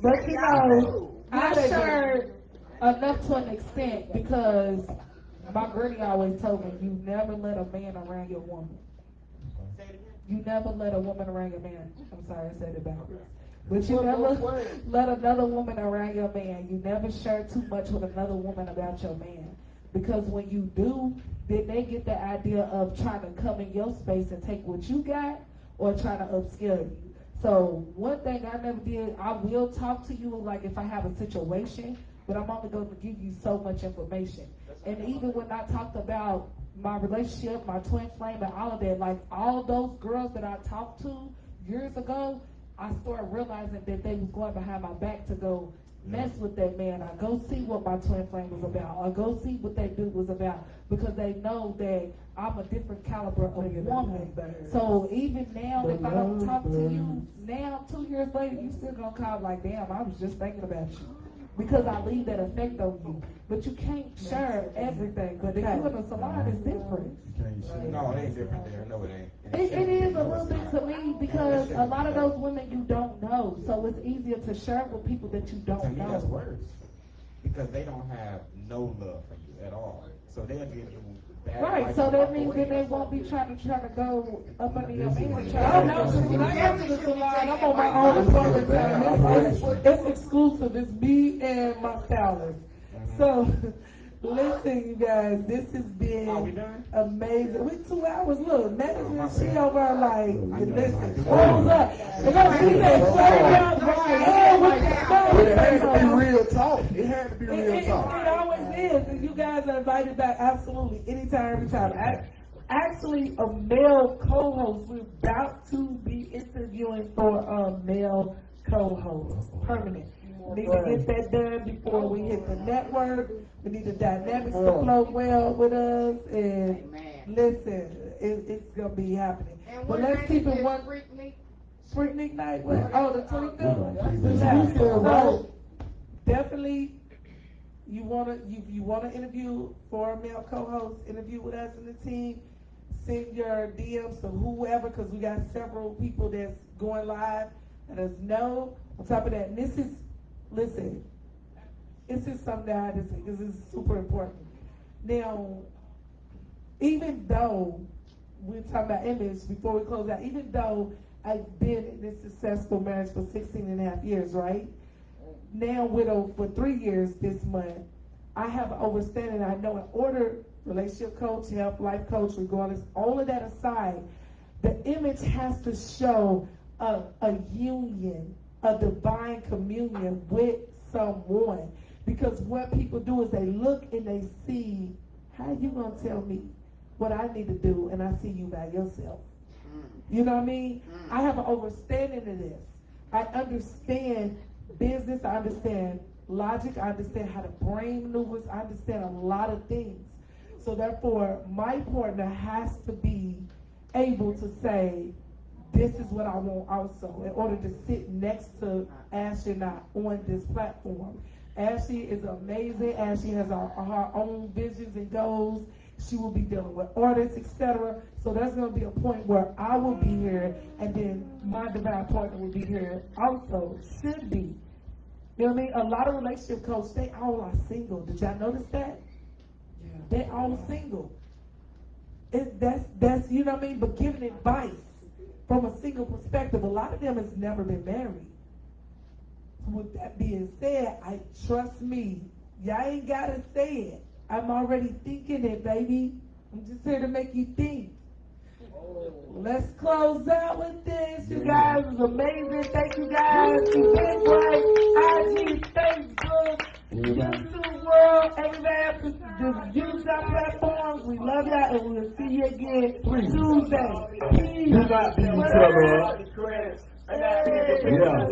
A: But you know,
C: I shared enough to an extent because my granny always told me, you never let a man around your woman. You never let a woman around your man. I'm sorry, I said it backwards. But you never let another woman around your man. You never share too much with another woman about your man. Because when you do, then they get the idea of trying to come in your space and take what you got or trying to upscale you. So one thing I never did, I will talk to you like if I have a situation, but I'm only going to give you so much information. And even when I talked about my relationship, my twin flame, and all of that, like all those girls that I talked to years ago, I started realizing that they was going behind my back to go mess with that man. I go see what my twin flame was about. I go see what that dude was about because they know that I'm a different caliber of woman. So even now, if I don't talk to you now, 2 years later, you still gonna call like, damn, I was just thinking about you. Because I leave that effect on you. But you can't share everything. But if you're in a salon, it's different.
B: No, it ain't different there. No, it ain't.
C: It is a little bit to me because a lot of those women you don't know. So it's easier to share with people that you don't know.
B: To me, that's worse. Because they don't have no love for you at all. So they'll give you bad
C: Right, so that means that they won't be trying to go up under your man. I know, when I go to the salon, I'm on my own appointment time. It's exclusive. It's me and my stylist. So, listen, you guys, this has been amazing. We're 2 hours. Look, management, she over like, listen, hold up. And I see that straight up, right?
F: It had to be real talk. It had to be real talk.
C: It always is. And you guys are invited back absolutely anytime, every time. Actually, a male co-host. We're about to be interviewing for a male co-host, permanent. We need to get that done before we hit the network. We need the dynamics to flow well with us. And listen, it's going to be happening. But let's keep it one. Freaknik night? What? Oh, the 25th? So, definitely, you wanna interview for a male co-host, interview with us in the team, send your DMs to whoever, because we got several people that's going live. Let us know. On top of that, this is something that I just think this is super important. Now, even though we're talking about image before we close out, even though I've been in this successful marriage for 16 and a half years, right? Now widow for 3 years this month. I have an understanding. I know in order, relationship coach, health, life coach, regardless, all of that aside, the image has to show a union, a divine communion with someone. Because what people do is they look and they see, how you gonna tell me what I need to do and I see you by yourself? You know what I mean? I have an understanding of this. I understand business. I understand logic. I understand how the brain maneuvers. I understand a lot of things. So therefore, my partner has to be able to say, this is what I want also, in order to sit next to Ashley and I on this platform. Ashley is amazing. Ashley has her own visions and goals. She will be dealing with artists, etc. So there's going to be a point where I will be here, and then my divine partner will be here also. Should be. You know what I mean? A lot of relationship coaches, they all are single. Did y'all notice that? Yeah. They all single. That's you know what I mean? But giving advice from a single perspective, a lot of them has never been married. With that being said, trust me, y'all ain't gotta say it. I'm already thinking it, baby. I'm just here to make you think. Let's close out with this. You guys, it was amazing. Thank you guys. You've been great. IG, Facebook, YouTube world, everybody, just use our platforms. We love y'all, and we'll see you again Tuesday.
F: Do not beat each other up.
D: Yeah.